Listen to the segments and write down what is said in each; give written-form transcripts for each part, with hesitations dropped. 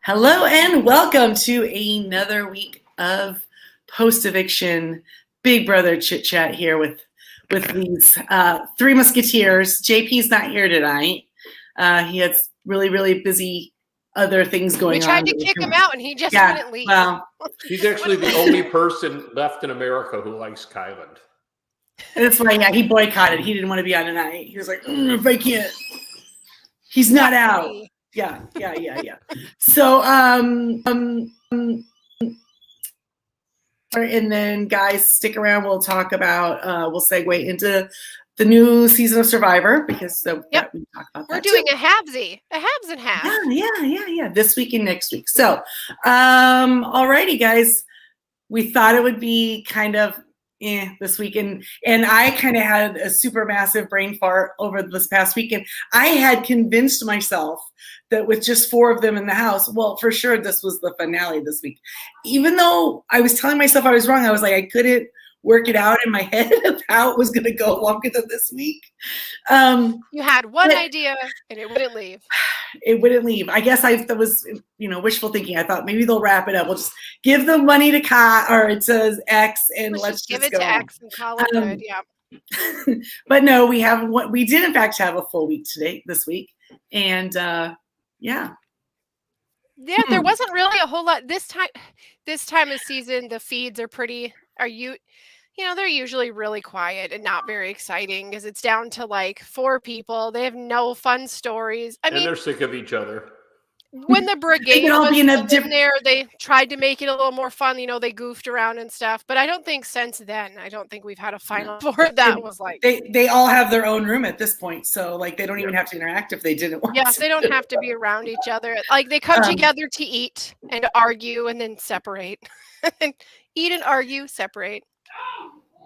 Hello and welcome to another week of post-eviction Big Brother chit chat here with these three musketeers. JP's not here tonight. He has really busy other things going on. We tried to kick him out and he just wouldn't leave. Well, he's actually the only person left in America who likes Kyland. That's why, he boycotted. He didn't want to be on tonight. He was like, if I can't, he's not out. Yeah. So, and then guys, stick around. We'll talk about, we'll segue into the new season of Survivor because we talk about We're doing a halvesy, a halves and halves. Yeah. This week and next week. So, alrighty, guys. We thought it would be kind of this weekend, and I kind of had a super massive brain fart over this past weekend. I had convinced myself that with just 4 of them in the house, well, for sure this was the finale this week. Even though I was telling myself I was wrong, I was like, I couldn't work it out in my head of how it was going to go longer than this week. You had one idea and it wouldn't leave. It wouldn't leave. I guess that was, wishful thinking. I thought maybe they'll wrap it up. We'll just give the money to X, and let's just give it to go. X and call it good. Yeah. But no, we did in fact have a full week this week, and there wasn't really a whole lot this time of season. The feeds are they're usually really quiet and not very exciting because it's down to like 4 people. They have no fun stories. I mean, they're sick of each other. When the brigade was in there, they tried to make it a little more fun. They goofed around and stuff. But I don't think since then, we've had a final four that was like they all have their own room at this point, so like they don't even have to interact if they didn't want to. Yeah, they don't have to be around each other. Like they come together to eat and argue and then separate. Eat and argue, separate.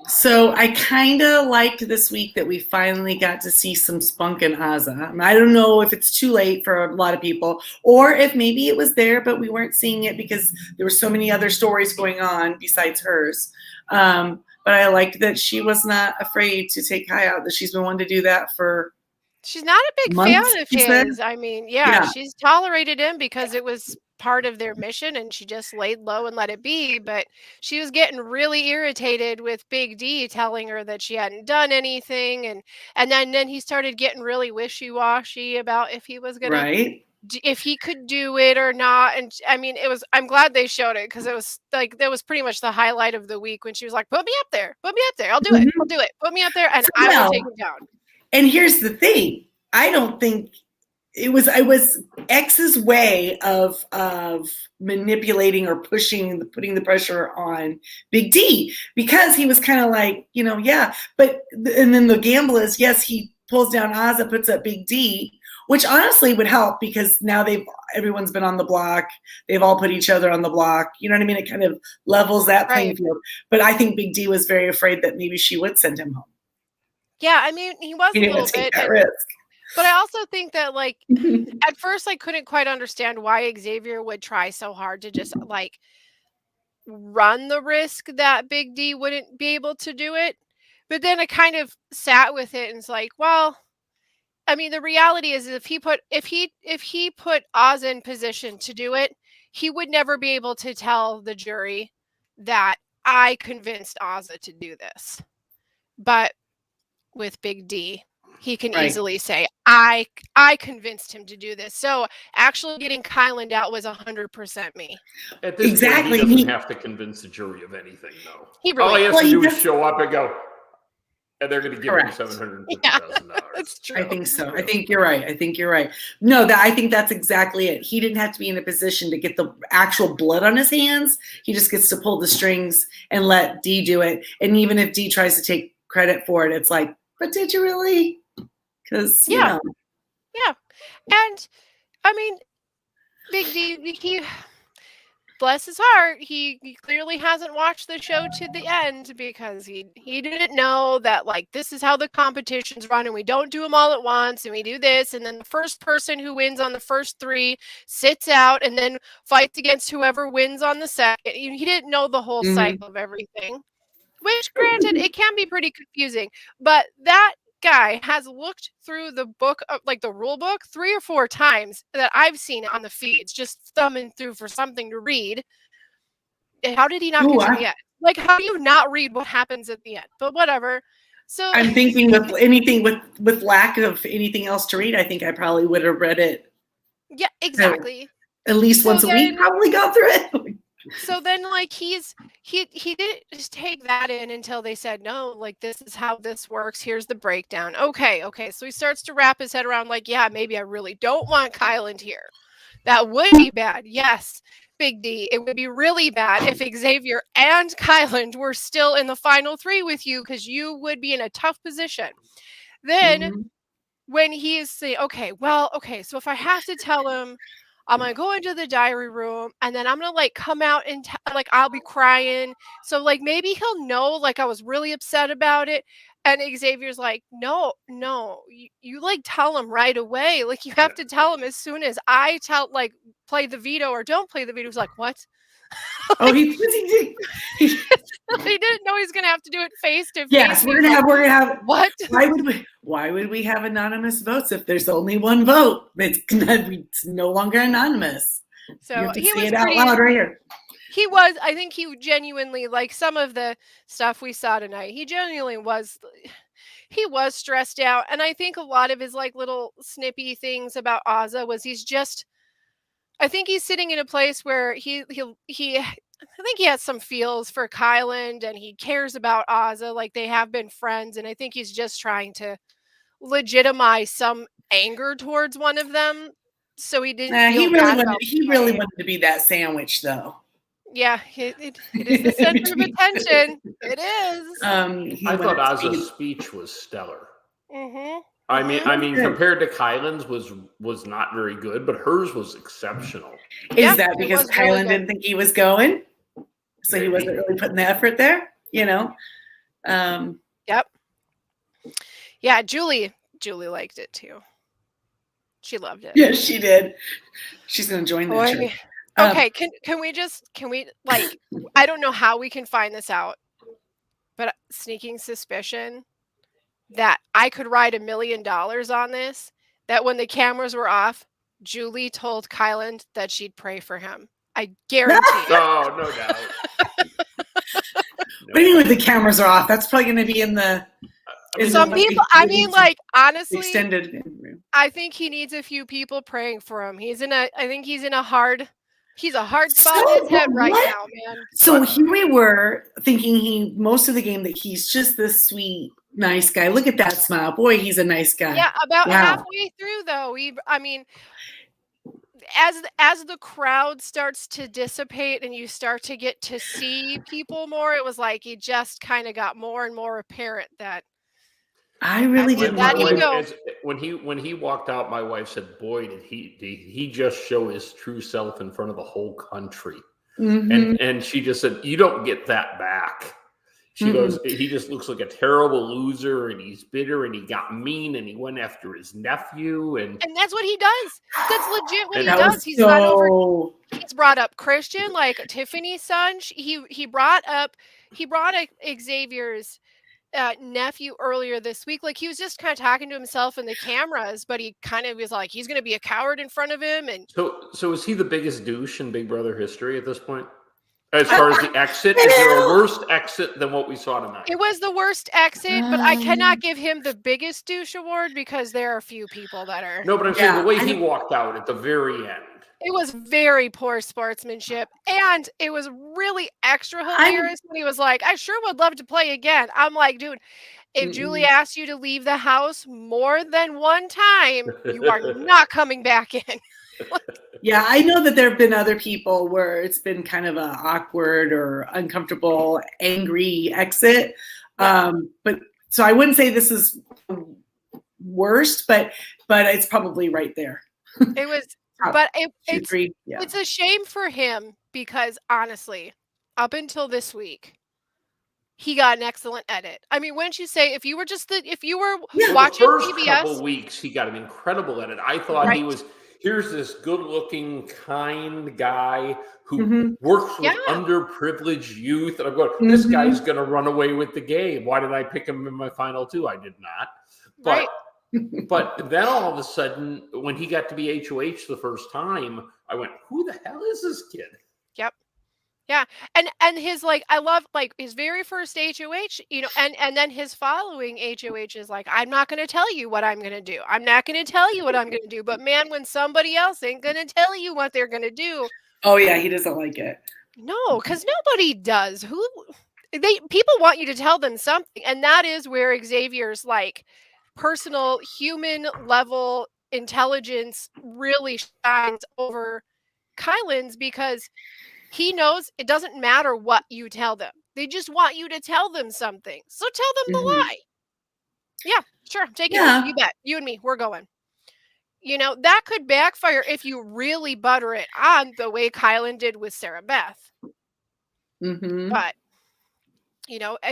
So I kind of liked this week that we finally got to see some spunk in Azah. I don't know if it's too late for a lot of people or if maybe it was there, but we weren't seeing it because there were so many other stories going on besides hers. But I liked that she was not afraid to take Kai out, that she's been wanting to do that for She's not a big months, fan of his. I mean, she's tolerated him because it was part of their mission and she just laid low and let it be, but she was getting really irritated with Big D telling her that she hadn't done anything, and then he started getting really wishy-washy about if he was gonna if he could do it or not. And I mean, I'm glad they showed it because it was like that was pretty much the highlight of the week when she was like, put me up there, I'll do it, put me up there and I will take him down. And here's the thing, I don't think it was X's way of manipulating or putting the pressure on Big D, because he was kind of like, but and then the gamble is, yes, he pulls down Azah, puts up Big D, which honestly would help because now everyone's been on the block. They've all put each other on the block. You know what I mean? It kind of levels that playing field. But I think Big D was very afraid that maybe she would send him home. Yeah, I mean, he was a little bit. Risk. But I also think that, like, at first I couldn't quite understand why Xavier would try so hard to just, like, run the risk that Big D wouldn't be able to do it. But then I kind of sat with it and it's like, well, I mean, the reality is if he put Azah in position to do it, he would never be able to tell the jury that I convinced Azah to do this. But with Big D, he can easily say, I convinced him to do this. So actually getting Kyland out was 100% me. At this point, he doesn't have to convince the jury of anything, though. All he has to do is show up and go, and they're going to give him $750,000. That's true. I think so. I think you're right. No, I think that's exactly it. He didn't have to be in a position to get the actual blood on his hands. He just gets to pull the strings and let D do it. And even if D tries to take credit for it, it's like, but did you really? Because yeah. And I mean, Big D, he bless his heart, he clearly hasn't watched the show to the end because he didn't know that, like, this is how the competitions run and we don't do them all at once and we do this, and then the first person who wins on the first 3 sits out and then fights against whoever wins on the second. He didn't know the whole cycle of everything, which granted it can be pretty confusing, but that guy has looked through the book, like the rule book, 3 or 4 times that I've seen on the feeds, just thumbing through for something to read. How did he not get to the end? Like, how do you not read what happens at the end? But whatever. So I'm thinking with anything with lack of anything else to read, I think I probably would have read it. Yeah, exactly. At least once a week, probably go through it. So then, like, he didn't just take that in until they said, no, like, this is how this works. Here's the breakdown. Okay. So he starts to wrap his head around, like, yeah, maybe I really don't want Kyland here. That would be bad. Yes, Big D. It would be really bad if Xavier and Kyland were still in the final 3 with you, because you would be in a tough position. Then when he is saying, okay, so if I have to tell him, I'm going to go into the diary room and then I'm going to like come out and like, I'll be crying. So like, maybe he'll know, like, I was really upset about it. And Xavier's like, no, you like tell him right away. Like, you have to tell him as soon as I play the veto or don't play the veto. He's like, what? Oh, he didn't know he's going to have to do it face to face. Yes, we're gonna have what? Why would we have anonymous votes if there's only one vote? It's no longer anonymous. So you have to he say was it out loud right here. I think he genuinely, like some of the stuff we saw tonight, he genuinely was stressed out. And I think a lot of his like little snippy things about Azah was I think he's sitting in a place where I think he has some feels for Kyland and he cares about Azah. Like, they have been friends. And I think he's just trying to legitimize some anger towards one of them. So he didn't. He really wanted to be that sandwich, though. Yeah, it is the center of attention. It is. I thought Azah's speech was stellar. I mean, compared to Kyland's was not very good, but hers was exceptional. Is that because Kyland didn't think he was going? So he wasn't really putting the effort there, you know? Yep. Yeah, Julie liked it too. She loved it. Yeah, she did. She's going to join the church. Okay, can we like, I don't know how we can find this out, but sneaking suspicion that I could ride $1 million on this, that when the cameras were off, Julie told Kyland that she'd pray for him. I guarantee it. Oh, no doubt. But anyway, the cameras are off. That's probably going to be in the... Some people, I mean, like, honestly, extended. I think he needs a few people praying for him. He's in a hard spot in his head right now, man. So here we were thinking most of the game that he's just this sweet, nice guy. Look at that smile. Boy, he's a nice guy. Yeah, about halfway through, though, as the crowd starts to dissipate and you start to get to see people more, it was like he just kind of got more and more apparent that I really didn't. When he walked out, my wife said, "Boy, did he just show his true self in front of the whole country." And she just said, "You don't get that back." She goes, "He just looks like a terrible loser, and he's bitter, and he got mean, and he went after his nephew, and that's what he does. That's legit what he does. He's not over. He's brought up Christian, like Tiffany's son. He brought up Xavier's nephew earlier this week. Like, he was just kind of talking to himself in the cameras, but he kind of was like, he's going to be a coward in front of him. And so is he the biggest douche in Big Brother history at this point? As far as the exit, is there a worse exit than what we saw tonight? It was the worst exit, but I cannot give him the biggest douche award because there are a few people that are. No, but I'm saying the way he walked out at the very end. It was very poor sportsmanship, and it was really extra hilarious when he was like, I sure would love to play again. I'm like, dude, if Julie asked you to leave the house more than one time, you are not coming back in. Yeah, I know that there have been other people where it's been kind of an awkward or uncomfortable, angry exit. But so I wouldn't say this is worst, but it's probably right there. It was, but it's a shame for him because honestly, up until this week, he got an excellent edit. I mean, wouldn't you say if you were watching the first PBS, couple weeks, he got an incredible edit. I thought he was. Here's this good-looking, kind guy who works with underprivileged youth. And I'm going, this guy's going to run away with the game. Why did I pick him in my final 2? I did not. Right. But then all of a sudden, when he got to be HOH the first time, I went, "Who the hell is this kid?" Yep. Yeah. And his like I love like his very first HOH, and then his following HOH is like, I'm not gonna tell you what I'm gonna do. I'm not gonna tell you what I'm gonna do. But man, when somebody else ain't gonna tell you what they're gonna do, Oh yeah, he doesn't like it. no, because nobody does. People want you to tell them something, and that is where Xavier's like personal human level intelligence really shines over Kylan's, because he knows it doesn't matter what you tell them. They just want you to tell them something. So tell them the Mhm. lie. Yeah, sure. Take Yeah. it. You bet. You and me, we're going. That could backfire if you really butter it on the way Kylan did with Sarah Beth. Mhm. But,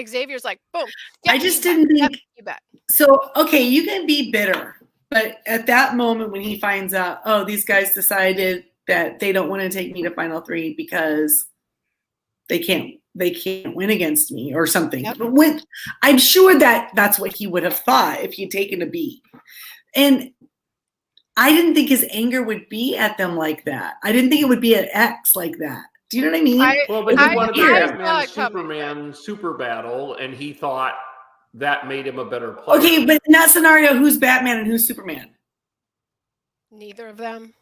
Xavier's like, boom. I just didn't think. You bet. So, okay, you can be bitter, but at that moment when he finds out, oh, these guys decided that they don't want to take me to Final Three because they can't win against me or something. Yep. But I'm sure that's what he would have thought if he'd taken a B. And I didn't think his anger would be at them like that. I didn't think it would be at X like that. Do you know what I mean? Well, but he wanted the I Batman saw it coming, Superman super battle, and he thought that made him a better player. Okay, but in that scenario, who's Batman and who's Superman? Neither of them.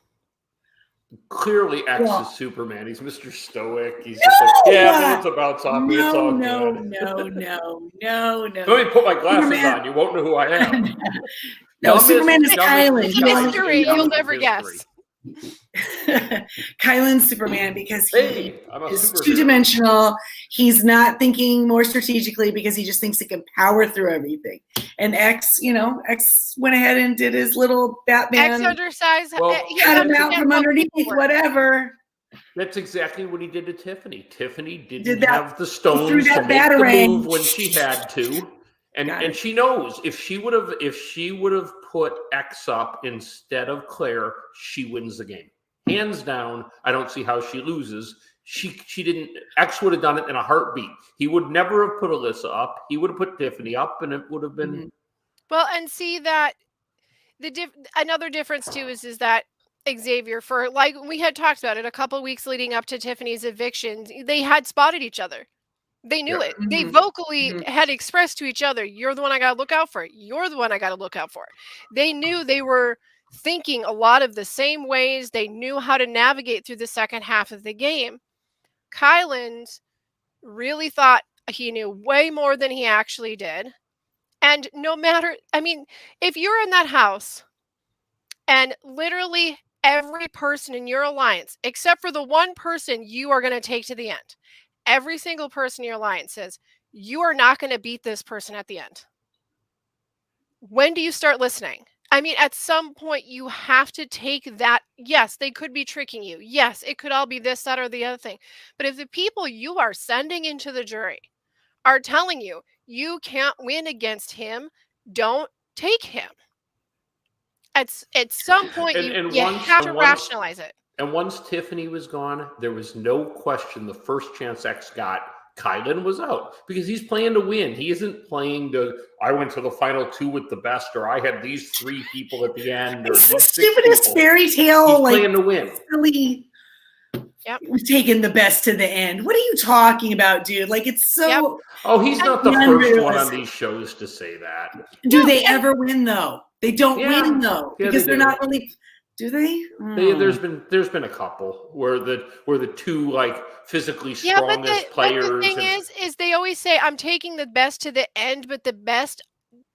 Clearly, X Well- is Superman. He's Mr. Stoic. He's just like, yeah, no, it's about zombie. It's all No. good. Let me put my glasses Superman- on. You won't know who I am. No, Superman is Kylan. Mystery, you'll never guess. Kylan's Superman because he Hey, I'm a is superhero. two-dimensional. He's not thinking more strategically because he just thinks he can power through everything. And X went ahead and did his little Batman. X undersized. Well, he Cut him out understands from how underneath, people work. whatever. That's exactly what he did to Tiffany. Tiffany Did didn't that- have the stones threw to that make the batarang. move when she had to. Got And it. she knows if she would have put X up instead of Claire, she wins the game. Hands down, I don't see how she loses. She didn't. X would have done it in a heartbeat. He would never have put Alyssa up. He would have put Tiffany up, and it would have been. Mhm. Well, and see that another difference too is that Xavier, for like we had talked about it a couple weeks leading up to Tiffany's eviction, they had spotted each other. They knew Yeah. it. They Mhm. vocally Mhm. had expressed to each other, "You're the one I got to look out for. You're the one I got to look out for." They knew they were thinking a lot of the same ways. They knew how to navigate through the second half of the game. Kylan really thought he knew way more than he actually did. And no matter, I mean, if you're in that house and literally every person in your alliance, except for the one person you are going to take to the end, every single person in your alliance says, you are not going to beat this person at the end. When do you start listening? I mean, at some point, you have to take that. Yes, they could be tricking you. Yes, it could all be this, that, or the other thing. But if the people you are sending into the jury are telling you you can't win against him, don't take him. At some point, you have to rationalize it. And once Tiffany was gone, there was no question the first chance X got, Kylan was out because he's playing to win. He isn't playing to, I went to the final two with the best, or I had these three people at the end. Or It's the these six stupidest people. fairy tale. He's Like, playing to win. really, Yep. taking the best to the end. What are you talking about, dude? Like, it's so. Yep. Oh, he's not the Unrealistic. first one on these shows to say that. Do they ever win though? They don't Yeah. win though Yeah, because they they're do. not really. Do they? There's been a couple where the two like physically Yeah, but strongest players. the thing is they always say I'm taking the best to the end, but the best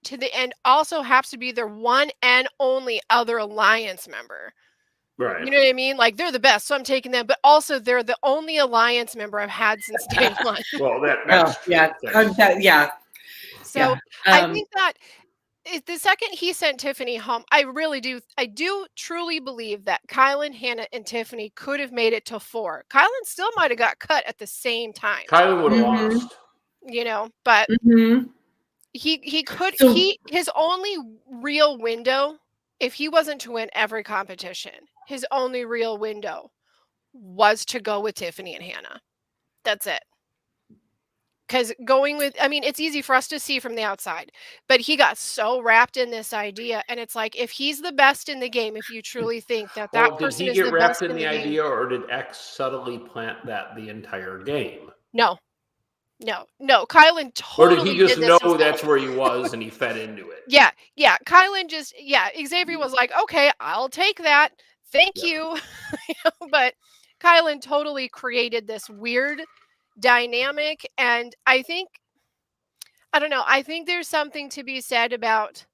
to the end also happens to be their one and only other alliance member. right. You know what I mean? Like they're the best, so I'm taking them, but also they're the only alliance member I've had since day one. Well, Oh, that's yeah. Yeah. So Yeah. I think that the second he sent Tiffany home, I do truly believe that Kylan, Hannah, and Tiffany could have made it to 4. Kylan still might have got cut at the same time, Kylan would have Mhm. lost. but Mhm. he could So- his only real window, if he wasn't to win every competition, his only real window was to go with Tiffany and Hannah. That's it. because going with, I mean, it's easy for us to see from the outside, but he got so wrapped in this idea. And it's like, if he's the best in the game, if you truly think that Well, that did person he is get the wrapped best in in the the game. idea, or did X subtly plant that the entire game? No, Kylan Or totally did he just did this know himself. that's where he was and he fed into it? Yeah. Kylan just, Xavier was like, okay, I'll take that. Thank Yeah. you. But Kylan totally created this weird dynamic. And I don't know, I think there's something to be said about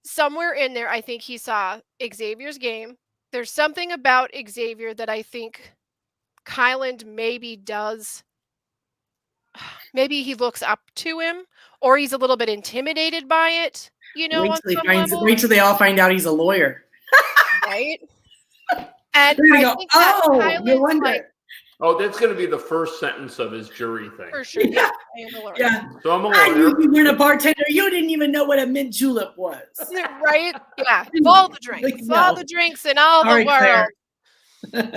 somewhere in there. I think he saw Xavier's game. There's something about Xavier that I think Kylan maybe does. Maybe he looks up to him, or he's a little bit intimidated by it, on some level, wait till they all find out he's a lawyer. right? And They're gonna I go, think that oh, no Kylan's wonder. like, Oh, that's going to be the first sentence of his jury thing. for sure, Yeah. I am a lawyer. Yeah. So I'm a I knew lawyer. you weren't a bartender. You didn't even know what a mint julep was. Right? Yeah. All the drinks. Like, All no. the drinks in all Sorry, the world. Claire.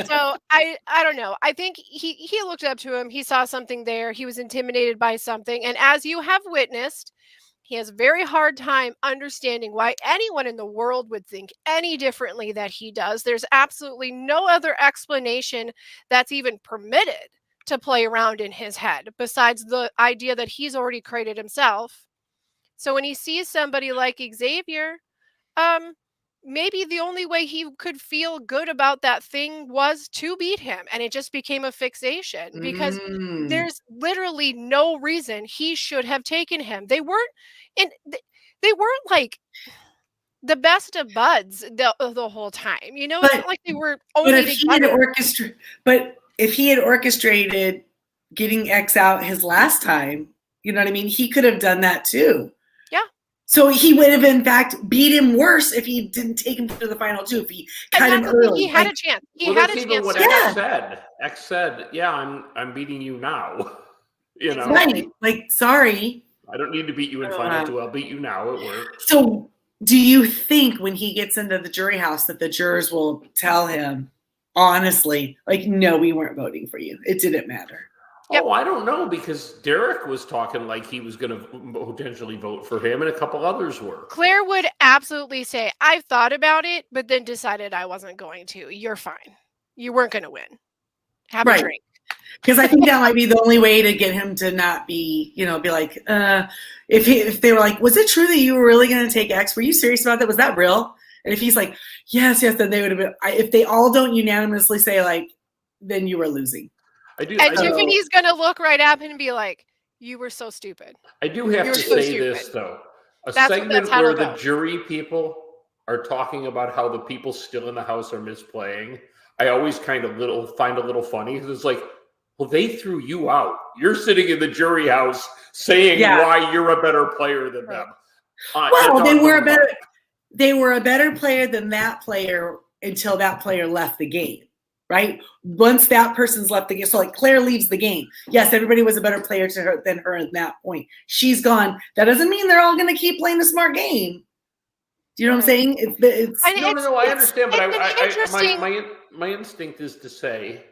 So I don't know. I think he looked up to him. He saw something there. He was intimidated by something. And as you have witnessed, he has a very hard time understanding why anyone in the world would think any differently that he does. There's absolutely no other explanation that's even permitted to play around in his head besides the idea that he's already created himself. So when he sees somebody like Xavier, maybe the only way he could feel good about that thing was to beat him, and it just became a fixation because there's literally no reason he should have taken him. They weren't like the best of buds the whole time. It's not like they were only together. But if he had orchestrated getting X out his last time, you know what I mean? He could have done that too. Yeah. So he would have, in fact, beat him worse if he didn't take him to the final two. If he cut him early, he had a chance. He had that's a even chance. what X said. X said, "Yeah, I'm beating you now." Right? Like, sorry, I don't need to beat you in final two. I'll beat you now. It worked. So, do you think when he gets into the jury house that the jurors will tell him honestly, like, no, we weren't voting for you. It didn't matter. Yep. Oh, I don't know, because Derek was talking like he was going to potentially vote for him, and a couple others were. Claire would absolutely say, I've thought about it, but then decided I wasn't going to. You're fine. You weren't going to win. Have a drink. Because I think that might be the only way to get him to not be, be like, if they were like, was it true that you were really going to take X? Were you serious about that? Was that real? And if he's like, yes, then they would have been, if they all don't unanimously say, like, then you were losing. And Tiffany's going to look right at him and be like, you were so stupid. I do have to say this, though. Segment where the jury people are talking about how the people still in the house are misplaying, I always kind of find a little funny, because it's like, well, they threw you out. You're sitting in the jury house saying why you're a better player than them. Well, they were a better player than that player until that player left the game. Right? Once that person's left the game, so like Claire leaves the game. Yes, everybody was a better player than her at that point. She's gone. That doesn't mean they're all going to keep playing the smart game. Do you know what I'm saying? No, I understand, but my instinct is to say,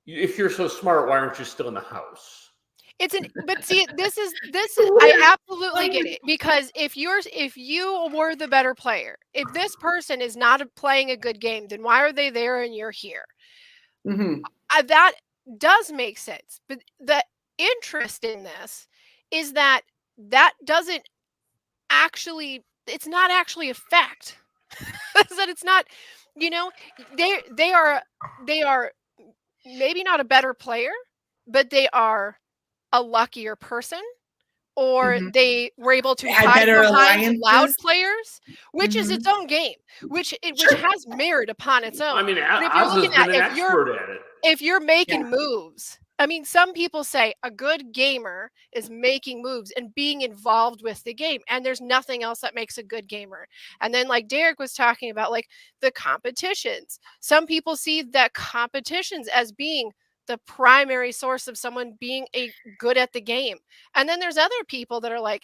if you're so smart, why aren't you still in the house? But see, this is I absolutely get it, because if you were the better player, if this person is not playing a good game, then why are they there and you're here? Mm-hmm. That does make sense. But the interest in this is that doesn't actually, it's not actually a fact. That it's not, they are maybe not a better player, but they are a luckier person, or they were able to hide behind loud players, which is its own game, which has merit upon its own. I mean, if you're looking at it, if you're making moves, I mean, some people say a good gamer is making moves and being involved with the game, and there's nothing else that makes a good gamer. And then, like Derek was talking about, like the competitions, some people see that competitions as being the primary source of someone being good at the game. And then there's other people that are like,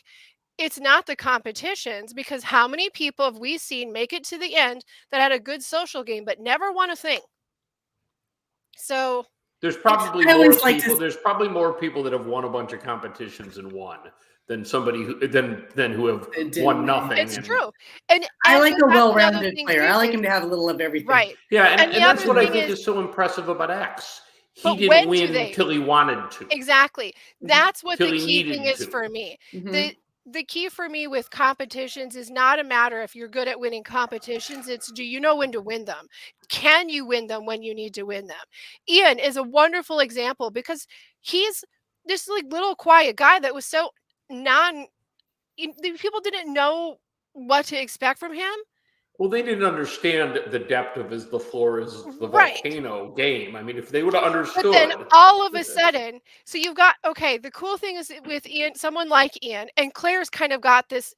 it's not the competitions, because how many people have we seen make it to the end that had a good social game but never won a thing? So There's probably I more always like people. to- There's probably more people that have won a bunch of competitions and won than somebody who who have It didn't won win. nothing. It's and- true. And I and like but a that's another well-rounded thing player. too I like is- him to have a little of everything. right. Yeah, And and the that's other what I thing think is- is so impressive about X. He But didn't when do win they- until he wanted to. Exactly. That's what Till the he key needed thing is to. for me. Mhm. The key for me with competitions is not a matter if you're good at winning competitions. It's, do you know when to win them? Can you win them when you need to win them? Ian is a wonderful example because he's this like little quiet guy that was so people didn't know what to expect from him. Well, they didn't understand the depth of the floor is the Right. volcano game. I mean, if they would have understood. But then all of a sudden, so you've got, okay, the cool thing is with Ian, someone like Ian, and Claire's kind of got this,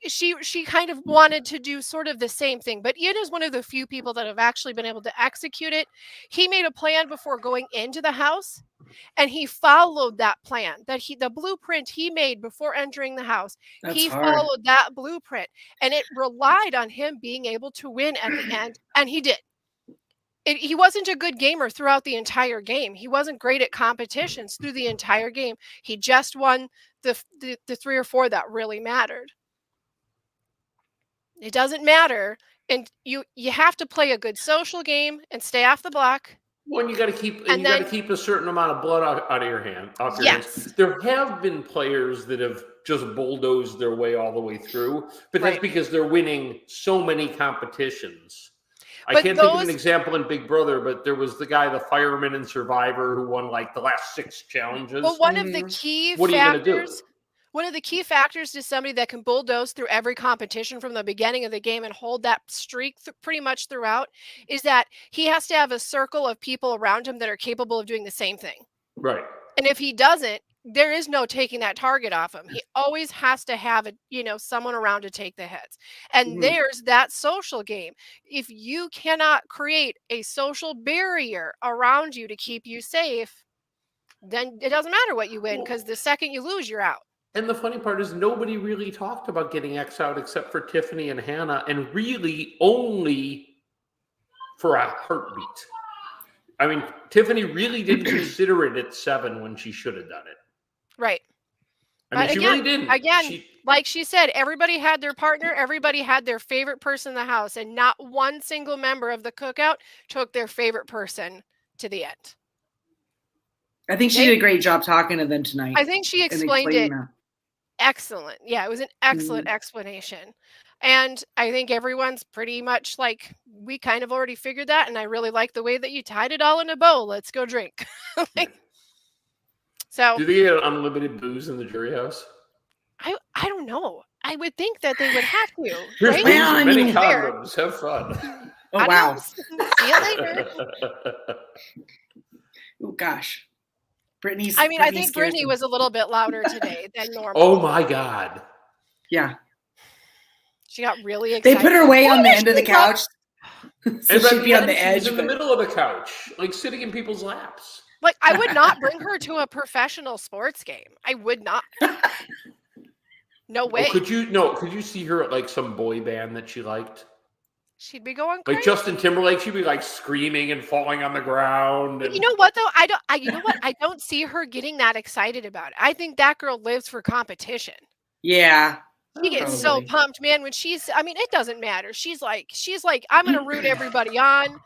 she kind of wanted to do sort of the same thing, but Ian is one of the few people that have actually been able to execute it. He made a plan before going into the house, and he followed that plan, the blueprint he made before entering the house. That's He hard. followed that blueprint, and it relied on him being able to win at the end, and he did. He wasn't a good gamer throughout the entire game. He wasn't great at competitions through the entire game. He just won the 3 or 4 that really mattered. It doesn't matter, and you have to play a good social game and stay off the block. Well, you got to keep And you got to then- keep a certain amount of blood out of your hand. Off your Yes. hands. There have been players that have just bulldozed their way all the way through, but that's Right. because they're winning so many competitions. I But can't think of an those- example in Big Brother, but there was the guy, the fireman and Survivor, who won like the last 6 challenges. Well, one of the key What are you gonna do? factors, one of the key factors to somebody that can bulldoze through every competition from the beginning of the game and hold that streak pretty much throughout is that he has to have a circle of people around him that are capable of doing the same thing. Right. And if he doesn't, there is no taking that target off him. He always has to have someone around to take the hits. And Mhm. there's that social game. If you cannot create a social barrier around you to keep you safe, then it doesn't matter what you win, because the second you lose, you're out. And the funny part is nobody really talked about getting X out except for Tiffany and Hannah, and really only for a heartbeat. I mean, Tiffany really didn't consider it at 7 when she should have done it. Right. I mean, But she really didn't. again, like she said, everybody had their partner, everybody had their favorite person in the house, and not one single member of the cookout took their favorite person to the end. I think she did a great job talking to them tonight. I think she and explained it explaining that. excellent. Yeah, it was an excellent explanation. And I think everyone's pretty much like, we kind of already figured that. And I really like the way that you tied it all in a bow. Let's go drink. So Do they get unlimited booze in the jury house? I don't know. I would think that they would have to. Here's right? booze Well, I and many mean- condoms. Have fun. Oh, wow. Adios. See you later. Oh, gosh. Brittany's. I mean, I Brittany think scares Brittany me. was a little bit louder today than normal. Oh my God. Yeah. She got really They excited. put her way on the Oh, end of the she's up. couch. So And by she'd be on the end, she edge. was in the but- middle of the couch, like sitting in people's laps. Like, I would not bring her to a professional sports game. I would not. No way. Oh, could you see her at like some boy band that she liked? She'd be going Like crazy. Justin Timberlake, she'd be like screaming and falling on the ground. But And, you know what though? You know what? I don't see her getting that excited about it. I think that girl lives for competition. Yeah. She gets so Probably. pumped, man, when I mean, it doesn't matter. She's like, I'm gonna root everybody on.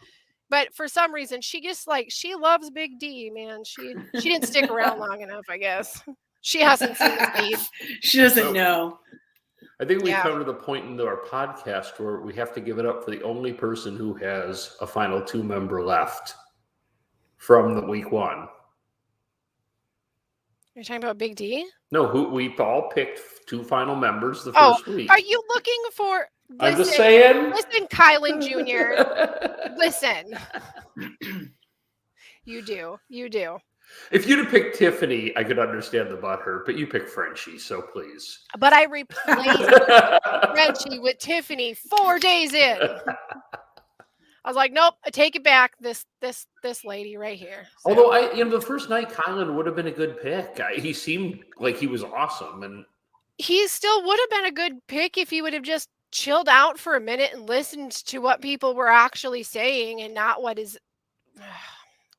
But for some reason, she just like, she loves Big D, man. She didn't stick around long enough, I guess. She hasn't seen the speed. She doesn't So- know. I think we've Yeah. come to the point in our podcast where we have to give it up for the only person who has a final 2-member left from the week 1. You're talking about Big D? No, who we all picked 2 final members the Oh, first week. Are you looking for? I'm just Listen, saying. Listen, Kylan Jr. Listen. You do. If you'd have picked Tiffany, I could understand the butthurt, but you picked Frenchie, so please. But I replaced Frenchie with Tiffany 4 days in. I was like, nope, I take it back. This lady right here. So, Although the first night, Kylan would have been a good pick. He seemed like he was awesome, and he still would have been a good pick if he would have just chilled out for a minute and listened to what people were actually saying and not what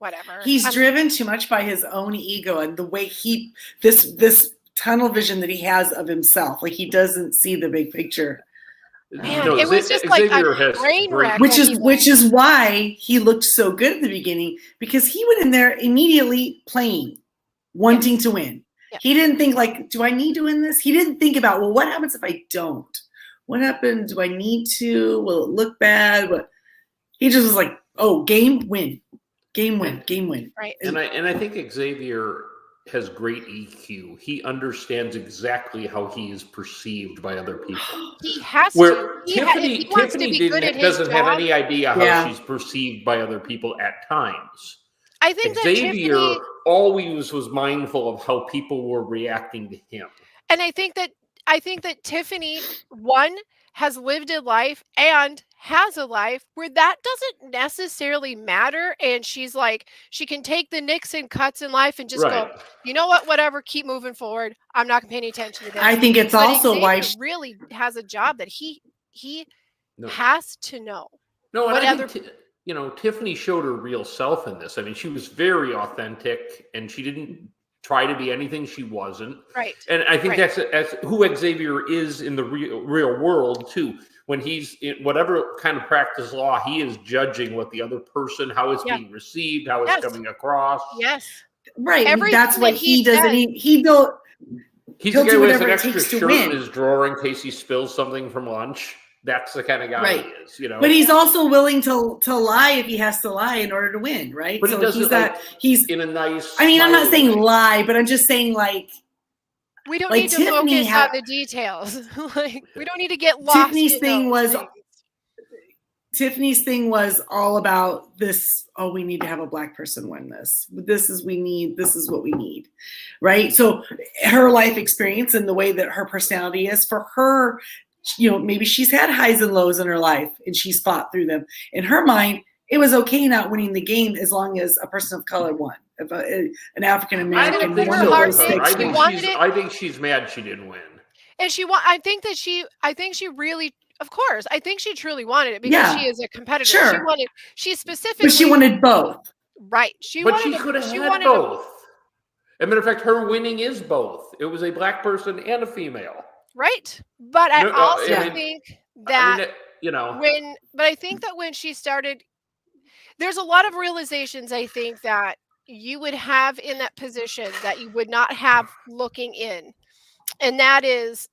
whatever. He's I'm- driven too much by his own ego and the way this tunnel vision that he has of himself. Like he doesn't see the big picture. Man, it was just like Xavier a has train great- wreck. Which when he which is why he looked so good at the beginning, because he went in there immediately playing, wanting to win. Yeah. He didn't think like, do I need to win this? He didn't think about, well, what happens if I don't? What happens? Do I need to? Will it look bad? What? He just was like, oh, game win, game win, game win. Right. And I think Xavier has great EQ. He understands exactly how he is perceived by other people. He has Where to. If Tiffany, he wants to Tiffany be good at his doesn't have job, any idea how Yeah. she's perceived by other people at times. I think that Xavier Tiffany, always was mindful of how people were reacting to him. and I think that Tiffany, one, has lived a life and has a life where that doesn't necessarily matter, and she's like, she can take the nicks and cuts in life and just go, Right. you know what, whatever, keep moving forward. I'm not gonna pay any attention to this. I think it's But also why Xavier really has a job that he No. has to know. No, and What I other- think Tiffany showed her real self in this. I mean, she was very authentic, and she didn't try to be anything she wasn't. Right. And I think Right. that's who Xavier is in the real world too. When he's in whatever kind of practice law, he is judging what the other person, how it's Yeah. being received, how it's Yes. coming across. Yes. Right. Everything That's what that he he does. said- And he don't. He's He'll the guy do who has an whatever it extra takes to shirt win. in his drawer in case he spills something from lunch. That's the kind of guy Right. he is, you know. But he's also willing to lie if he has to lie in order to win, right? But he does he's it, like, not. He's. in a nice. I mean, I'm not smiling saying way. lie, but I'm just saying like We don't Like need to Tiffany focus had- on the details. Like we don't need to get lost. Tiffany's in thing those was- things. Tiffany's thing was all about this. Oh, we need to have a black person win this. This is what we need, right? So her life experience and the way that her personality is for her, maybe she's had highs and lows in her life and she's fought through them. In her mind, it was okay not winning the game as long as a person of color won. If an African I American think won her the heart those did. six She wins. wanted it. I think she's mad she didn't win. And I think she really, of course, I think she truly wanted it because Yeah. she is a competitor. Sure. She specifically, But she wanted both. right. But she wanted could have she had wanted both. As a matter of fact, her winning is both. It was a black person and a female. right. But I No, also I mean- think I that mean, but I think that when she started, there's a lot of realizations I think that you would have in that position that you would not have looking in. And that is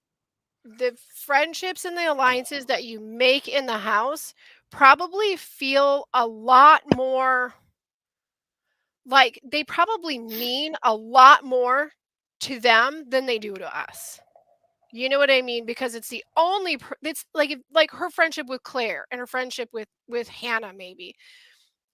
the friendships and the alliances that you make in the house probably feel a lot more like they probably mean a lot more to them than they do to us. You know what I mean? Because it's the only it's like her friendship with Claire and her friendship with Hannah maybe.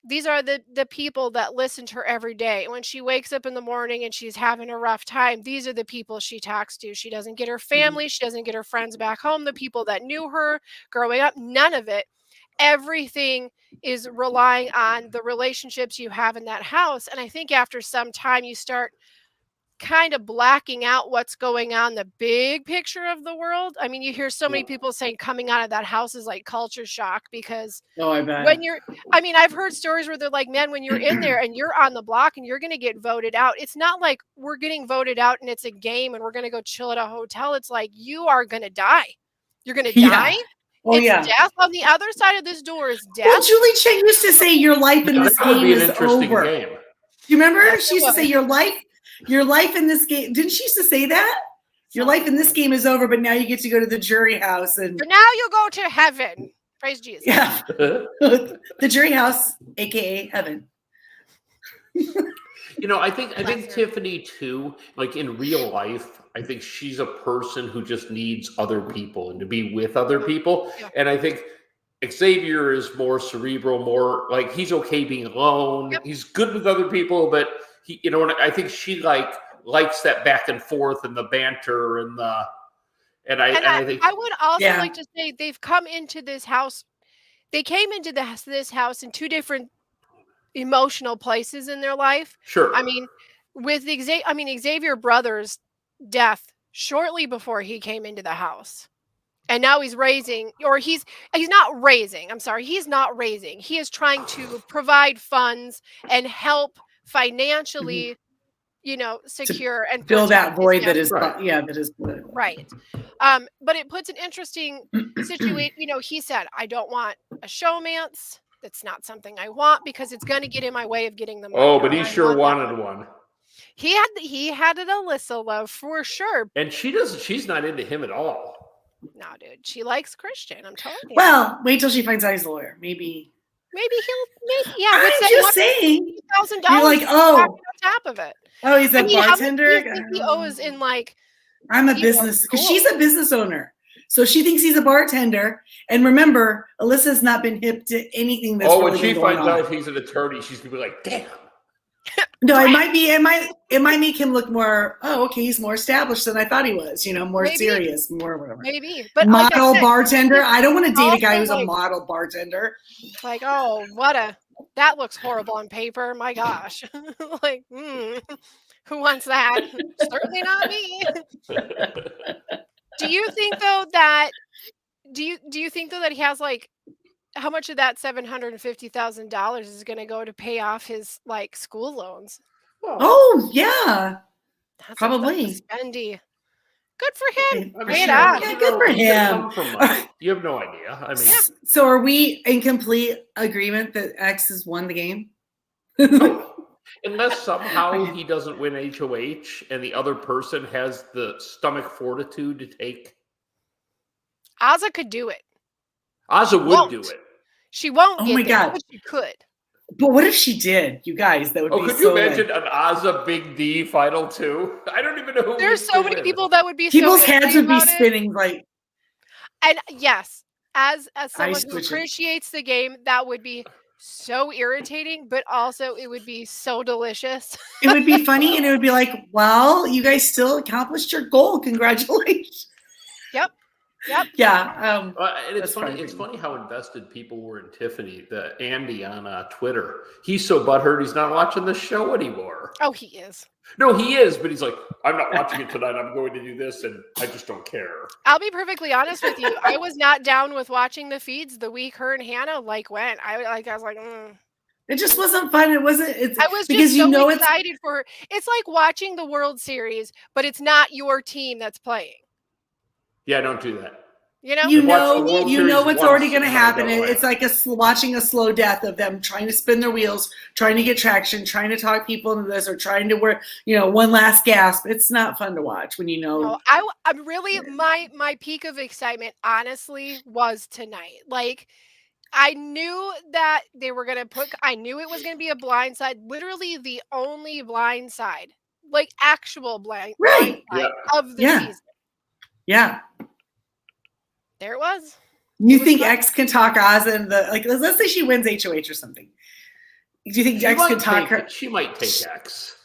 These are the people that listen to her every day. When she wakes up in the morning and she's having a rough time, these are the people she talks to. She doesn't get her family, she doesn't get her friends back home, the people that knew her growing up, none of it. Everything is relying on the relationships you have in that house. And I think after some time you start kind of blacking out what's going on, the big picture of the world. I mean, you hear so many people saying coming out of that house is like culture shock because Oh, I bet. when I've heard stories where they're like, man, when you're in there and you're on the block and you're going to get voted out, it's not like we're getting voted out and it's a game and we're going to go chill at a hotel. It's like you are going to die. You're going to Yeah. die. Oh, It's yeah. death. On the other side of this door is death. Well, Julie Chen used to say your life in this that would game be an is interesting over. game. Do you remember? Yes, She used it to say your life in this game. Didn't she used to say that? Your life in this game is over, but now you get to go to the jury house and So now you go to heaven. Praise Jesus. yeah, the jury house, aka heaven. I think Bless her. Tiffany too, like in real life, I think she's a person who just needs other people and to be with other people. Yeah. And I think Xavier is more cerebral, more like he's okay being alone. Yep. He's good with other people, but he, and I think she likes that back and forth and the banter and I think I would also Yeah. like to say they've come into this house. They came into this house in two different emotional places in their life. sure. I mean, with Xavier Brothers' death shortly before he came into the house. And now he's raising, or he's not raising. I'm sorry, he's not raising. He is trying to provide funds and help financially, secure and Fill that protect his void that nephew. is, Right. that is political. Right. But it puts an interesting situation. He said, I don't want a showmance. That's not something I want because it's going to get in my way of getting the money. Oh, but he I sure want that wanted money. one. He had an Alyssa love for sure. And she's not into him at all. No, dude, she likes Christian. I'm telling you. Well, wait till she finds out he's a lawyer. Maybe Yeah. I'm just saying. $1,000 You're like, oh, on top of it. oh, he's a How much do bartender. you think he owes in like? I'm a business, because she's a business owner. So she thinks he's a bartender. And remember, Alyssa's not been hip to anything that's When really she been going finds on. out he's an attorney, she's gonna be like, damn. No, it might make him look more, oh, okay, he's more established than I thought he was, more Maybe. serious, more whatever. Maybe, but Model like I said, bartender. I don't want to date a guy who's also, a model bartender. like, oh, that looks horrible on paper. My gosh. Like, who wants that? Certainly not me. Do you think though that he has like, how much of that $750,000 is going to go to pay off his like school loans? Oh, yeah. That's Probably. spendy. Good for him. I mean, Pay it sure, out. Yeah, good for he's gonna him. come from money. You have no idea. I mean, So are we in complete agreement that X has won the game? unless somehow he doesn't win HOH and the other person has the stomach fortitude to take. Ozzy could do it. Ozzy would Won't. do it. She won't Oh get my there, God. but she could. But what if she did, you guys? That would Oh, be could so you imagine like, an Ozzy Big D final two? I don't even know who. There's would so many win. people that would be people's so heads angry would be about it. spinning like, And yes, as someone who twitching. appreciates the game, that would be so irritating, but also it would be so delicious. it would be funny, and it would be like, well, you guys still accomplished your goal. Congratulations. Yep. Yeah. And it's That's funny. fine. It's funny how invested people were in Tiffany. The Andy on Twitter. He's so butthurt he's not watching the show anymore. Oh, he is. No, he is, but he's like, I'm not watching it tonight. I'm going to do this, and I just don't care. I'll be perfectly honest with you. I was not down with watching the feeds the week her and Hannah went. I was like, It just wasn't fun. It wasn't. It's I was because just so you know excited for her. It's like watching the World Series, but it's not your team that's playing. Yeah, don't do that. You know, you I've watched the know World you Series know what's once already going to and I happen. don't It's like watching a slow death of them trying to spin their wheels, trying to get traction, trying to talk people into this, or trying to work. One last gasp. It's not fun to watch when you know. No, I'm really my peak of excitement, honestly, was tonight. Like, I knew that they were gonna I knew it was gonna be a blind side, literally the only blind side, like actual blind Right. side of the Yeah. season. Yeah. There it was. You It was think fun. X can talk Oz and let's say she wins HOH or something. Do you think She X might could talk take- her? She might take X.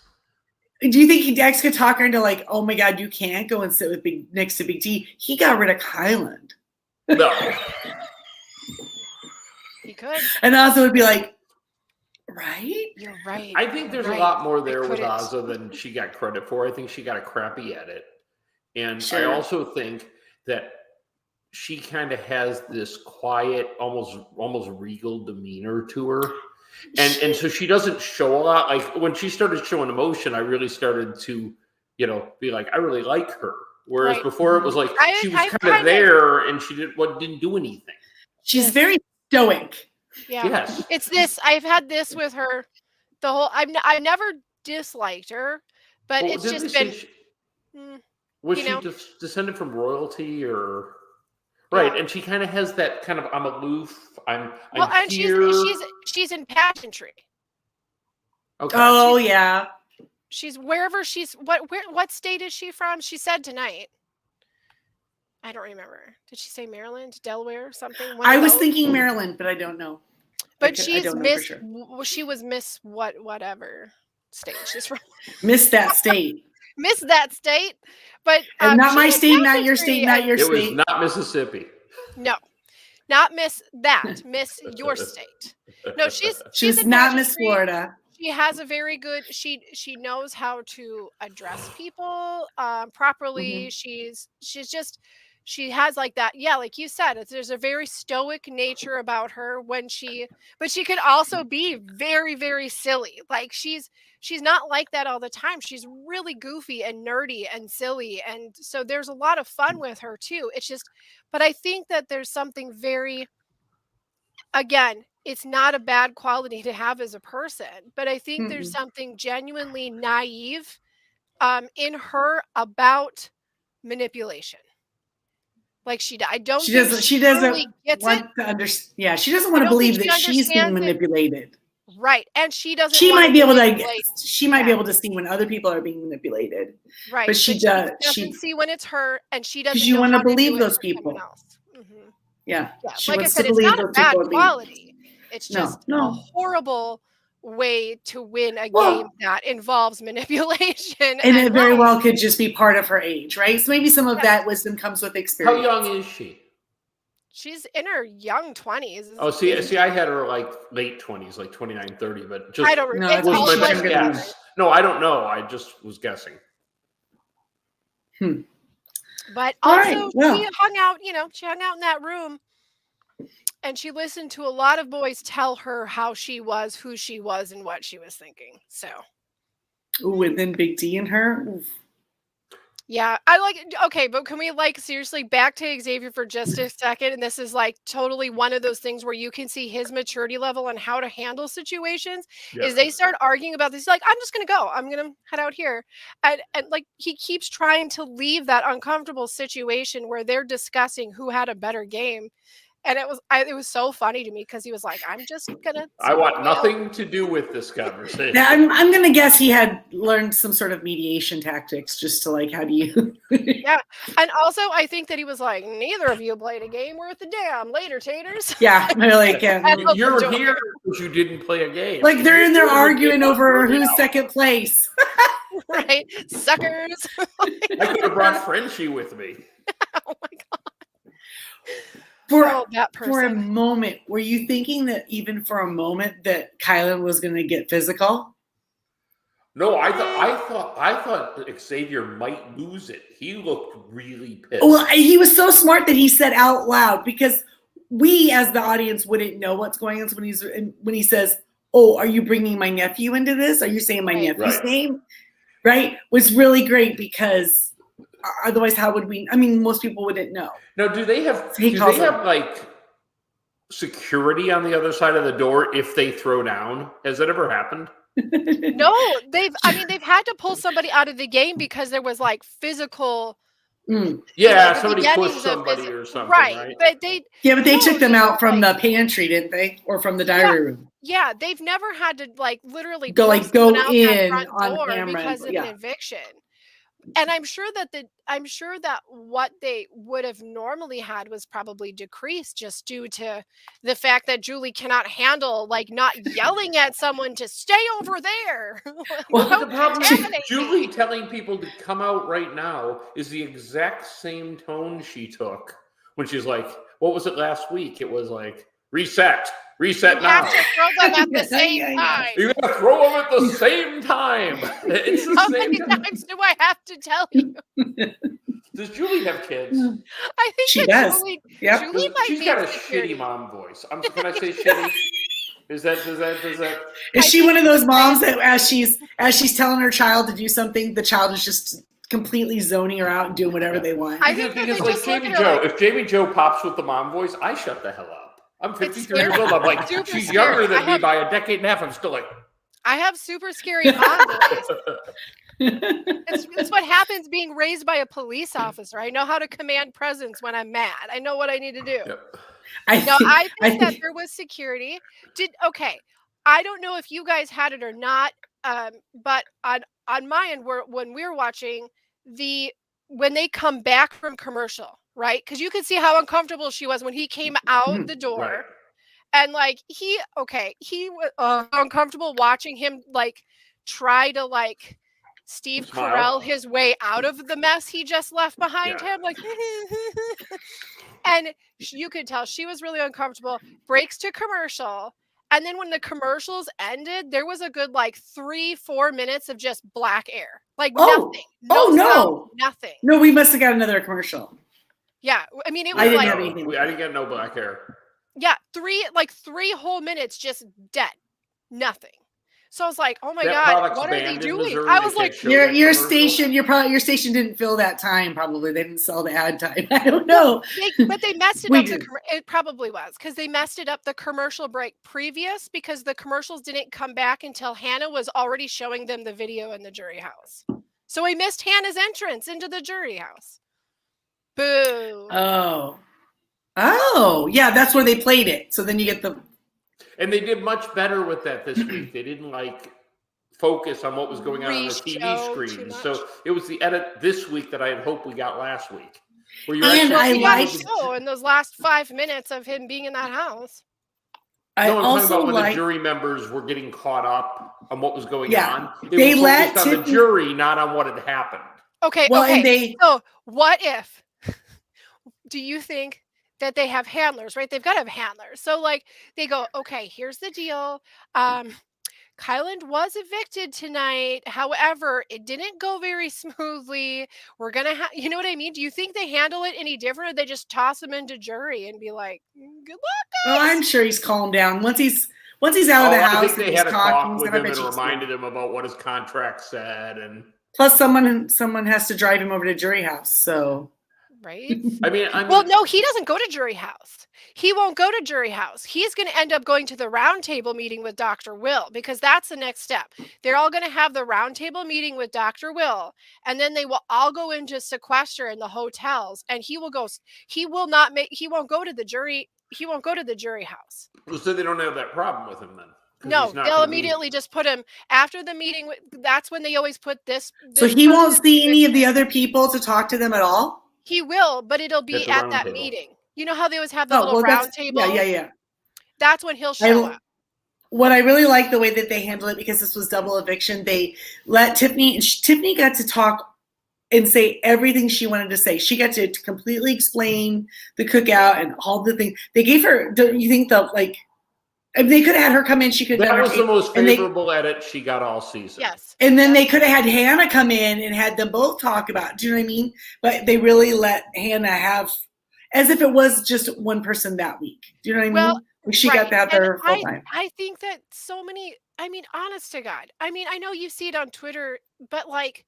Do you think X could talk her into like, oh my God, you can't go and sit with next to Big D? He got rid of Kyland. No. He could. And Oz would be like, right? You're right. I think there's Right. a lot more there with couldn't. Ozzy than she got credit for. I think she got a crappy edit. And I Sure. also think that she kind of has this quiet, almost regal demeanor to her. And so she doesn't show a lot. Like when she started showing emotion, I really started to, be like, I really like her. Whereas Right. before it was like she was I kind kind of of- there and she didn't do anything. She's very stoic. Yeah. Yes. It's this. I've had this with her. The whole. I never disliked her, but Well, it's didn't just they been. say mm, Was you she know? descended from royalty or right? Yeah. And she kind of has that kind of I'm aloof. I'm Well, and here. she's in pageantry. Okay. Oh yeah. She's wherever she's. What state is she from? She said tonight. I don't remember. Did she say Maryland, Delaware, something? One I of was those? thinking Maryland, but I don't know. But I she's don't know for Miss. sure. She was Miss whatever state she's from. Missed that state. Miss that state, but And not she my did state, not your pageantry state, not your it was state. not Mississippi. No, not Miss that. Miss your state. No, she's She's in not Miss pageantry. Florida. She has a very good. She knows how to address people properly. Mm-hmm. She's just she has like that, yeah, like you said, there's a very stoic nature about her but she can also be very, very silly. Like she's not like that all the time. She's really goofy and nerdy and silly, and so there's a lot of fun with her too. It's just, but I think that there's something very, again, it's not a bad quality to have as a person, but I think there's something genuinely naive in her about manipulation. Like I don't She think doesn't. she She doesn't really gets it. want to understand. Yeah, she doesn't I want to don't think believe she that she's being understands it. manipulated. Right. And she doesn't She wanna might be able to. manipulate. She might be Yeah. able to see when other people are being manipulated. Right. But she doesn't She see when it's her, and she doesn't you know wanna how to do believe it those for someone people. else. Mhm. Yeah. Yeah. She Like I wants said, to it's believe not a those bad people are being. quality. It's No, just a no. horrible way to win a Well- game that involves manipulation. And it very lying. well could just be part of her age, right? So maybe some of Yes. that wisdom comes with How experience. young is she? She's in her young 20s. Oh, see, I had her like late 20s, like 29, 30, but just I don't No, it's I was think all she's my younger best than guess. No, I don't know. I just was guessing. But All also right, well. she hung out in that room, and she listened to a lot of boys tell her how she was, who she was, and what she was thinking. So Ooh, and then Big D and her. Oof. yeah, I like it. Okay, but can we seriously back to Xavier for just a second? And this is totally one of those things where you can see his maturity level and how to handle situations. Yeah. Is they start arguing about this, like, I'm just gonna go. I'm gonna head out here. And he keeps trying to leave that uncomfortable situation where they're discussing who had a better game. And it was so funny to me because he was like, I'm just gonna I want sit nothing to do with this conversation. Now, I'm gonna guess he had learned some sort of mediation tactics just to how do you Yeah. And also I think that he was like, neither of you played a game worth a damn. Later, taters. Yeah, like You're here because you didn't play a game. like they're in there You're arguing over working who's out. second place. Right? Suckers. I could have brought Frenchie with me. Oh my god. For that for a person. moment, were you thinking that even for a moment that Kylan was gonna get physical? No, I thought Xavier might lose it. He looked really pissed. Well, he was so smart that he said out loud, because we as the audience wouldn't know what's going on. So when he says, "Oh, are you bringing my nephew into this? Are you saying my Right. nephew's Right. name?" Right? Was really great, because otherwise, how would we? I mean, most people wouldn't know. Now, do they have He calls him- like security on the other side of the door if they throw down? Has that ever happened? No, they've had to pull somebody out of the game because there was physical Mm. Yeah, the somebody beginnings pushed of somebody physical- or something, right. right? But they Yeah, but they No, took them you out know, from the pantry, didn't they? Or from the diary room. yeah, they've never had to literally Go, pull go someone out that in front on door camera. because of Yeah. an eviction. And I'm sure that what they would have normally had was probably decreased just due to the fact that Julie cannot handle not yelling at someone to stay over there. Well, But the problem is contaminate me. Julie telling people to come out right now is the exact same tone she took when she's like, what was it last week? It was like, reset You now. have to throw them at the Yeah, same yeah. time. You gotta throw them at the same time. It's the How same many time. times do I have to tell you? Does Julie have kids? I think She that does. Julie Yep. Julie might She's be got in a security. shitty mom voice. Can I say shitty? Does that? Is I she think one of those it's moms that as she's telling her child to do something, the child is just completely zoning her out and doing whatever they want? I think that Because they like just look Jamie at her Joe, like, if Jamie Joe pops with the mom voice, I shut the hell up. I'm 53 years scary. old. I'm like, Super she's scary. younger than I me have- by a decade and a half. I'm still like, I have super scary mom voice. It's what happens being raised by a police officer. I know how to command presence when I'm mad. I know what I need to do. Yep. No, I I think that there was security. Okay. I don't know if you guys had it or not, but on my end, when we were watching when they come back from commercial, right? Because you could see how uncomfortable she was when he came out the door, right. and he was uncomfortable watching him try to Steve Smile. Carell his way out of the mess he just left behind Yeah. him, and you could tell she was really uncomfortable. Breaks to commercial, and then when the commercials ended, there was a good 3-4 minutes of just black air, Oh. nothing. Oh, sound, no. nothing. No, we must have got another commercial. Yeah, I mean, it I was didn't like, have anything. I didn't get no black hair. yeah, 3 whole minutes just dead, nothing. So I was like, oh my That God, product's what are they banned in doing? Missouri. I They was can't like, show Your that your commercial. station your station didn't fill that time. Probably they didn't sell the ad time. I don't know. but they messed it We up. did. It probably was because they messed it up the commercial break previous because the commercials didn't come back until Hannah was already showing them the video in the jury house. So we missed Hannah's entrance into the jury house. Boo. Oh, yeah, that's where they played it. So then you get the. And they did much better with that this week. They didn't like focus on what was going on the TV Re-show too screen. much. So it was the edit this week that I had hoped we got last week. Where you're And actually I We got a liked- show in those last 5 minutes of him being in that house. I no, I'm talking also about when like. the jury members were getting caught up on what was going Yeah. on. They were let focused on the Tiffany- jury, not on what had happened. Okay, Well, okay. and they. So what if, do you think that they have handlers, right? They've got to have handlers. So like they go, okay, here's the deal. Kyland was evicted tonight. However, it didn't go very smoothly. We're going to have, you know what I mean? Do you think they handle it any different or they just toss him into jury and be like, good luck, Well, guys? I'm sure he's calmed down once he's out of the I house. think they and had he's a talking, talk with I him bet and you he's reminded fine. him about what his contract said. And Plus, someone has to drive him over to jury house. So. Right? I mean, Well, no, he doesn't go to jury house. He won't go to jury house. He's going to end up going to the roundtable meeting with Dr. Will because that's the next step. They're all going to have the roundtable meeting with Dr. Will, and then they will all go into sequester in the hotels, and he will go. He will not make. He won't go to the jury. He won't go to the jury house. so they don't have that problem with him then. 'Cause No, he's not they'll gonna be- immediately just put him after the meeting. That's when they always put this. So this he won't person's see any of the eviction. other people to talk to them at all. He will, but it'll be At the at round that table. meeting. You know how they always have the little round that's table? yeah. That's when he'll show up. What I really like the way that they handled it because this was double eviction. They let Tiffany got to talk and say everything she wanted to say. She got to completely explain the cookout and all the things they gave her. Don't you think they could have had her come in? She could have That done was her the case, most and favorable edit she got all season. Yes. And then Yeah. they could have had Hannah come in and had them both talk about it. Do you know what I mean? But they really let Hannah have, as if it was just one person that week. Do you know what I mean? Well, Like she got that And there full time. I think that so many, I mean, honest to God, I mean, I know you see it on Twitter, but like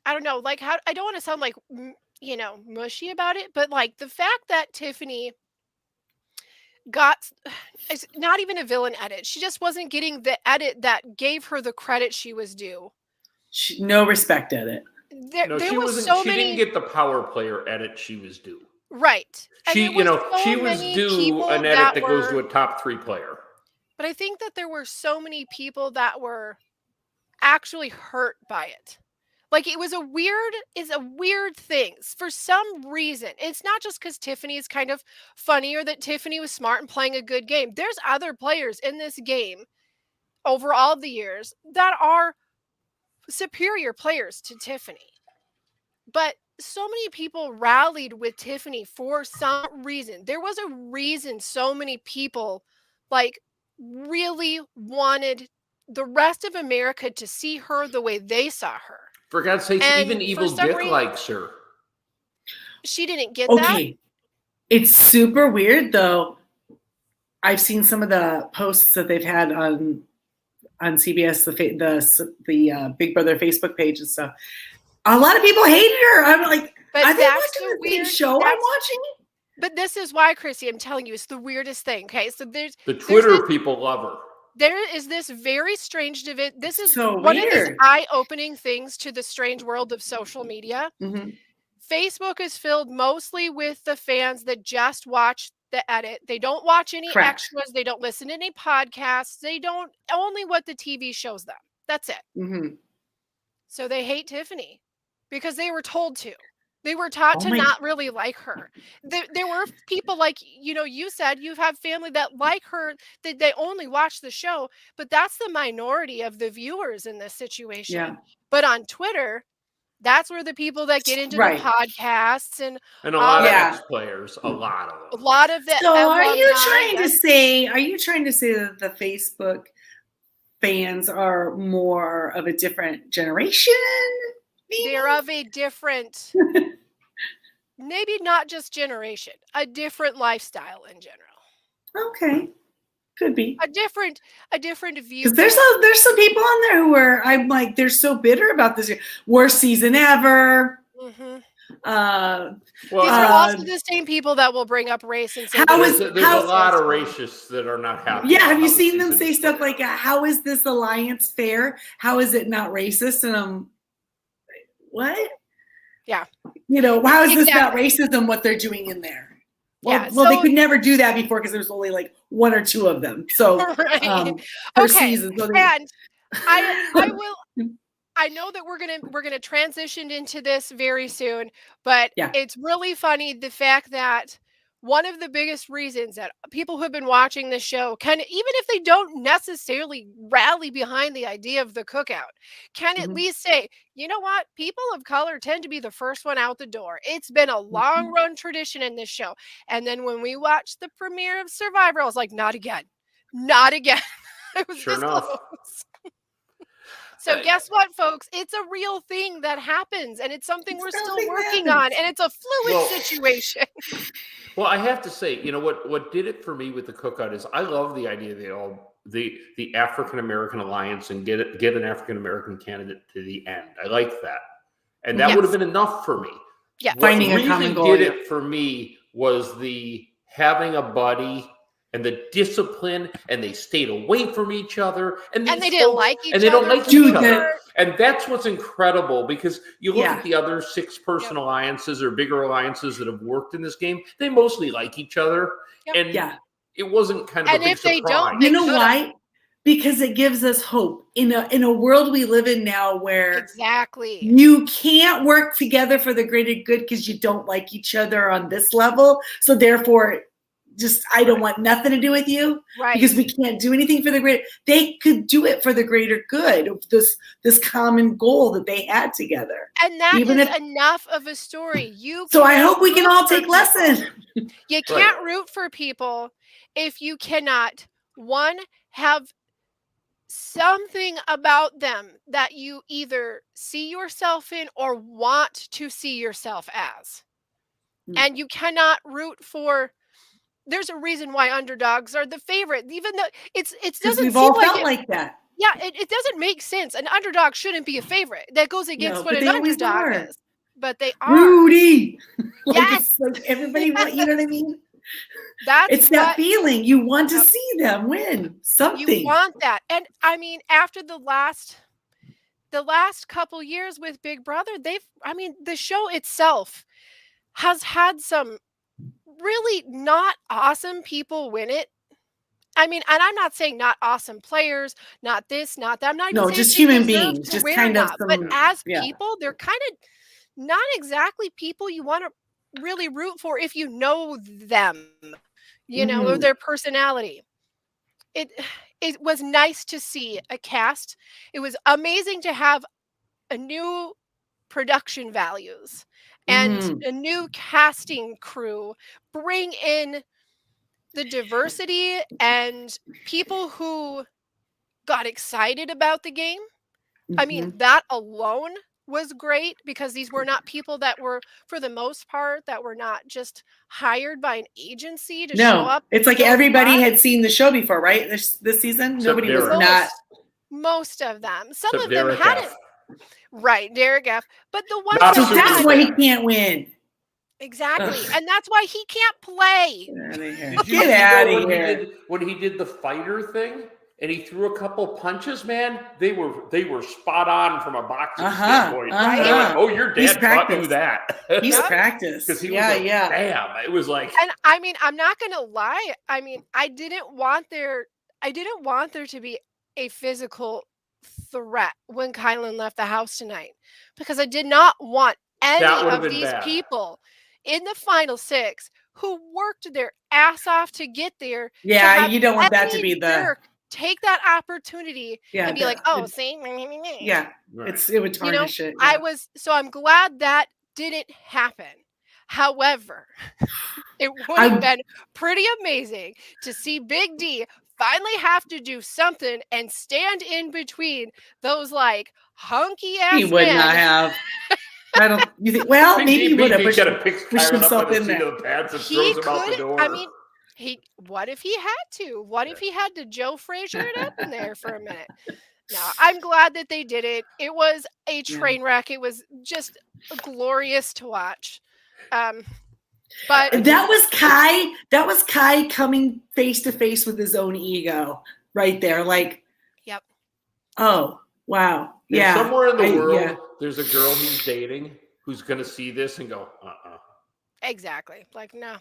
I don't know, like how, I don't want to sound like, mushy about it, but like the fact that Tiffany it's not even a villain edit. She just wasn't getting the edit that gave her the credit she was due. No respect at it. No, There she was wasn't. so She many, didn't get the power player edit she was due. right. And She, there were so she was many due people an edit that goes were- to a top 3 player. But I think that there were so many people that were actually hurt by it. Like it was a weird thing for some reason. It's not just because Tiffany is kind of funny or that Tiffany was smart and playing a good game. There's other players in this game over all the years that are superior players to Tiffany. But so many people rallied with Tiffany for some reason. There was a reason so many people like really wanted the rest of America to see her the way they saw her. For God's sakes, And even for Evil some Dick reason- likes her. She didn't get that. Okay. It's super weird though. I've seen some of the posts that they've had on CBS, the Big Brother Facebook page and stuff. A lot of people hated her. I'm like, But are they that's watching the the same weird show I'm that's- watching? But this is why, Chrissy, I'm telling you, it's the weirdest thing. Okay, so The There's Twitter this- people love her. there is this very strange division. This is So one of these weird. eye-opening things to the strange world of social media. Mm-hmm. Facebook is filled mostly with the fans that just watch the edit. They don't watch any Correct. extras. They don't listen to any podcasts. They don't only what the TV shows them. That's it. Mm-hmm. So they hate Tiffany because they were told to. They were taught Oh to my- not really like her. There were people like, you said you have family that like her, that they only watch the show, but that's the minority of the viewers in this situation. Yeah. But on Twitter, that's where the people that get into Right. the podcasts and And a lot Yeah. of ex-players, a lot of a them. lot of the So are you alumni trying to that- say that the Facebook fans are more of a different generation? maybe? they're of a different maybe not just generation, a different lifestyle in general, Okay, could be. a different Because view. there's some people on there who are, I'm like, they're so bitter about this worst season ever. Mhm. Uh, These are also the same people that will bring up race and say there's a lot of racists that are not happy. Yeah, have about you how the seen them season say is stuff playing like, out. how is this alliance fair? How is it not racist? And I'm, what? Yeah. How is this not Exactly. racism, what they're doing in there? Well, Yeah, well, they so- could never do that before because there's only like one or two of them. So Right. per Okay, season. So and I will. I know that we're gonna transition into this very soon, but Yeah. it's really funny the fact that one of the biggest reasons that people who have been watching this show can, even if they don't necessarily rally behind the idea of the cookout, can at Mhm. least say, you know what, people of color tend to be the first one out the door. It's been a long run tradition in this show. And then when we watched the premiere of Survivor, I was like, not again, not again. It was Sure this enough. close. So guess what, folks? It's a real thing that happens, and it's something we're still working on, and it's a fluid situation. Well, I have to say, what did it for me with the cookout is I love the idea the African American alliance and get an African American candidate to the end. I like that, and that would have been enough for me. Yeah, What Finding a really common goal, did it for me was the having a buddy and the discipline, and they stayed away from each other, and they didn't like each and they don't other like for each the most other. part. And that's what's incredible, because you look Yeah. at the other 6-person alliances or bigger alliances that have worked in this game, they mostly like each other. Yep. And Yeah. it wasn't kind of And a big if they surprise. don't, You know could've. why? Because it gives us hope in a world we live in now where Exactly. you can't work together for the greater good because you don't like each other on this level. So therefore, just I don't want nothing to do with you Right. because we can't do anything for the greater. They could do it for the greater good of this common goal that they had together. And that Even is if- enough of a story. So I can't hope we can root all for take people. lessons. You can't root for people if you cannot, one, have something about them that you either see yourself in or want to see yourself as. And you cannot root for. There's a reason why underdogs are the favorite, even though it Because doesn't we've seem all like felt it. like that. Yeah, it doesn't make sense. An underdog shouldn't be a favorite. That goes against No, what but an they always underdog are. is. But they are. Rudy. Like, Yes. it's like everybody, you know what I mean? That's It's that what feeling. You want to Yep. see them win something. you want. That, and I mean, after the last couple years with Big Brother, the show itself has had some really not awesome people win it. I mean, and I'm not saying not awesome players, not this, not that. I'm not even No, saying just they human deserve beings, to just win or kind of not, but some- as yeah. people, they're kind of not exactly people you want to really root for if you know them, or Mhm. their personality. It was nice to see a cast. It was amazing to have a new production values and Mhm. a new casting crew bring in the diversity and people who got excited about the game. I mean, Mhm. that alone was great because these were not people that were, for the most part, that were not just hired by an agency to show No, up. it's like fill a everybody spot. had seen the show before, right? This season, Except nobody was Derek. not. Most of them. Some Except of them Derek hadn't. F. Right, Derek F. But the ones Not So a that that's had, super why he fan. can't win. exactly, Ugh. and that's why he can't play. Did you Get see out though of when here. when he did the fighter thing and he threw a couple punches, man? They were spot on from a boxing standpoint. uh-huh. They're like, oh, your He's dad taught you practiced. that. He's Yep. practiced. Because he was Yeah, like, yeah. damn. It was like, And I mean, I'm not gonna lie. I mean, I didn't want there to be a physical threat when Kylan left the house tonight because I did not want That any would've of been these bad. people in the final 6 who worked their ass off to get there. Yeah, have you don't want that to any be the jerk take that opportunity yeah. and be like, oh, see, meh, meh, meh, meh." yeah. right. It would tarnish it. I Yeah. was so I'm glad that didn't happen. However, it would have been pretty amazing to see Big D finally have to do something and stand in between those like hunky ass He would men not have. I don't. You think? Well, maybe he would have pushed, pushed pushed himself up on in the seat there. of the pants and He throws him out the could. door. I mean, what if he had to? What if he had to Joe Frazier it up in there for a minute? No, I'm glad that they did it. It was a train wreck. It was just glorious to watch. But that was Kai. That was Kai coming face to face with his own ego right there. Like, yep. Oh, wow. And Yeah. somewhere in the world, there's a girl he's dating who's going to see this and go, Exactly. Like, no.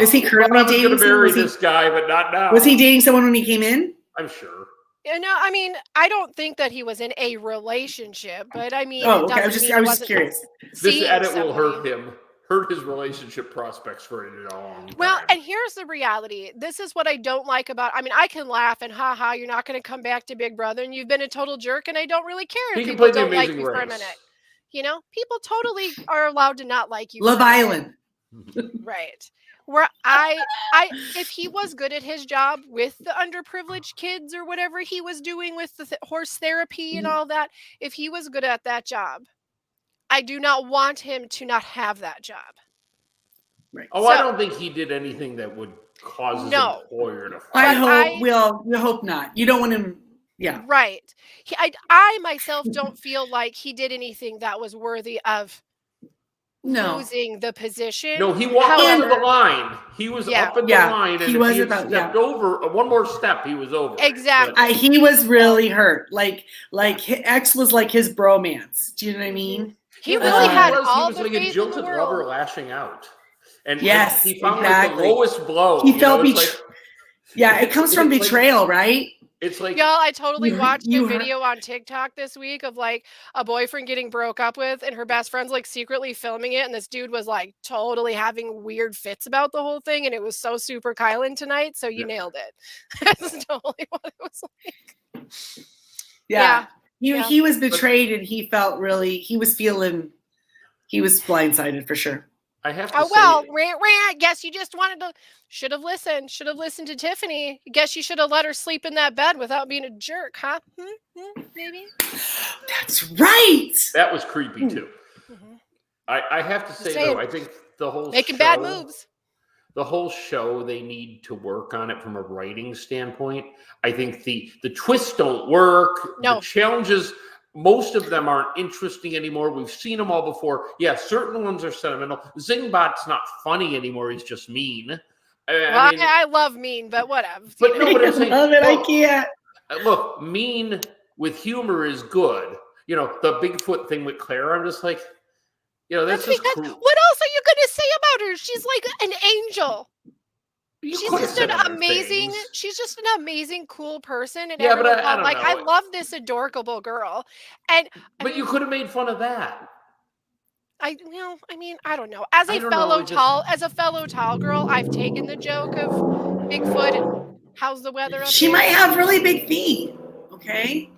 Is he currently dating? I'm going to marry this guy, but not now. Was he dating someone when he came in? I'm sure. No, I mean, I don't think that he was in a relationship, but I mean, oh, okay. I was just curious. This edit will hurt his relationship prospects for a long time. Well, and here's the reality. This is what I don't like about. I mean, I can laugh and haha, you're not going to come back to Big Brother, and you've been a total jerk, and I don't really care if people don't like you for a minute. You know, people totally are allowed to not like you. Love Island. Right. Where if he was good at his job with the underprivileged kids or whatever he was doing with the horse therapy and all that, if he was good at that job, I do not want him to not have that job. Right. Oh, so, I don't think he did anything that would cause his employer to fire. We hope not. You don't want him. Yeah. Right. I myself don't feel like he did anything that was worthy of losing the position. No, he walked over the line. He was up at the line, and he was stepped over one more step. He was over. Exactly. He was really hurt. Like X was like his bromance. Do you know what I mean? He really had all the faith in the world. He was like a jilted lover lashing out. And yes, he found like the lowest blow. He felt betrayed. Yeah, it comes from betrayal, right? It's like, y'all, I totally watched a video on TikTok this week of like a boyfriend getting broke up with and her best friend's like secretly filming it. And this dude was like totally having weird fits about the whole thing. And it was so super Kylan tonight. So you nailed it. That's totally what it was like. Yeah. He was betrayed and he felt he was blindsided for sure. I have to say, guess you just should have listened to Tiffany. Guess you should have let her sleep in that bed without being a jerk, huh? Maybe. That's right. That was creepy too. Mm-hmm. I have to say though, I think the whole making bad moves. The whole show, they need to work on it from a writing standpoint. I think the twists don't work. No. The challenges, most of them aren't interesting anymore. We've seen them all before. Yeah, certain ones are sentimental. Zingbot's not funny anymore. He's just mean. I love mean, but whatever. But no, but I'm saying, I love it. I can't. Look, mean with humor is good. You know, the Bigfoot thing with Claire, I'm just like, that's just cool. What else are you going to say about her? She's like an angel. She's just an amazing, cool person. And but I don't know. I love this adorable girl. But you could have made fun of that. I don't know. As a fellow tall girl, I've taken the joke of Bigfoot and how's the weather up She there? might have really big feet. Okay.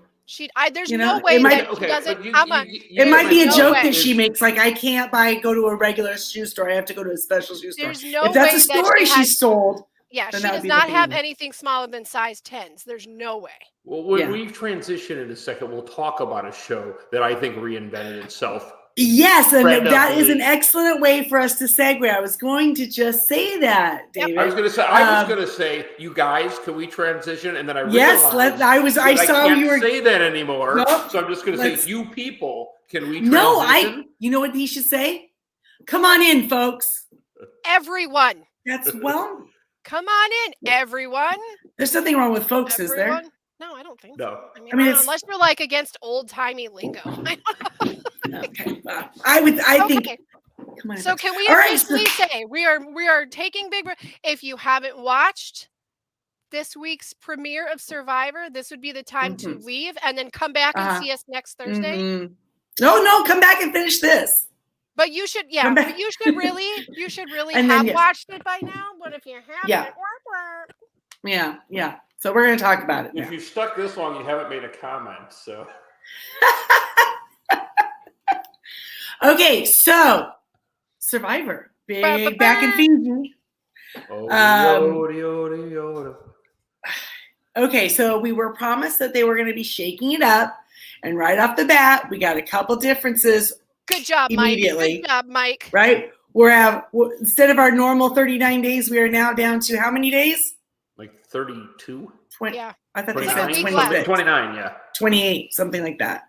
There's no way that she doesn't. It might be a joke that she makes. Like, I can't go to a regular shoe store. I have to go to a special shoe store. There's no if that's way a story she's sold. Yeah, she does not have anything smaller than size 10s. There's no way. Well, when we transition in a second, we'll talk about a show that I think reinvented itself. Yes, and that is an excellent way for us to segue. I was going to just say that, David. I was going to say, you guys, can we transition? And then I realized I saw you were say that anymore. Nope, so I'm just going to say, you people, can we transition? No, you know what he should say? Come on in, folks. Everyone. Come on in, everyone. There's nothing wrong with folks, is there? No, I don't think so. I mean unless you're like against old-timey lingo. Okay. I think. Come on. So can we officially say we are taking Big Brother? If you haven't watched this week's premiere of Survivor, this would be the time to leave and then come back and see us next Thursday. Mm-hmm. No, come back and finish this. But you should, but you should really have watched it by now. But if you haven't, yeah. So we're going to talk about it now. If you stuck this long, you haven't made a comment. So. Okay, so Survivor, big back in Fiji. Okay, so we were promised that they were going to be shaking it up, and right off the bat, we got a couple differences. Good job, Mike. immediately. Good job, Mike. Right? Instead of our normal 39 days, we are now down to how many days? Like 32? 20. Yeah. I thought they 29? said week 26. 29, yeah. 28, something like that.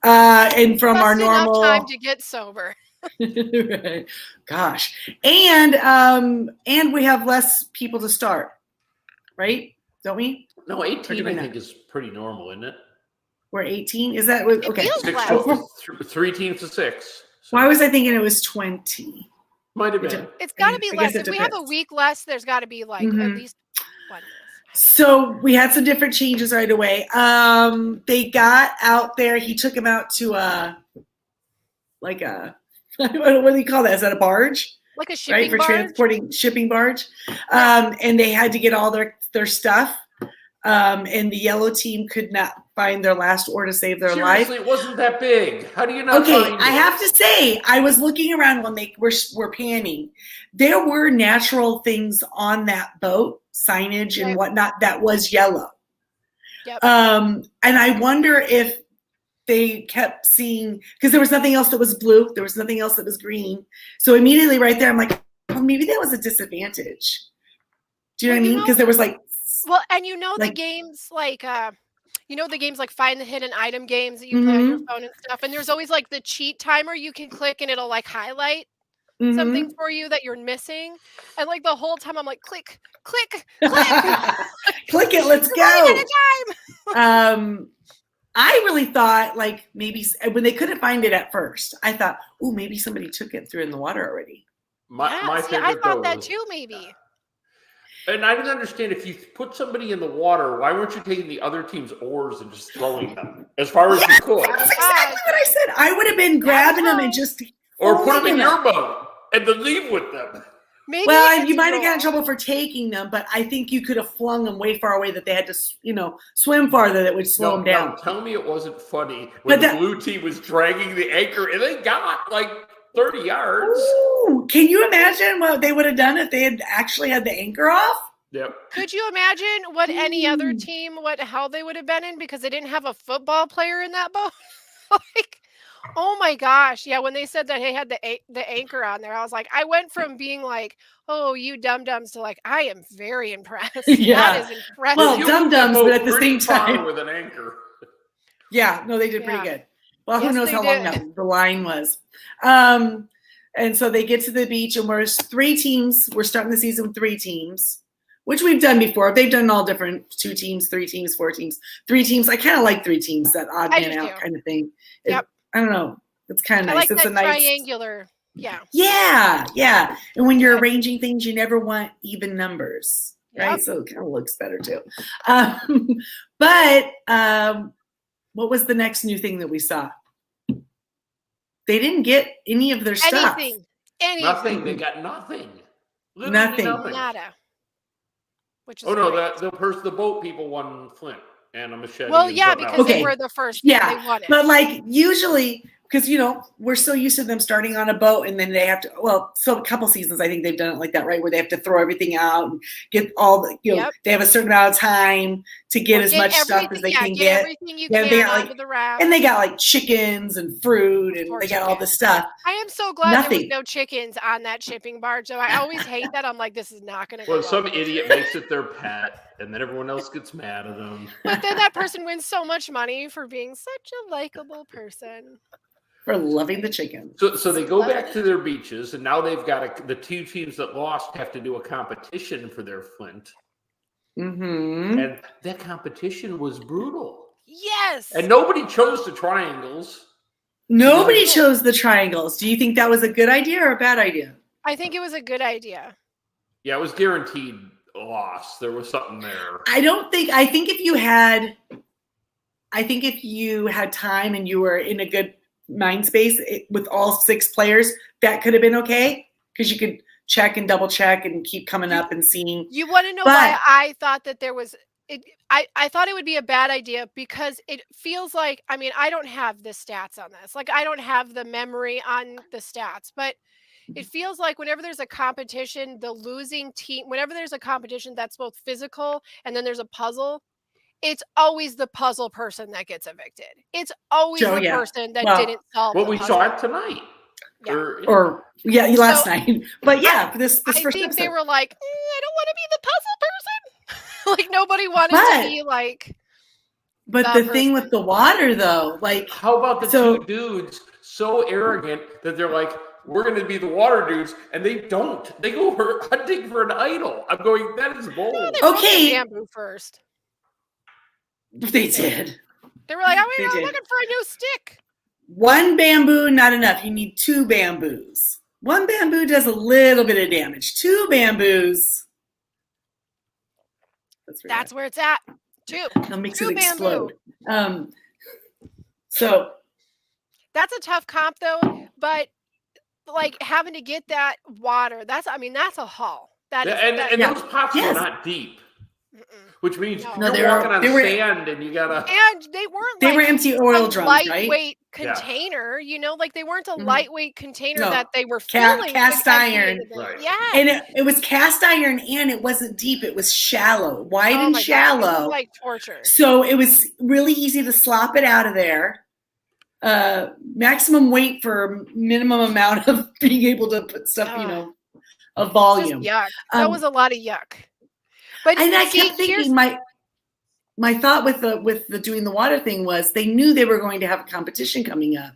And from our Just enough normal time to get sober. Right. Gosh. And we have less people to start. Right? Don't we? No, 18 do we I not? think is pretty normal, isn't it? We're 18. Is that what? Okay. feels Six less. to, 3 teams to 6. So Why was I thinking it was 20? might have been. It's got to be I guess less. it If we have a depends. week less, there's got to be like at Mhm. least one. So we had some different changes right away. They got out there. He took him out to what do you call that? Is that a barge? Like a Right, shipping for barge. transporting shipping barge. And they had to get all their stuff. And the yellow team could not find their last oar to save their life. Seriously, it wasn't that big. How do you not Okay, find I it? have to say, I was looking around when they were panning. There were natural things on that boat, signage and Yep. whatnot, that was yellow. Yep. And I wonder if they kept seeing, because there was nothing else that was blue, there was nothing else that was green. So immediately right there, I'm like, oh, maybe that was a disadvantage. Do you know what I Well, you mean? Because there was like, Well, and you know the Like- games like the games like find the hidden item games that you play on your Mhm. phone and stuff. And there's always like the cheat timer you can click and it'll like highlight mhm. something for you that you're missing. And like the whole time I'm like click, click, Click it, let's We're running out go. of time. I really thought like maybe when they couldn't find it at first, I thought, oh, maybe somebody took it through in the water already. My Yeah, see, favorite I though thought that was- too, maybe. And I didn't understand, if you put somebody in the water, why weren't you taking the other team's oars and just throwing them as far as you could? That's exactly what I said. I would have been grabbing them and just Or put them folding in them. your boat and then leave with them. Maybe Well, it's you might have gotten in wrong. trouble for taking them, but I think you could have flung them way far away that they had to, swim farther. That would slow them down. No, tell me it wasn't funny when But the blue team was dragging the anchor and they got like 30 yards. Ooh, can you imagine what they would have done if they had actually had the anchor off? Yep. Could you imagine what any other Mm. team, what hell they would have been in because they didn't have a football player in that boat? Like, oh my gosh. Yeah, when they said that they had the anchor on there, I was like, I went from being like, oh, you dum-dums to like, I am very impressed. Yeah. That is impressive. Well, You moved dum-dums, boat but at the pretty same far time- with an anchor. Yeah, no, they did pretty Yeah. good. Well, who Yes, knows they how long the line was. And so they get to the beach, and we're 3 teams. We're starting the season with 3 teams, which we've done before. They've done all different 2 teams, 3 teams, 4 teams, 3 teams. I kind of like 3 teams, that odd I man do out too. kind of thing. Yep. I don't know. It's kind of I nice. like It's that a nice triangular. Yeah. Yeah. And when you're Yep. arranging things, you never want even numbers, right? Yep. So it kind of looks better too. But what was the next new thing that we saw? They didn't get any of their stuff. Anything. Nothing. They got nothing. Literally Nothing. nothing. Nada. Which is Oh no, great. the boat people won Flint and a machete. Well, and yeah, something because else. Okay. they were the first. Yeah, They won it. But like usually, because we're so used to them starting on a boat and then they have to. Well, so a couple seasons I think they've done it like that, right? Where they have to throw everything out and get all the. Yep. They have a certain amount of time to get Or as much stuff as everything- they yeah, can get get. everything you Yeah, can they got, onto like- the raft. And they got like chickens and fruit and Poor they got all chickens. the stuff. I am so glad there Nothing. was no chickens on that shipping barge. So I always hate that. I'm like, this is not going to go Well, some well. idiot makes it their pet, and then everyone else gets mad at them. But then that person wins so much money for being such a likable person. For loving the chicken. So they go back to their beaches, and now they've got the 2 teams that lost have to do a competition for their Flint, Mm-hmm. and that competition was brutal. Yes. And nobody chose the triangles. Nobody chose the triangles. Do you think that was a good idea or a bad idea? I think it was a good idea. Yeah, it was guaranteed a loss. There was something there. I think if you had time and you were in a good mind space with all 6 players, that could have been okay because you could check and double check and keep coming up and seeing. You want to know But- why I thought that there was it? I thought it would be a bad idea because it feels like, I mean, I don't have the stats on this. Like, I don't have the memory on the stats, but it feels like whenever there's a competition, the losing team, whenever there's a competition that's both physical and then there's a puzzle, it's always the puzzle person that gets evicted. It's always Joe, the yeah. person that Well, didn't solve Well, the we puzzle. saw it tonight. Yeah. Or last So, night. But yeah, this I first think they episode. were like, I don't want to be the puzzle person. Like nobody wanted But- to be like. But that the thing with person. the water, though, like, How about the So- two dudes so arrogant that they're like, we're going to be the water dudes, and they don't. They go hunting for an idol. I'm going, that is bold. They broke the Okay. bamboo first. they did. They were like, I'm They did. looking for a new stick. One bamboo, not enough. You need 2 bamboos. One bamboo does a little bit of damage. 2 bamboos. That's where it's at. 2. That makes 2 it bamboo. explode. So That's a tough comp though, but like having to get that water, that's a haul. That is, And Yeah. those pots Yes. are not deep, mm-mm. which means No, you're they were- walking on they were- sand and you got to... And they weren't they like were empty oil a drums, right? lightweight Yeah. container, like they weren't a Mhm. lightweight container No. that they were filling. cast with at the iron. end of the day. Right. Yeah. And it was cast iron and it wasn't deep. It was shallow, wide Oh and my gosh, it shallow. was like torture. So it was really easy to slop it out of there. Maximum weight for minimum amount of being able to put stuff, Ugh. of Just volume. yuck. That Um, was a lot of yuck. But And I see, kept here's thinking my thought with the doing the water thing was they knew they were going to have a competition coming up,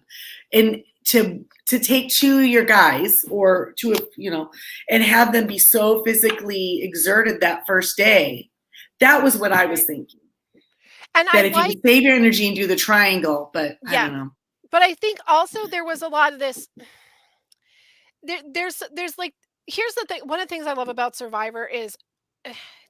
and to take 2 of your guys or 2 of and have them be so physically exerted that first day. That was what I was thinking. and That I if you like could save your energy and do the triangle, but I Yeah. don't know. But I think also there was a lot of this. There's like, here's the thing. One of the things I love about Survivor is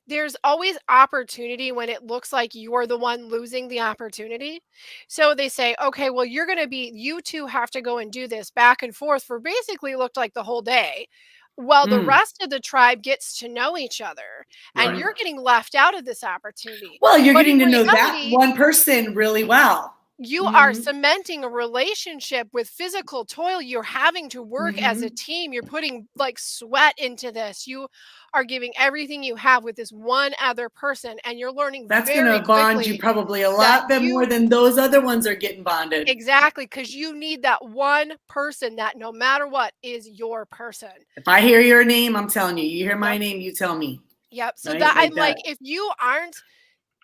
there's always opportunity when it looks like you're the one losing the opportunity. So they say, okay, well, you 2 have to go and do this back and forth for basically looked like the whole day. While the Mm. rest of the tribe gets to know each other, and Right. you're getting left out of this opportunity. Well, you're But getting to in know that reality, one person really well. You are Mhm. cementing a relationship with physical toil. You're having to work as a team. You're putting like sweat into this. You are giving everything you have with this one other person, and you're learning That's going very to bond quickly. you probably a lot bit more than those other ones are getting bonded. Exactly, because you need that one person that no matter what is your person. If I hear your name, I'm telling you. You hear my Yep. name, you tell me. Yep. So Right, that like I'm like, that. if you aren't,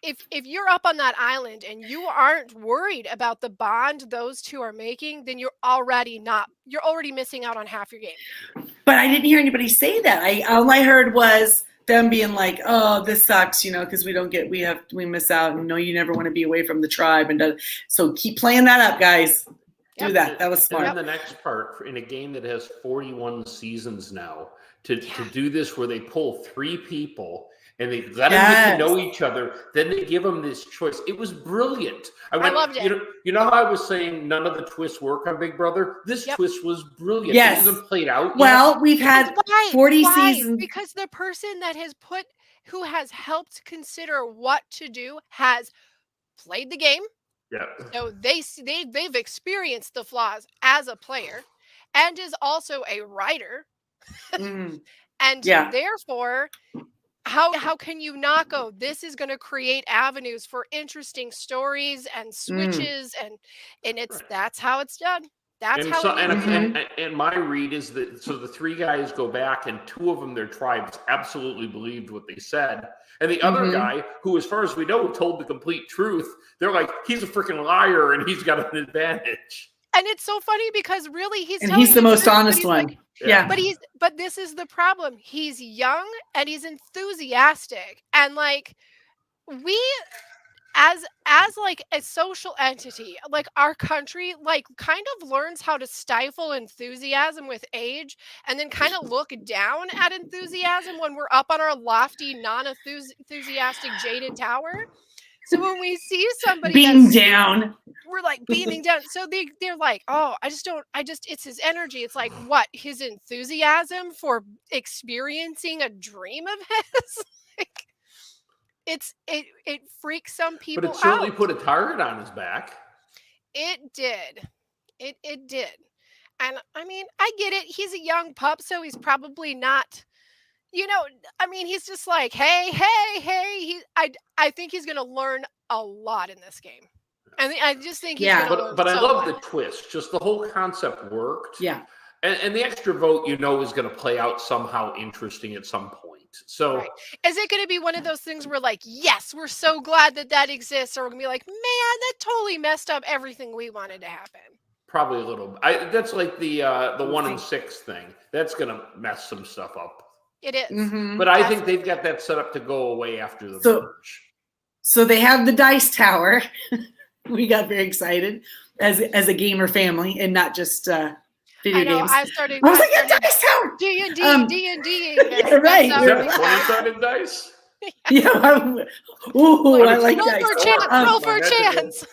if you're up on that island and you aren't worried about the bond those 2 are making, then you're already missing out on half your game. But I didn't hear anybody say that. All I heard was them being like, "Oh, this sucks," because we miss out, and you never want to be away from the tribe, and so keep playing that up, guys. Do Yep. that. That was And smart. then the next part, in a game that has 41 seasons now, to do this where they pull 3 people and they let them get to know each other, then they give them this choice. It was brilliant. I loved it. You know how I was saying none of the twists work on Big Brother? This Yep. twist was brilliant. Yes. It hasn't played out yet. Well, we've had Why? 40 Why? seasons. Because the person that who has helped consider what to do has played the game. Yeah. So they've experienced the flaws as a player, and is also a writer. Mm. And Yeah. therefore, how can you not go, this is going to create avenues for interesting stories and switches, and that's how it's done. That's And how so, it needs to be. and my read is that the 3 guys go back, and 2 of them, their tribes, absolutely believed what they said, and the other guy, who, as far as we know, told the complete truth, they're like, he's a freaking liar, and he's got an advantage. And it's so funny because really he's And telling he's the the most truth, but honest he's one. like, Yeah. but this is the problem. He's young and he's enthusiastic, and like we as like a social entity, like our country like kind of learns how to stifle enthusiasm with age, and then kind of look down at enthusiasm when we're up on our lofty non-enthusiastic jaded tower. So when we see somebody Beam down. we're like beaming down. So they're like, oh, it's his energy. It's like, what? His enthusiasm for experiencing a dream of his? Like, it freaks some people But it certainly out. put a target on his back. It did. It did. And I mean, I get it. He's a young pup, so he's probably not, you know, I mean, he's just like, hey, hey, hey. I think he's going to learn a lot in this game. I just think he's Yeah. going to learn But I so love the much. twist. Just the whole concept worked. Yeah. And the extra vote, is going to play out somehow interesting at some point. So Right. Is it going to be one of those things where like, yes, we're so glad that exists, or we're going to be like, man, that totally messed up everything we wanted to happen? probably a little. That's like the 1 in 6 thing. That's going to mess some stuff up. It is. Mhm. But I think they've got that set up to go away after the merge. So they have the dice tower. We got very excited as a gamer family and not just video I know. games. I was like, a dice tower. D&D. Yeah, right. Is that a 20-sided dice? Yeah. Ooh, I like roll dice. for a chance. Roll for a chance.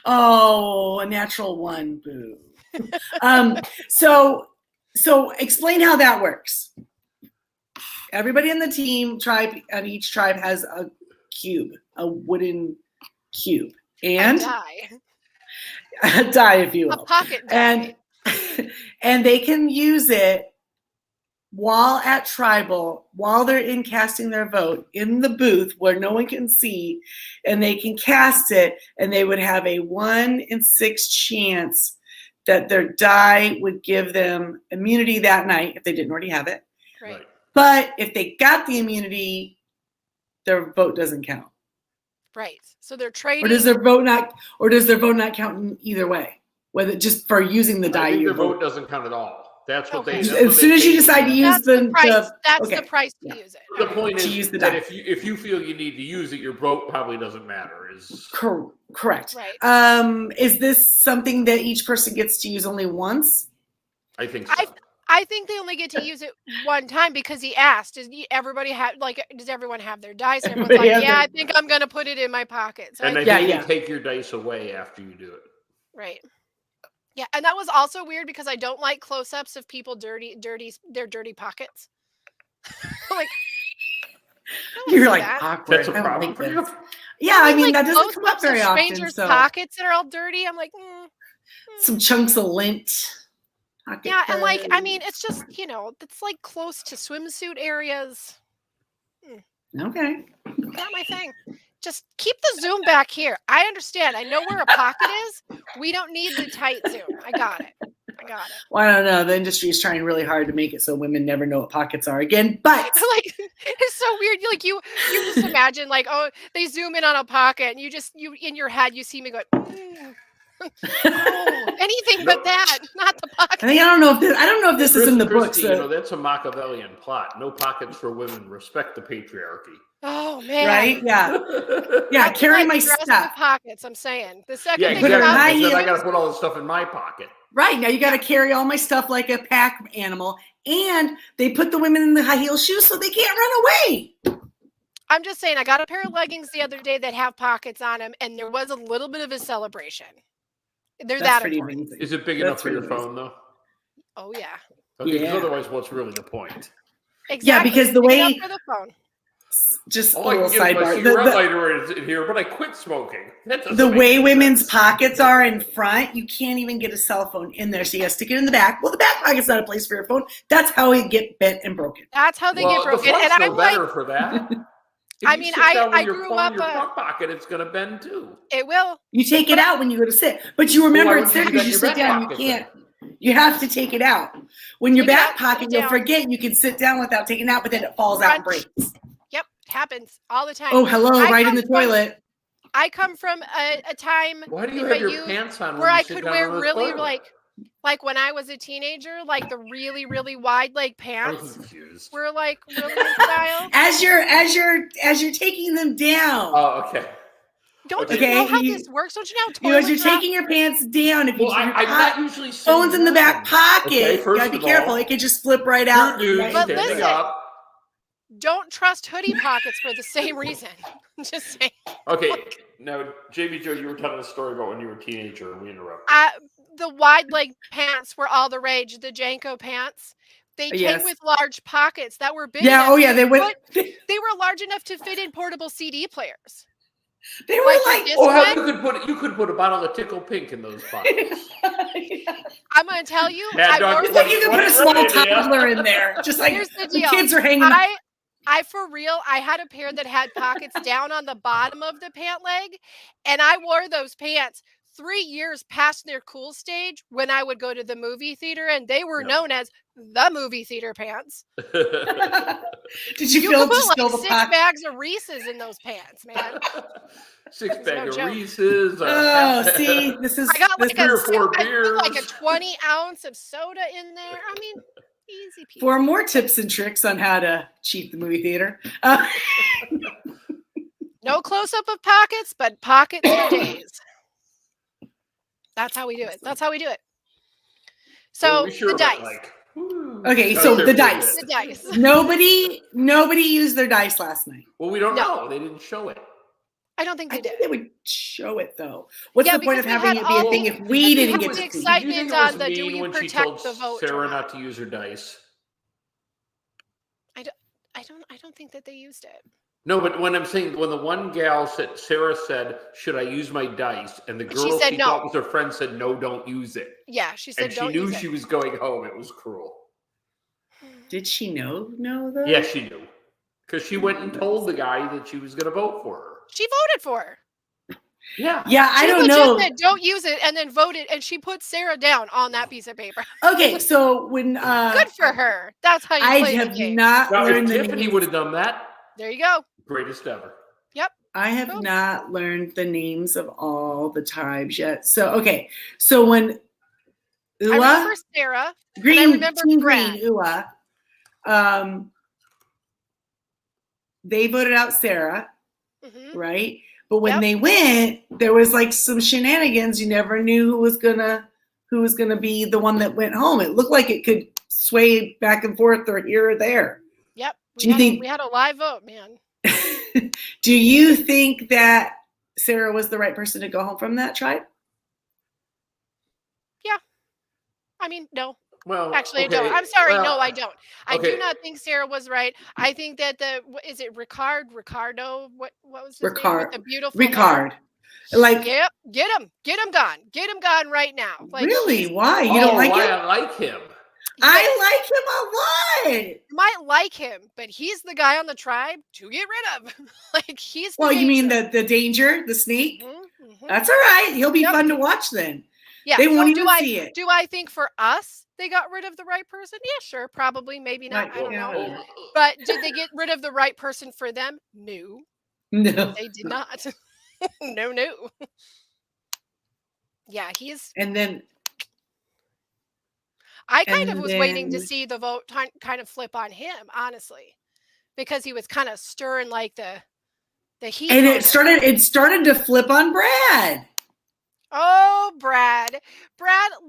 Oh, a natural 1. Boo. So explain how that works. Everybody in the tribe, and each tribe has a cube, a wooden cube, and a die, if you will, a pocket die. and they can use it while at tribal, while they're in casting their vote in the booth where no one can see, and they can cast it, and they would have a 1 in 6 chance that their die would give them immunity that night if they didn't already have it. Right. But if they got the immunity, their vote doesn't count. Right. So they're trading. Or does their vote not count in either way? Whether just for using the die, I think their vote doesn't count at all. That's what they. As soon as you decide to use the price. That's the price to use it. The point is use the that die. if you feel you need to use it, your vote probably doesn't matter. Correct. Right. Is this something that each person gets to use only once? I think so. I think they only get to use it one time because he asked, does everybody have, like, does everyone have their dice? And everyone's like, yeah, I think I'm going to put it in my pocket. So and I think you take your dice away after you do it. Right. Yeah. And that was also weird because I don't like close-ups of people their dirty pockets. Like, you're like that. awkward. That's a problem for you. Yeah, I mean, like, that doesn't come up very often. Strangers' pockets that are all dirty. I'm like, some chunks of lint. Yeah, and like, I mean, it's just, it's like close to swimsuit areas. Okay. Not my thing. Just keep the zoom back here. I understand. I know where a pocket is. We don't need the tight zoom. I got it. Well, I don't know. The industry is trying really hard to make it so women never know what pockets are again. But like, it's so weird. Like you just imagine like, oh, they zoom in on a pocket, and you in your head you see me go. Oh, anything but that, not the pocket. I don't know if this is in the book. So. That's a Machiavellian plot. No pockets for women. Respect the patriarchy. Oh man! Right? Yeah. Yeah. Carry my stuff. Pockets. I'm saying the second. Yeah, exactly. Then I got to put all the stuff in my pocket. Right now, you got to carry all my stuff like a pack animal, and they put the women in the high heel shoes so they can't run away. I'm just saying, I got a pair of leggings the other day that have pockets on them, and there was a little bit of a celebration. They're that important. Amazing. Is it big enough for your phone, though? Oh, yeah. Okay, yeah. Otherwise, what's really the point? Exactly. Yeah, because the way... For the phone. Just a I little can get my sidebar. cigarette lighter in here, but I quit smoking. The way women's pockets are in front, you can't even get a cell phone in there. So you got to stick it in the back. Well, the back pocket's not a place for your phone. That's how it get bent and broken. That's how they get broken. And I'm better for that. I mean, I grew up. Your front pocket, it's going to bend too. It will. You take it out when you go to sit, but you remember it's there because you sit down. You can't. You have to take it out. When your back pocket, you'll forget you can sit down without taking it out, but then it falls out and breaks. Yep, happens all the time. Oh, hello, right in the toilet. I come from a time. Why do you have your pants on where I could wear really like when I was a teenager, like the really, really wide leg pants were like really style. As you're taking them down. Oh, okay. Don't you know how this works? Don't you know? As you're taking your pants down, if you I'm not usually phone's in the back pocket, you gotta be careful. It could just flip right out. But listen, don't trust hoodie pockets for the same reason. I'm just saying. Okay, now Jamie Joe, you were telling a story about when you were a teenager, and we interrupted. The wide leg pants were all the rage. The Janko pants. They came with large pockets that were big. Yeah. Oh yeah. They went. They were large enough to fit in portable CD players. They were you could put a bottle of Tickle Pink in those pockets. I'm going to tell you, Mad Dog It's like you can put a small 2020, yeah. toddler in there, just like Here's the the deal. kids are hanging. I for real, I had a pair that had pockets down on the bottom of the pant leg, and I wore those pants 3 years past their cool stage when I would go to the movie theater, and they were Yeah. known as the movie theater pants. Did you You feel could put just feel like the 6 pocket? bags of Reese's in those pants, man. 6 no bag of joke. Reese's. Oh, see, this is I got this like Three or is, four I put like a beers. 20 ounce of soda in there. I mean, easy peasy. for more tips and tricks on how to cheat the movie theater. No close up of pockets, but pockets for days. That's how we do it. That's how we do it. So we sure the dice. went like, Okay, That's so their the favorite. dice. The dice. Nobody used their dice last night. Well, we don't No. know. They didn't show it. I don't think I they think did. they would show it though. What's Yeah, the point of because we having had it be a all- thing if because we we didn't had get the to see? Did you excitement think it on was the do mean you when she protect told the vote Sarah or not not? to use her dice? I don't think that they used it. No, but when I'm saying when the one gal said, Sarah said, "Should I use my dice?" and the And she girl said she no. thought was her friend said, "No, don't use it." Yeah, she said And she don't knew use she it. was going home. It was cruel. Did she know? No, though. Yeah, she knew because she went and told the guy that she was going to vote for her. She voted for her. Yeah. Yeah, I She don't legit know. said don't use it and then voted, and she put Sarah down on that piece of paper. Okay, so when Good for her. That's how you I play the have game. not Now, if learned the Tiffany names. would have done that, There you go. greatest ever. I have Boom. not learned the names of all the tribes yet. So okay, so when I Ua remember Sarah. Green, remember Team Brad. Green, Ua, they voted out Sarah, Mhm. right? But when Yep. they went, there was like some shenanigans. You never knew who was gonna be the one that went home. It looked like it could sway back and forth or here or there. Yep. Do you think- We had a live vote, man. Do you think that Sarah was the right person to go home from that tribe? I mean, no. Well, Actually, okay, I don't. I'm sorry. well, No, I don't. I okay. do not think Sarah was right. I think that is it Ricardo? What was his name? Ricard. With the beautiful hair? Ricard. Like, Yep. Get him gone. Get him gone right now. Like, really? he's- Why? You Oh, don't like why him? I like him. I like him a lot. You might like him, but he's the guy on the tribe to get rid of. Like he's. The Well, you mean danger. the danger, the snake? Mhm, mhm. That's all right. He'll be Yep. fun to watch then. Yeah. They won't so even see it. do I think for us they got rid of the right person? Yeah, sure, probably, maybe not. Right, I don't yeah. know. But did they get rid of the right person for them? No, No. they did not. No. Yeah, he's. And then I kind of and was waiting to then- see the vote kind of flip on him, honestly, because he was kind of stirring like the heat. and on it started to flip on Brad. Oh, Brad,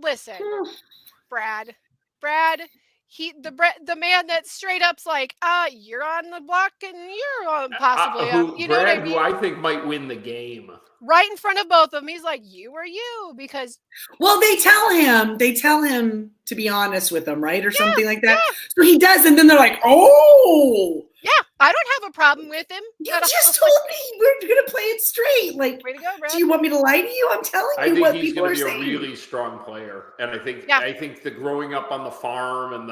listen, Brad, the man that straight up's like, you're on the block and you're on possibly on, you know what I Brad, mean? who I think might win the game. Right in front of both of them, he's like, you or you, because Well, they tell him to be honest with them, right? Or something like that. So he does, and then they're like, oh, yeah, I don't have a problem with him. you at all. just told me we're gonna play it straight. Like, Way to go, Brad. do you want me to lie to you? I'm telling I you think what he's people are going to be a saying. really strong player, and I think Yeah. the growing up on the farm and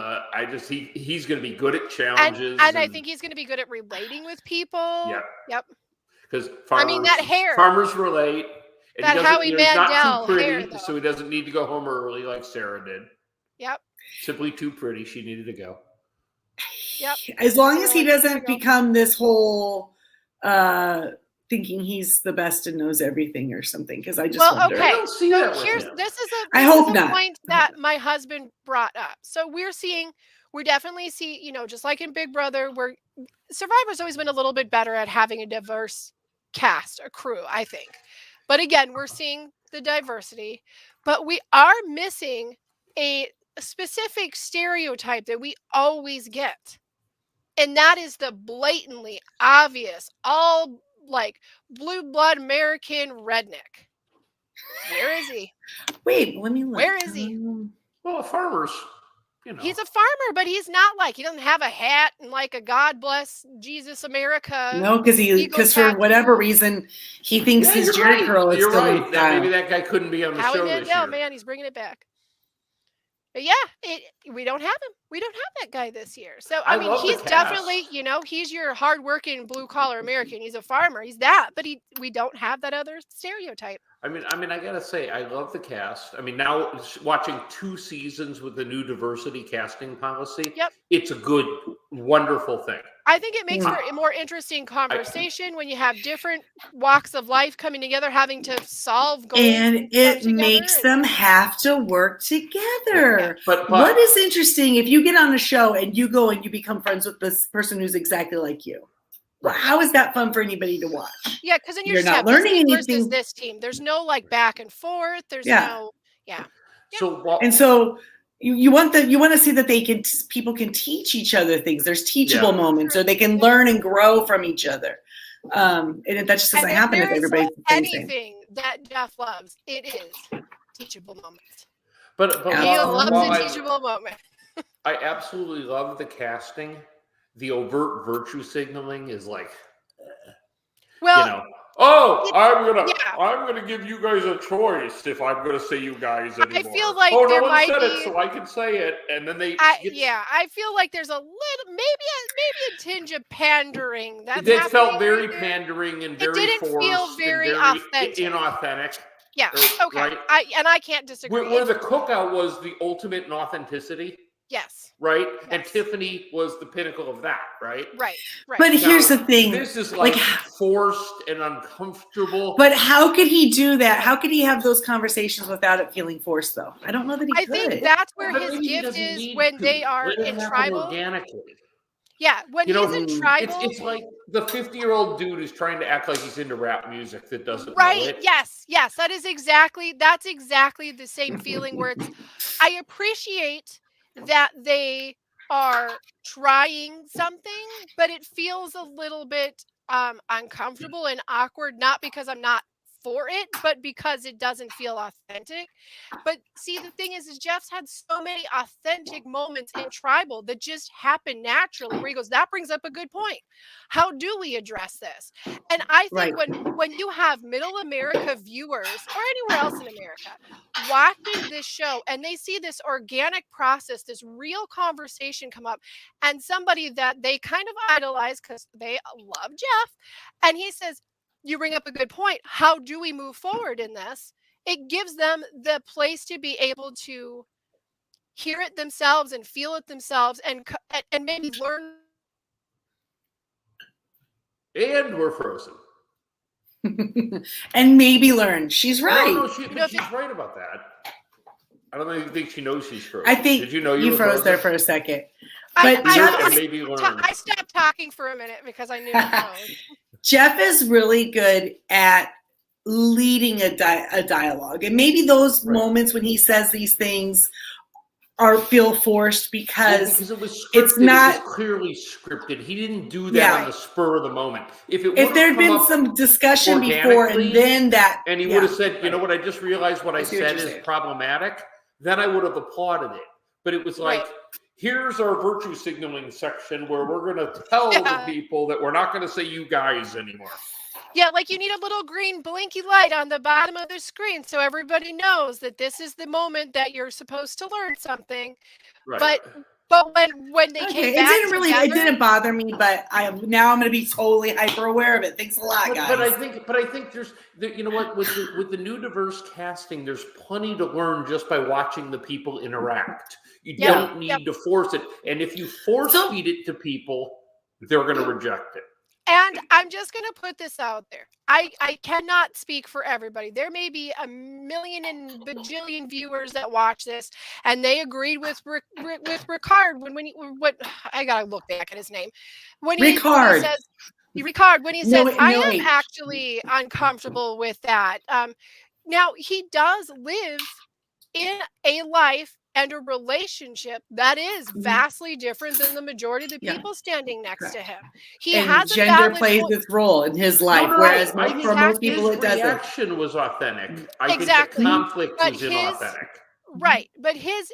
he's going to be good at challenges. and I think he's going to be good at relating with people. yeah, Yep. because I mean, that hair. farmers relate. And That he doesn't- Howie he's not Mandel too pretty, hair, though. so he doesn't need to go home early like Sarah did. Yep. Simply too pretty. She needed to go. Yep. As long as he There you doesn't go. become this whole thinking he's the best and knows everything or something, because I just Well, wonder. okay. I don't see So that with here's him. this is I a hope not. point that my husband brought up. So we definitely see, just like in Big Brother, where Survivor's always been a little bit better at having a diverse cast, a crew, I think. But again, we're seeing the diversity, but we are missing a specific stereotype that we always get. And that is the blatantly obvious, all like blue blood American redneck. Where is he? Wait, let me look. Where is he? Well, farmers, He's a farmer, but he's not like, he doesn't have a hat and like a God bless Jesus America. No, because for whatever reason he thinks Yeah, his you're Jerry right. curl is You're still in right. style. Maybe that guy couldn't be on the Howie show this Mandel, year. man, he's bringing it back. Yeah, we don't have him. We don't have that guy this year. So I I mean, love the he's definitely, cast. he's your hardworking blue collar American. He's a farmer. He's that, but we don't have that other stereotype. I gotta say, I love the cast. I mean, now watching 2 seasons with the new diversity casting policy, Yep. it's a good, wonderful thing. I think it makes for a more interesting conversation when you have different walks of life coming together, having to solve goals. And it makes them have to work together. Yeah. But what is interesting, if you get on a show and you go and you become friends with this person who's exactly like you, well, how is that fun for anybody to watch? Yeah, because then you're not learning anything versus this team. There's no like back and forth. There's no. So you want to see that people can teach each other things. There's teachable moments, so they can learn and grow from each other. And that just doesn't happen if everybody's anything that Jeff loves. It is teachable moments. But he loves a teachable moment. I absolutely love the casting. The overt virtue signaling is like, well, I'm gonna give you guys a choice if I'm gonna say you guys anymore. I feel like no one said it, so I can say it, and then I feel like there's a little, maybe a tinge of pandering. They felt very pandering and very forced. It didn't feel very authentic, inauthentic. Yeah. Okay. Right? I can't disagree. Where the cookout was the ultimate in authenticity. Yes. Right? Yes. And Tiffany was the pinnacle of that, right? Right. But here's the thing. This is like forced and uncomfortable. But how could he do that? How could he have those conversations without it feeling forced, though? I don't know that he could. I think that's where his gift is when they are in tribal. Organically. Yeah, when he's in tribal. It's like the 50-year-old dude who's trying to act like he's into rap music that doesn't know it. Yes. That's exactly the same feeling where I appreciate that they are trying something, but it feels a little bit uncomfortable and awkward, not because I'm not for it, but because it doesn't feel authentic. But see, the thing is Jeff's had so many authentic moments in tribal that just happen naturally, where he goes, that brings up a good point. How do we address this? And I think when you have middle America viewers or anywhere else in America watching this show and they see this organic process, this real conversation come up, and somebody that they kind of idolize because they love Jeff, and he says, you bring up a good point. How do we move forward in this? It gives them the place to be able to hear it themselves and feel it themselves and maybe learn. And we're frozen. And maybe learn. She's right. No, she's right about that. I don't even think she knows she's frozen. I think Did you know you froze frozen? there for a second. But I stopped talking for a minute because I knew Jeff is really good at leading a dialogue. And maybe those moments when he says these things feel forced because it was scripted, it's not it was clearly scripted. He didn't do that on the spur of the moment. If there had been some discussion before and then that. And he would have said, you know what, I just realized what I said is problematic, then I would have applauded it. But it was like, here's our virtue signaling section where we're going to tell the people that we're not going to say you guys anymore. Yeah, like you need a little green blinky light on the bottom of the screen so everybody knows that this is the moment that you're supposed to learn something. Right. But when they came back it didn't bother me, but I'm going to be totally hyper aware of it. Thanks a lot, guys. But I think there's you know what, with the new diverse casting, there's plenty to learn just by watching the people interact. You don't need to force it. And if you force feed it to people, they're going to reject it. And I'm just going to put this out there. I cannot speak for everybody. There may be a million and bajillion viewers that watch this, and they agreed with Ricard when I got to look back at his name. When he says, I am actually uncomfortable with that. Now, he does live in a life and a relationship that is vastly different than the majority of the people standing next to him. He has gender plays its role in his life, whereas for most people it doesn't. His reaction was authentic. I think the conflict was inauthentic. Right, but his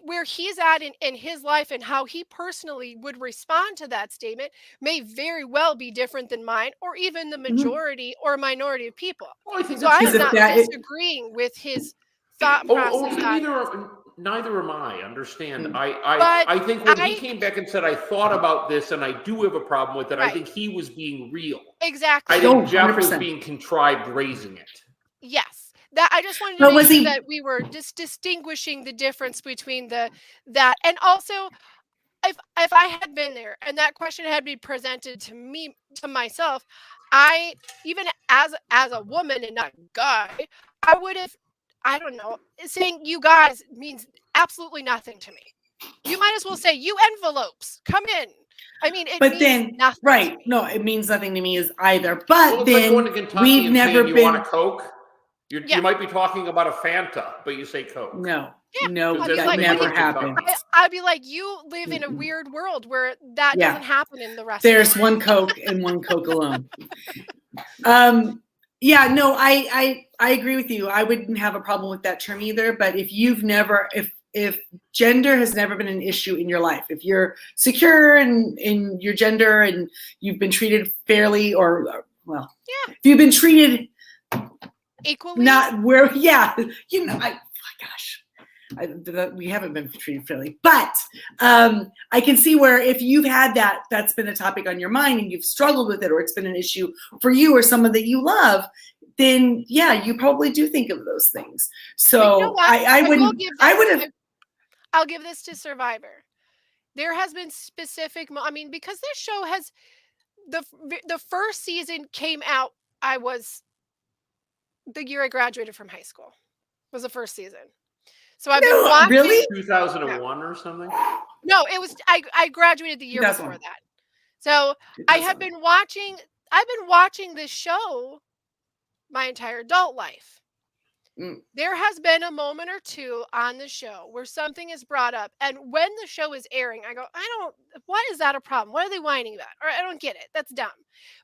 where he's at in his life and how he personally would respond to that statement may very well be different than mine, or even the majority or minority of people. Well, I think so I'm not disagreeing with his thought process on neither am I. Understand? Mm. I think when he I- came back and said, "I thought about this and I do have a problem with it," I Right. think he was being real. exactly. I think Oh, Jeff was 100%. being contrite, raising it. Yes. That I just wanted to But make was sure he- that we were just distinguishing the difference between that, and also if I had been there and that question had been presented to myself, I, even as a woman and not a guy, I would have, I don't know, saying you guys means absolutely nothing to me. You might as well say you envelopes come in. I mean, it But means then, nothing to right? me. No, it means nothing to me as either. But Well, it's like then going to Kentucky we've and never saying you been. want a Coke. Yeah. You might be talking about a Fanta, but you say Coke. No, Yeah, no, Because I'd be that's that what they do never in Kentucky. happens. I'd be like, you live in a Mm-mm. weird world where that Yeah. doesn't happen in the rest There's of the one Coke and one Coke alone. Yeah, no, I agree with you. I wouldn't have a problem with that term either. But if you've never, if gender has never been an issue in your life, if you're secure in your gender and you've been treated fairly, or well, Yeah. if you've been treated equally. not where, yeah, you know, my gosh. We haven't been treated fairly, but I can see where if you've had that's been a topic on your mind and you've struggled with it, or it's been an issue for you or someone that you love, then yeah, you probably do think of those things. So You know what? I will wouldn't. give I this- would have. I'll give this to Survivor. There has been specific. I mean, because this show has the first season came out. I was the year I graduated from high school. Was the first season. So I've been No, watching. really? 2001 or something. No, it was I graduated the year before 2001. that. So I have been watching. I've been watching this show my entire adult life. Mm. There has been a moment or two on the show where something is brought up, and when the show is airing, I go, what is that a problem? What are they whining about? Or I don't get it. That's dumb.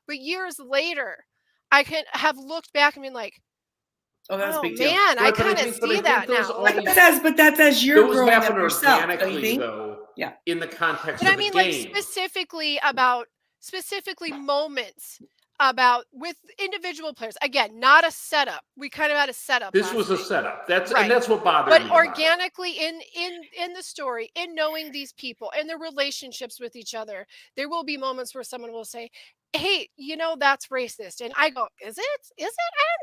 But years later, I can have looked back and been like, Oh, that's a oh big deal. man, I Right, but kind of think- but I see think that those now. always- But that's as you're Those growing happen up yourself, don't you organically, think? though. Yeah. In the context But of I mean, the like game. specifically moments about with individual players. Again, not a setup. We kind of had a setup. This last was a night. setup. That's Right. and that's what bothered But me. about it. organically in the story, in knowing these people and their relationships with each other, there will be moments where someone will say, hey, that's racist. And I go, is it? I didn't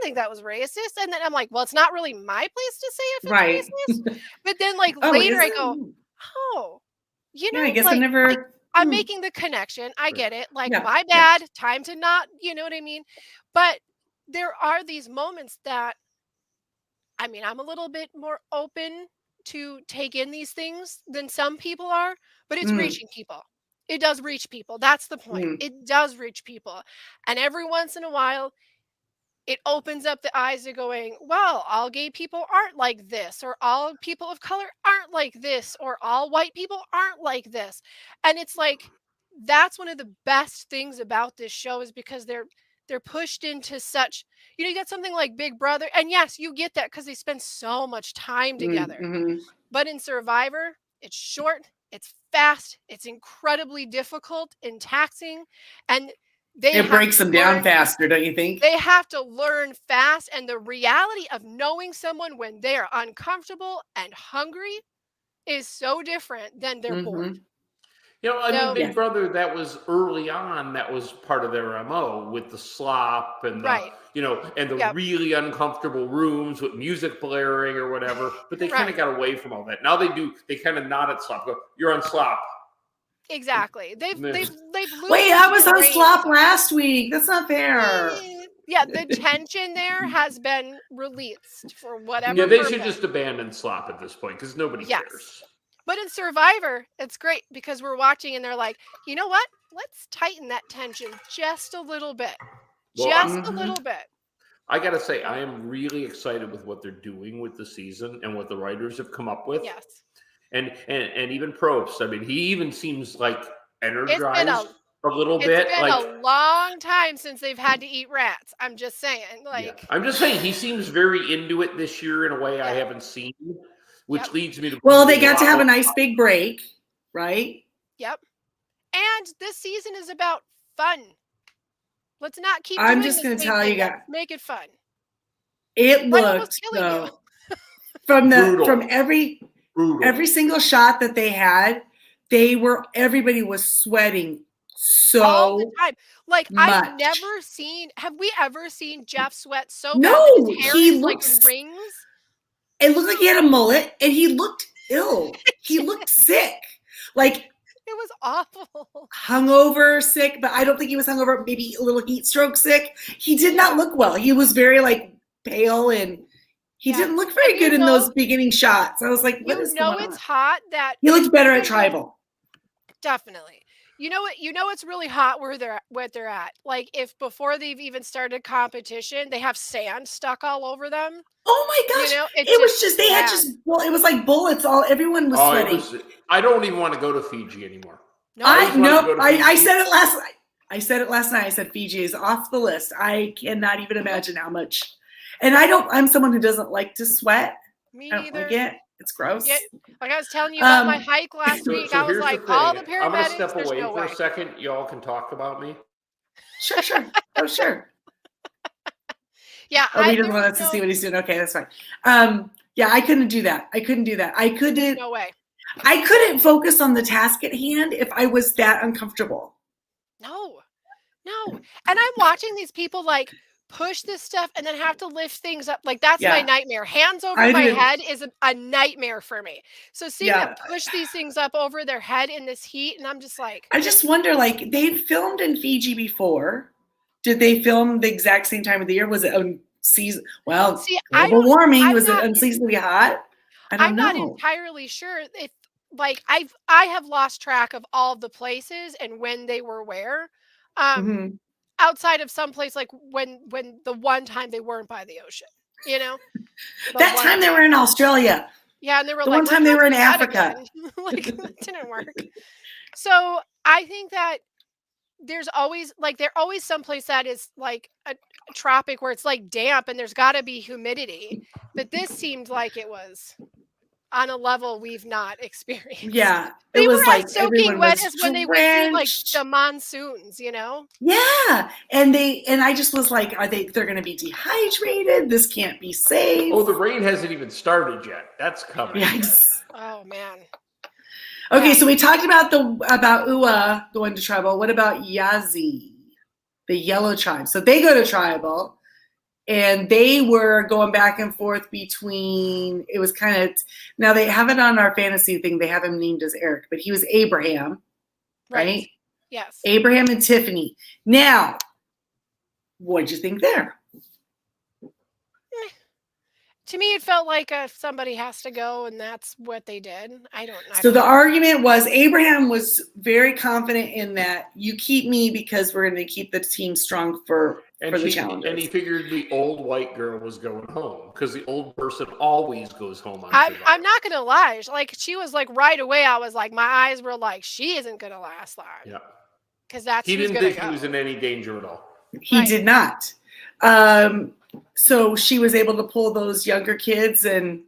think that was racist. And then I'm like, well, it's not really my place to say if it's Right. racist. But then like Oh, later I is it? go, oh, Yeah, I guess like, I never. I'm Hmm. making the connection. I get it. Like, Yeah, my yeah. bad. Time to not, you know what I mean? But there are these moments that, I mean, I'm a little bit more open to take in these things than some people are, but it's Mm. reaching people. It does reach people. That's the point. Mm. It does reach people. And every once in a while, it opens up the eyes to going, well, all gay people aren't like this, or all people of color aren't like this, or all white people aren't like this. And it's like, that's one of the best things about this show, is because they're pushed into such, you get something like Big Brother, and yes, you get that because they spend so much time together. Mm-hmm. But in Survivor, it's short, it's fast, it's incredibly difficult and taxing, and It breaks them down faster, don't you think? They have to learn fast, and the reality of knowing someone when they are uncomfortable and hungry is so different than they're bored. I mean, So- Big Brother, that was early on. That was part of their MO with the slop and the, Right. and the Yep. really uncomfortable rooms with music blaring or whatever. But they kind Right. of got away from all that. Now they do. They kind of nod at slop. Go, you're on slop. Exactly. They've Yeah. Wait, I was on loosened the slop reins. last week. That's not fair. Yeah, the tension there has been released for whatever. Yeah, they should purpose. just abandon slop at this point because nobody Yes. cares. But in Survivor, it's great because we're watching and they're like, you know what? Let's tighten that tension just a little bit. Well, Just a Mhm. little bit. I gotta say, I am really excited with what they're doing with the season and what the writers have come up with. Yes. And even Probst. I mean, he even seems like energized a little It's bit. been Like, a long time since they've had to eat rats. I'm just saying. Like, I'm just saying, he seems very into it this year in a way I Yeah. haven't seen, which Yep. leads me to. Well, they believe got to lot have a more- nice big break, right? yep. And this season is about fun. Let's not keep I'm doing just the gonna same tell you thing. guys, Let's make it fun. it Might almost looked killing you. though. from Brutal. every single shot that they had, everybody was sweating all the so time. Like much. I've never seen. Have we ever seen Jeff sweat so bad No, that his hair he is like looks- in rings? It looked like he had a mullet, and he looked ill. He looked sick, like It was awful. hungover, sick. But I don't think he was hungover. Maybe a little heat stroke sick. He did not look well. He was very like pale, and he Yeah. didn't look very And good you in know- those beginning shots. I was like, what You is know going it's on? hot that He looked better at Because- tribal. definitely. You know what? You know it's really hot where they're at. Like if before they've even started competition, they have sand stuck all over them. Oh my gosh! You know, it's it was just they had bad. just it was like bullets. Everyone was sweating. I don't even want to go to Fiji anymore. No, I just wanted to no, go to I Fiji. said it last night. I said it last night. I said Fiji is off the list. I cannot even imagine how much. And I'm someone who doesn't like to sweat. me I don't neither. like it. It's gross. Yeah, like I was telling you about my Um, hike last So week. I was here's like, the all the thing. I'm going to paramedics. step There's away no for way. a second. Y'all can talk about me. Sure. Oh, sure. Yeah, Oh, he there doesn't want was us to no- see what he's doing. Okay, that's fine. Yeah, I couldn't do that. I couldn't. No way. I couldn't focus on the task at hand if I was that uncomfortable. No. And I'm watching these people like push this stuff and then have to lift things up. Like that's my Yeah. nightmare. Hands over I my didn't- head is a nightmare for me. So seeing Yeah. them push these things up over their head in this heat, and I'm just like, I just wonder, like, they filmed in Fiji before. Did they film the exact same time of the year? Was it season? Well, See, I global warming. I'm Was it not- unseasonably hot? I don't I'm know. not entirely sure if like I have lost track of all of the places and when they were where. Mhm. Outside of some place like when the one time they weren't by the ocean, you know? The That one time they were in Australia. Yeah, and they were The like, one "We're time they not were in doing that Africa." again." Like that didn't work. So I think that there's always someplace that is like a tropic where it's like damp and there's got to be humidity. But this seemed like it was on a level we've not experienced. Yeah, They it was were like as soaking everyone wet was as when they went through like drenched. the monsoons, you know? Yeah, and I just was like, they're going to be dehydrated? This can't be safe. Oh, the rain hasn't even started yet. That's coming. Yikes. Oh man. Okay, Yeah. so we talked about Ua going to tribal. What about Yazi, the yellow tribe? So they go to tribal, and they were going back and forth between. It was kind of now they have it on our fantasy thing. They have him named as Eric, but he was Abraham, right? Yes. Abraham and Tiffany. Now, what'd you think there? To me, it felt like somebody has to go, and that's what they did. I don't So the know. argument was Abraham was very confident in that you keep me because we're going to keep the team strong for the challenges. And he figured the old white girl was going home because the old person always goes home on I'm Survivor. not gonna lie. Like she was like right away. I was like, my eyes were like, she isn't gonna last long Yeah. because that's He who's didn't gonna think go. he was in any danger at all. He Right. did not. So she was able to pull those younger kids, and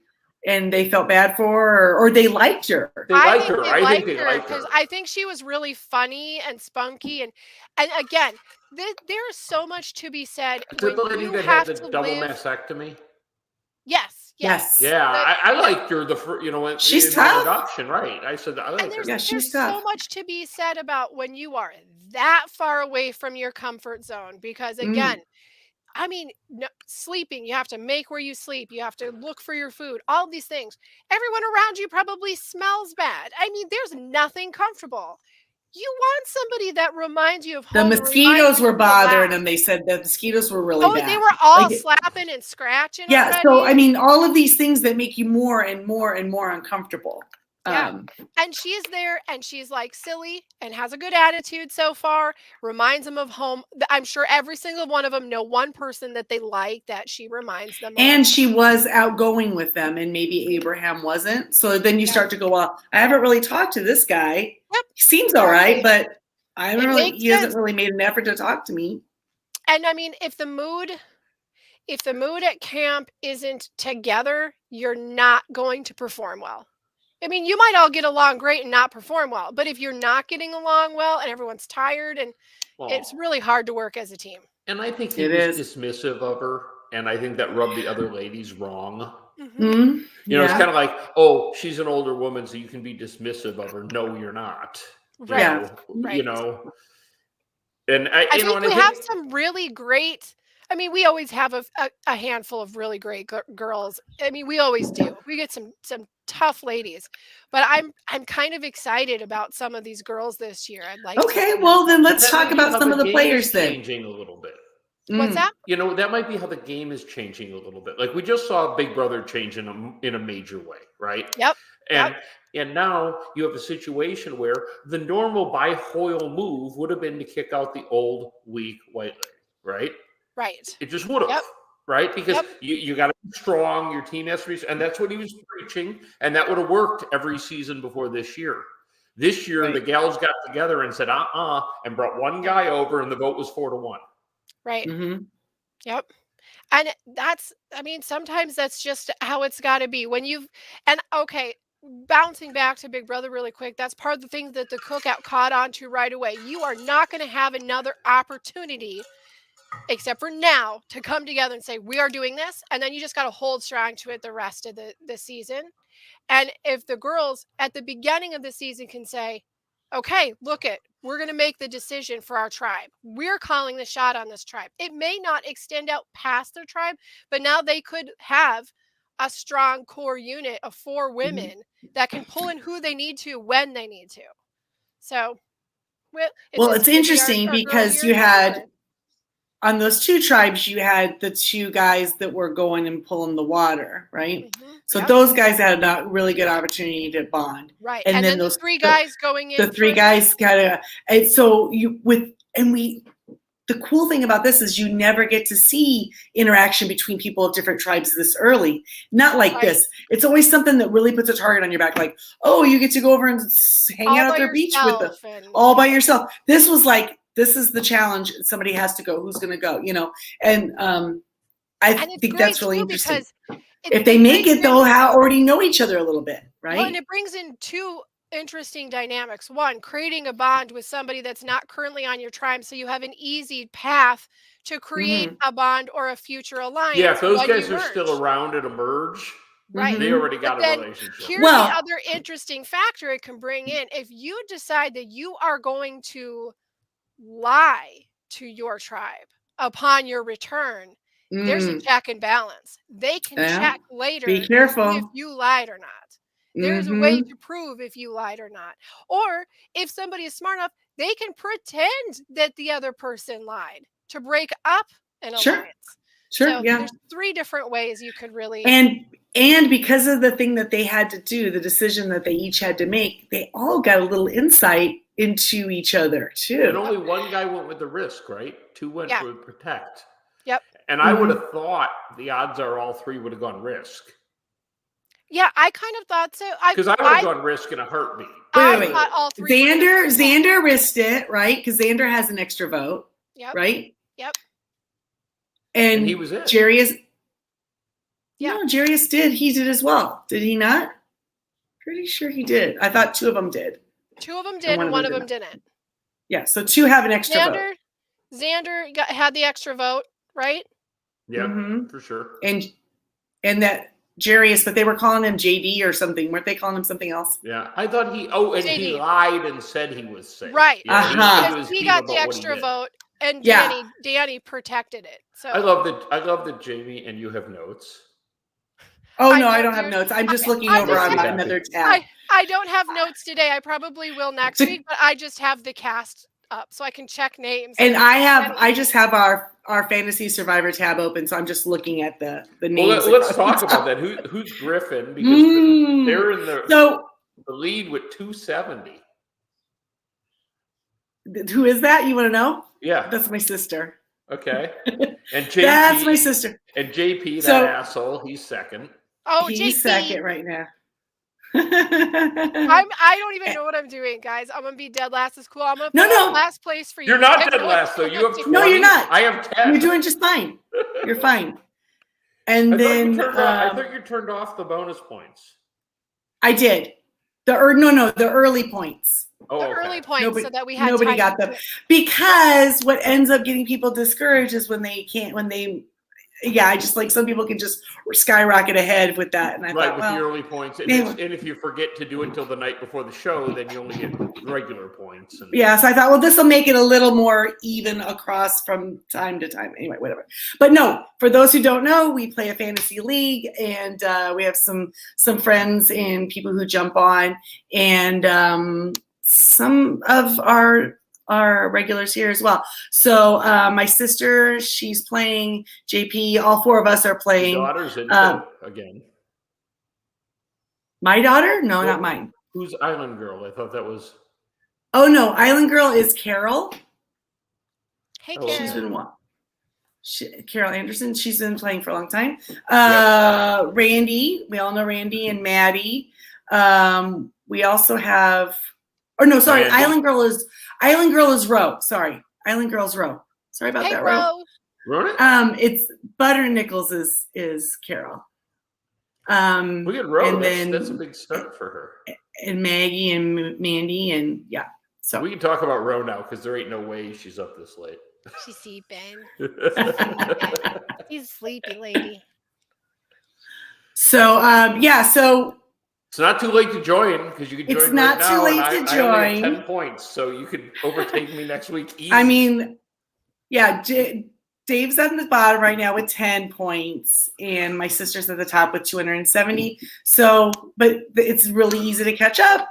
they felt bad for her, or they liked her. They I like think her. they I think liked they her like her. because I think she was really funny and spunky, and again, there's so much to be said Is it the when lady you that have had the to double live. mastectomy? Yes. Yes. Yeah, I But- liked her. When She's in the tough. introduction, right? I said I And like her. there's, Yeah, there's she's so tough. much to be said about when you are that far away from your comfort zone because Mm. again, I mean, no, sleeping, you have to make where you sleep, you have to look for your food, all these things. Everyone around you probably smells bad. I mean, there's nothing comfortable. You want somebody that reminds you of The home. and mosquitoes reminds you were of the bothering laugh. him. They said the mosquitoes were really Oh, bad. they were all Like, slapping and scratching. yeah. So already. I mean, all of these things that make you more and more and more uncomfortable. Yeah. And she's there and she's like silly and has a good attitude so far, reminds them of home. I'm sure every single one of them know one person that they like that she reminds them of. And she was outgoing with them, and maybe Abraham wasn't. So then you Yeah. start to go, well, I haven't really talked to this guy. Yep. He seems all right, but I haven't It really. makes He hasn't sense. really made an effort to talk to me. And I mean, if the mood at camp isn't together, you're not going to perform well. I mean, you might all get along great and not perform well, but if you're not getting along well and everyone's tired and it's Aw. really hard to work as a team. And I think he It was is. dismissive of her, and I think that rubbed the other ladies wrong. Mhm. You know, it's Yeah. kind of like, oh, she's an older woman, so you can be dismissive of her. No, you're not. Right. Yeah. You know, and I I you know, think and we I have think some really great. I mean, we always have a handful of really great girls. I mean, we always do. We get some tough ladies, but I'm kind of excited about some of these girls this year. I'd like to Okay, see well then them. let's that talk may be about how some of the game is players then. changing a little bit. What's Mm. that? You know, that might be how the game is changing a little bit. Like we just saw Big Brother change in a major way, right? Yep. And now you have a situation where the normal by Hoyle move would have been to kick out the old weak white lady, right? Right. It just would have, Yep. right? Because Yep. you got to be strong, your team has to be, and that's what he was preaching, and that would have worked every season before this year. This year, Right. the gals got together and said, and brought one guy over, and the vote was 4-1. Right. Mm-hmm. Yep. And that's, I mean, sometimes that's just how it's got to be. When you've, and okay, bouncing back to Big Brother really quick, that's part of the thing that the cookout caught on to right away. You are not going to have another opportunity, except for now, to come together and say, we are doing this. And then you just got to hold strong to it the rest of the season. And if the girls at the beginning of the season can say, okay, we're going to make the decision for our tribe. We're calling the shot on this tribe. It may not extend out past their tribe, but now they could have a strong core unit of 4 women that can pull in who they need to when they need to. So, Well, it's interesting because you had on those 2 tribes, you had the 2 guys that were going and pulling the water, right? So those guys had a really good opportunity to bond. Right. And then those 3 guys going in. The 3 guys gotta, and so the cool thing about this is you never get to see interaction between people of different tribes this early. Not like this. It's always something that really puts a target on your back, like, oh, you get to go over and hang out at their beach with them all by yourself. This was like, this is the challenge. Somebody has to go. Who's going to go? You know, and I think that's really interesting. If they make it, they'll already know each other a little bit, right? Well, and it brings in 2 interesting dynamics. One, creating a bond with somebody that's not currently on your tribe, so you have an easy path to create a bond or a future alliance. Yeah, if those guys are still around at a merge, right, they already got a relationship. Here's the other interesting factor it can bring in. If you decide that you are going to lie to your tribe upon your return, there's a check and balance. They can check later. Be careful if you lied or not. There's a way to prove if you lied or not. Or if somebody is smart enough, they can pretend that the other person lied to break up an alliance. Sure, so yeah. There's 3 different ways you could really. And because of the thing that they had to do, the decision that they each had to make, they all got a little insight into each other too. And only one guy went with the risk, right? 2 went with protect. Yep. And I would have thought the odds are all 3 would have gone risk. Yeah, I kind of thought so. Because I would have gone risk in a heartbeat. Wait. Thought all 3 Xander risked it, right? Because Xander has an extra vote, right? Yep. And he was it. Jarius. Yeah. No, Jarius did. He did as well. Did he not? Pretty sure he did. I thought 2 of them did. 2 of them did, and one of them didn't. Yeah, so 2 have an extra vote. Xander had the extra vote, right? Yeah, for sure. And that Jarius, but they were calling him JD or something. Weren't they calling him something else? Yeah, I thought he he lied and said he was safe. Right. Yeah, he got the extra vote, and Danny protected it. So I love that Jamie and you have notes. Oh no, I don't have notes. I'm just looking over on another tab. I don't have notes today. I probably will next week, but I just have the cast up so I can check names. And I just have our Fantasy Survivor tab open, so I'm just looking at the names. Well, let's talk about that. Who's Griffin? Because they're in the lead with 270. Who is that? You want to know? Yeah, that's my sister. Okay, and JP, that's my sister. And JP, that asshole, he's second. Oh, he's JP. second right now. I don't even know what I'm doing, guys. I'm gonna be dead last. Is cool. I'm gonna put last place for you. You're not dead last though. You have 20. No, you're not. I have 10. You're doing just fine. You're fine. And I thought you turned off the bonus points. I did. The early points. Oh, the early points, so that we had nobody got them, because what ends up getting people discouraged is when they yeah, I just like some people can just skyrocket ahead with that. And I Right, thought, with well, the early points. And, anyway. and if you forget to do it until the night before the show, then you only get regular points. And yeah, so I thought, well, this will make it a little more even across from time to time. Anyway, whatever. But no, for those who don't know, we play a fantasy league, and we have some friends and people who jump on, and some of our regulars here as well. So my sister, she's playing. JP, all four of us are your playing. daughter's into it again. My daughter? No, not mine. Who's Island Girl? I thought that was. Oh no, Island Girl is Carol. Hey, Oh, She's Karen. been Carol Anderson. She's been playing for a long time. Randy, we all know Randy and Maddie. We also have, or no, sorry, Randy. Island Girl is Ro. Sorry, Island Girl's Ro. Sorry about Hey, that, Ro. bro. Ronan? It's Butter Nichols is Carol. Look at Ro. and then- That's a big start for her. And Maggie and Mandy and yeah. So We can talk about Ro now because there ain't no way she's up this late. She's sleeping. She's a sleepy lady. so yeah, so It's not too late to join because you can join It's right not too now, late and to I only have join. 10 points, so you could overtake me next week. Easy. I mean, yeah, Dave's at the bottom right now with 10 points, and my sister's at the top with 270. So, but it's really easy to catch up.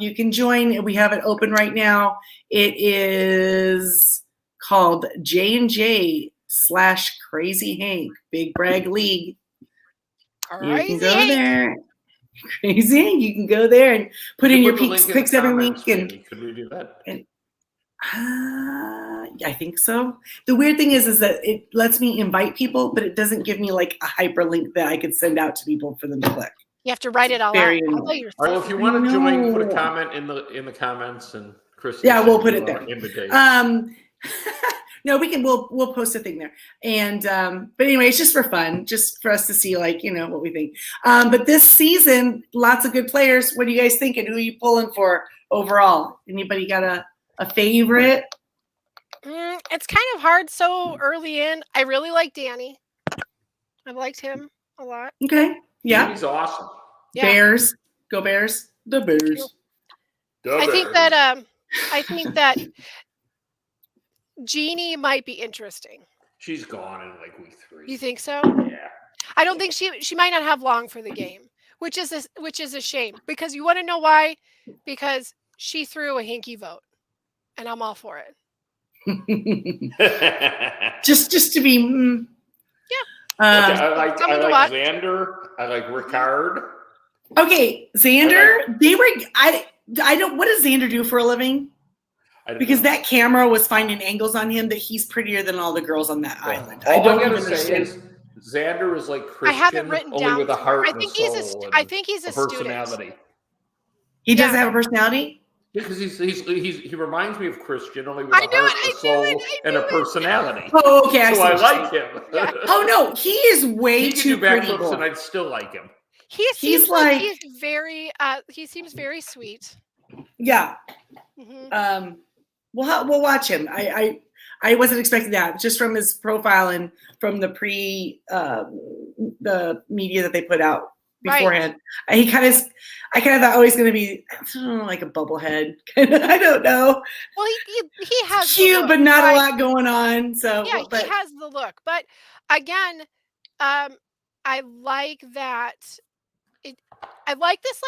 You can join. We have it open right now. It is called J&J/Crazy Hank Big Brag League. You can Crazy go Hank. there. Crazy Hank. You can go there and put in You your the link in the picks every comments, week. And maybe. Could we do that? I think so. The weird thing is that it lets me invite people, but it doesn't give me like a hyperlink that I could send out to people for them to click. You have to write it all Very out. annoying. Although you're All right. Well, if you want to I join, put a know. comment in the comments, and Chris. Yeah, will we'll send put you it there. an invitation. No, we'll post a thing there. And but anyway, it's just for fun, just for us to see like, what we think. But this season, lots of good players. What are you guys thinking? Who are you pulling for overall? Anybody got a favorite? It's kind of hard so early in. I really like Danny. I've liked him a lot. Okay. Yeah. He's awesome. Yeah. Bears. Go Bears. The Bears. I think that Jeannie might be interesting. She's gone in like week 3. You think so? Yeah. I don't think she might not have long for the game, which is a shame, because you want to know why? Because she threw a hinky vote, and I'm all for it. just to be I like something to watch. Xander. I like Ricard. okay, Xander, they were I don't what does Xander do for a living? I don't Because know. that camera was finding angles on him that he's prettier than all the girls on that island. I All don't gotta even say understand. is Xander is like I Christian, have it written only down. with a heart I and think a he's soul. I think he's a student. personality. He does Yeah. have a personality? Because he reminds me of Christian, only with I a knew heart, it, I a knew soul, it, I and knew a it. personality. Oh, okay. I So see I what you're like saying. him. Yeah. Oh no, he is way He can too do pretty. backflips, and boy. I'd still like him. He He's seems like like- he's very he seems very sweet. Yeah. Mhm. We'll watch him. I wasn't expecting that just from his profile and from the the media that they put out Right. beforehand. I kind of thought, oh, he's going to be like a bubblehead. I don't know. Well, he has the Cute, look, but not right? a lot going on. So, Yeah, but he has the look. But again, I like that. I like this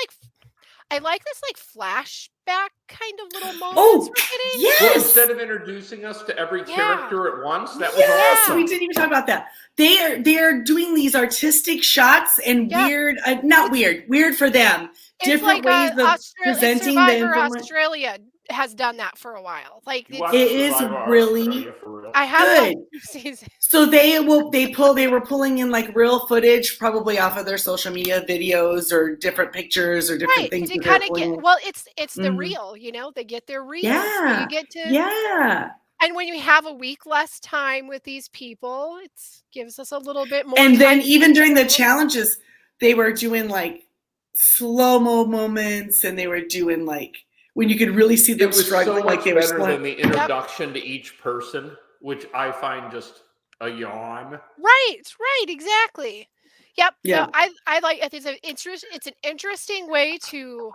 flashback kind of little moments Oh, we're getting. yes. Well, instead of introducing us to every Yeah. character at once, that was Yes, awesome. we didn't even talk about that. They're doing these artistic shots and Yeah. weird, not weird for them. It's different like ways of presenting the Survivor information. Australia has done that for a while. Like You watched It is Survivor really Australia for real? I have good. the season. So they were pulling in like real footage, probably off of their social media videos or different pictures or different Right, things. to that they're kind of pulling get in. well, it's the Mhm. real, they get their real. Yeah, You get to yeah. and when you have a week less time with these people, it gives us a little bit more. And then time even during the to- challenges, they were doing like slow-mo moments, and they were doing like when you could really see It them was struggling, so like much they were better than struggling. the introduction to each person, which I find just a yawn. Right, exactly. Yep. Yeah. No, I like. I think it's an interesting way to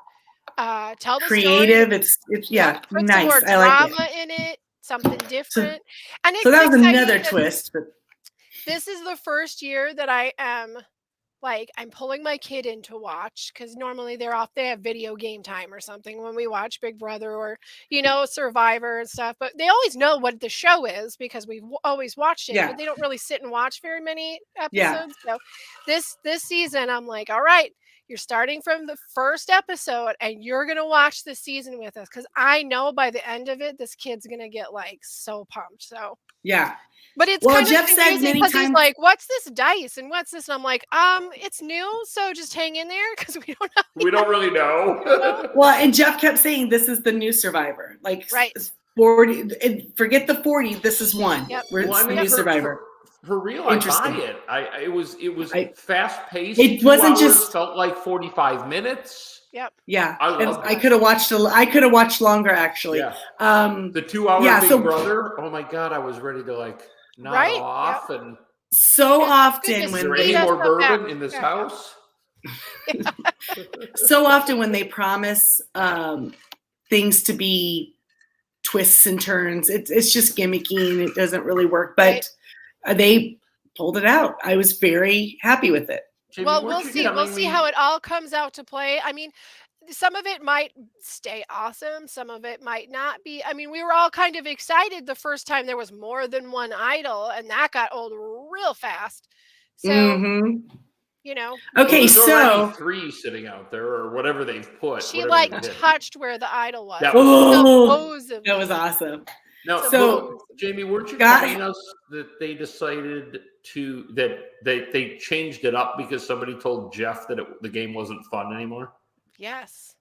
tell the story. Creative. It's Yep, put some more nice. I like drama it. in it, something So, different, and so it's that was exciting another that twist. But this is the first year that I am like I'm pulling my kid in to watch because normally they have video game time or something when we watch Big Brother or Survivor and stuff, but they always know what the show is because we've always watched it, yeah, but they don't really sit and watch very many yeah, episodes. So this season I'm like, all right, you're starting from the first episode and you're gonna watch the season with us because I know by the end of it this kid's gonna get like so pumped. So yeah. but it's Well, kind Jeff of said confusing many because he's times. like, "What's this dice and what's this?" And I'm like, it's new, so just hang in there because we don't know." We don't really know. Well, and Jeff kept saying this is the new Survivor. Like Right. 40. And forget the 40. This is one. Yep. Where it's Well, I the mean, new Survivor. For real, I Interesting. buy it. It was fast paced. It wasn't 2 hours just- felt like 45 minutes. Yep. Yeah, I and love I that. could have watched. I could have watched longer actually. Yeah. Um, The 2 hour Yeah, Big so- Brother. Oh my god, I was ready to like nod Right, off. And so Goodness, often is when there speed any us more up back. bourbon in this Yeah. house? so often when they promise things to be twists and turns, it's just gimmicky and it doesn't really work. But they pulled it out. I was very happy with it. Jamie, Well, weren't we'll you see. We'll telling see me- how it all comes out to play. I mean, some of it might stay awesome. Some of it might not be. I mean, we were all kind of excited the first time there was more than one idol, and that got old real fast. So, Mhm. Okay, there's already so 3 sitting out there, or whatever they've put. she whatever like they did. touched where the idol was. That was- oh, Supposedly. that was awesome. No, So- but, Jamie, weren't you God- telling us that they decided that they changed it up because somebody told Jeff that the game wasn't fun anymore? Yes.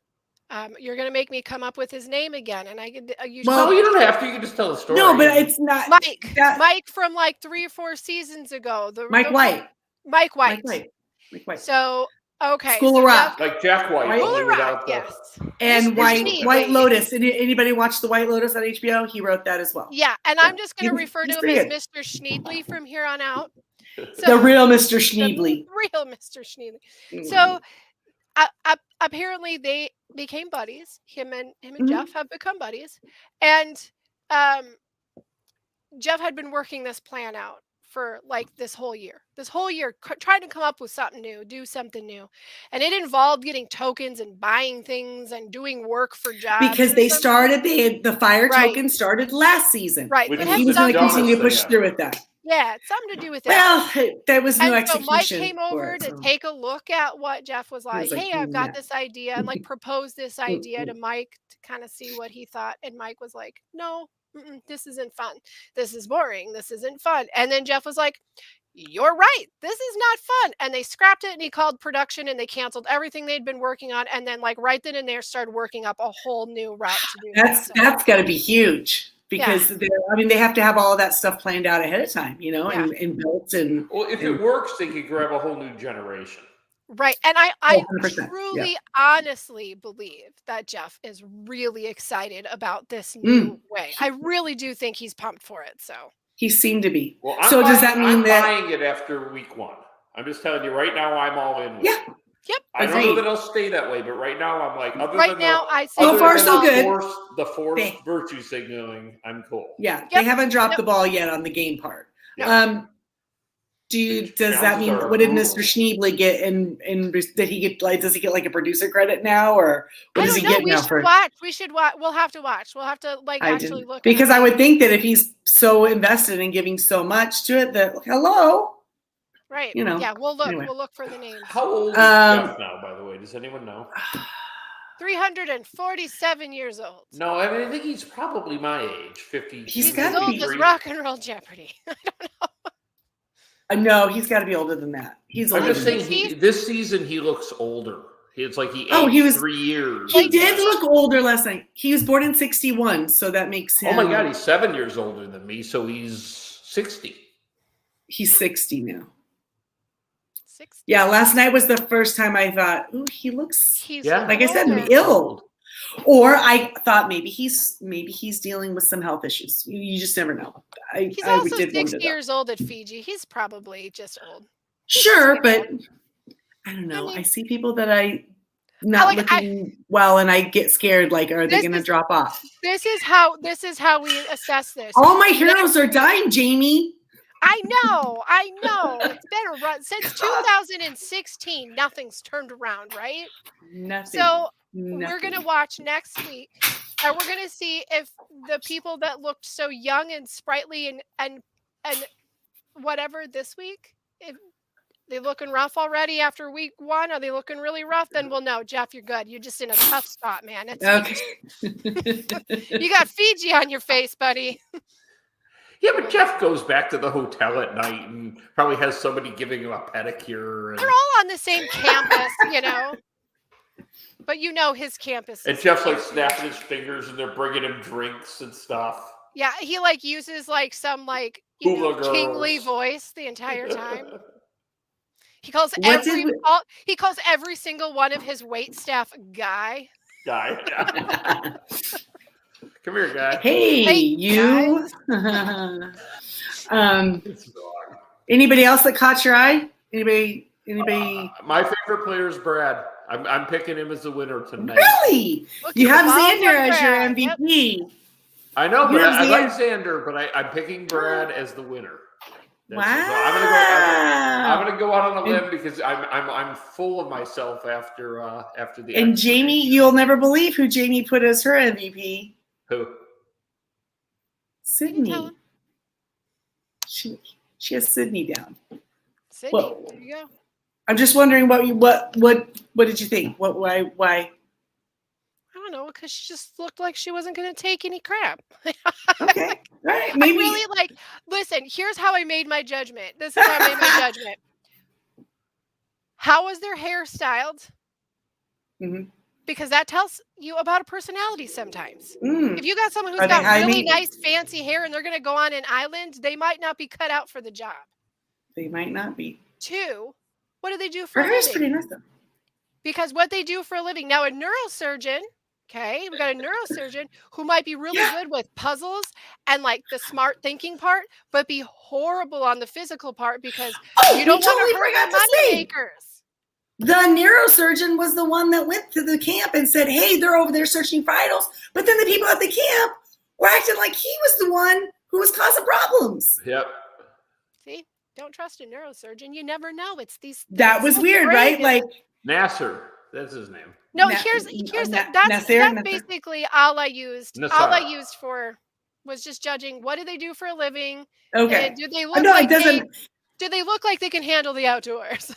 You're gonna make me come up with his name again, and I could. Well, No, you don't have to. You can just tell the story. No, but it's not Mike. that- Mike from like 3 or 4 seasons ago. Mike White. Mike White. Mike White. So okay. School so of Rock. like Jack White, Right? only School of Rock, without the. yes. And Mr. White Schneebly. Lotus. Anybody watch the White Lotus on HBO? He wrote that as well. Yeah, and I'm just going to He's- refer to he's him pretty as Mr. Schneebly from here on out. The real Mr. the Schneebly. real Mr. Schneebly. Mm. So apparently they became buddies. Him and Mhm. Jeff have become buddies, and Jeff had been working this plan out for like this whole year, trying to come up with something new, do something new, and it involved getting tokens and buying things and doing work for jobs Because and they some- started, the fire Right. token started last season. right. Which It And had he was something going to to continue do- to push Yeah. through with that. Yeah, it's something to do with that. Well, there was no And so Mike execution. came for over it, to so. take a look at what Jeff was like. was like, Hey, I've got "Nah." this idea, and like proposed this idea to Mike to kind of see what he thought. And Mike was like, no, this isn't fun. This is boring. This isn't fun. And then Jeff was like, you're right. This is not fun. And they scrapped it and he called production and they canceled everything they'd been working on. And then like right then and there started working up a whole new route to do that. So, That's got to be huge because they have to have all of that stuff planned out ahead of time, and built and Well, if it works, they could grab a whole new generation. right. And I 100%, truly, honestly believe that Jeff is really excited about this new way. I really do think he's pumped for it. So he seemed to be. Well, So does that mean I'm that- buying it after week 1? I'm just telling you right now. I'm all in. With Yeah. it. Yep. I don't know Agreed. that it'll stay that way, but right now I'm like, other right than now, I say So far, so good. The forced Thank- virtue signaling, I'm cool. Yeah, Yep. they haven't dropped Yep. the ball yet on the game part. Yeah. Does that Chances mean are what did brutal. Mr. Schneebly get? And did he get like? Does he get like a producer credit now, or what I does don't he know. get We now should for? watch. We should watch. We'll have to watch. We'll have to like I actually didn't look. because at I it. would think that if he's so invested in giving so much to it, that hello, Right. you know, Yeah, we'll look. anyway. We'll look for the names. How old is Um, Jeff now, by the way? Does anyone know? 347 years old. No, I mean, I think he's probably my age, 50. He's He's gotta as old be. as 53. Rock and Roll Jeopardy. no, he's got to be older than that. He's I'm older. just Than saying, that. this season he looks older. It's like he aged Oh, he was- 3 years. He did look older last night. He was born in '61, so that makes him. Oh my God, he's 7 years older than me, so he's 60. He's 60 now. 60. Yeah, last night was the first time I thought, ooh, he looks He's Yeah. like I said, older. ill. Or I thought maybe he's dealing with some health issues. You just never know. He's I also did wonder 60 that. years old at Fiji. He's probably just old. Sure, He's but I don't know. I mean- I see people that I not looking well, and I get scared. Like, are they going to drop off? This is how we assess this. All my heroes are dying, Jamie. I know. It's been a run since 2016. Nothing's turned around, right? Nothing. So Nothing. we're gonna watch next week, and we're gonna see if the people that looked so young and sprightly and whatever this week, if they looking rough already after week 1, are they looking really rough? Then we'll know, Jeff, you're good. You're just in a tough spot, man. It's Okay. you got Fiji on your face, buddy. Yeah, but Jeff goes back to the hotel at night and probably has somebody giving him a pedicure. They're all on the same campus, But his campus. And Jeff's like snapping his fingers, and they're bringing him drinks and stuff. Yeah, he uses some Hula kingly girls. voice the entire time. He calls he calls every single one of his wait staff guy. Guy. Yeah. Come here, guy. Hey, you. Anybody else that caught your eye? Anybody? My favorite player is Brad. I'm picking him as the winner tonight. Really? You have Xander as your Brad. MVP. Yep. I know, but I like Xander, but I'm picking Brad as the winner. Wow. So I'm gonna go out on a limb because I'm full of myself after the. And Jamie, you'll never believe who Jamie put as her MVP. Who? Sydney. She has Sydney down. Sydney, Whoa. there you go. I'm just wondering what did you think? Why? I don't know, because she just looked like she wasn't going to take any crap. Okay, right. Maybe. I really listen, here's how I made my judgment. This is how I made my judgment. How was their hair styled? Mhm. Because that tells you about a personality sometimes. Mm. If you got someone who's Are they got high really maintenance? nice, fancy hair and they're going to go on an island, they might not be cut out for the job. They might not be. 2, what do they do for Her a hair's living? pretty nice though. Because what they do for a living. Now, a neurosurgeon, okay, we got a neurosurgeon who might be really good with puzzles and the smart thinking part, but be horrible on the physical part because you don't want to hurt the money makers. The neurosurgeon was the one that went to the camp and said, hey, they're over there searching for idols. But then the people at the camp were acting like he was the one who was causing problems. Yep. See, don't trust a neurosurgeon. You never know. It's these. That was weird, right? Like Nasser. That's his name. no, here's that's basically all I used. Nassar. All I used was just judging what do they do for a living. okay. And do they look No, like it doesn't. do they look like they can handle the outdoors?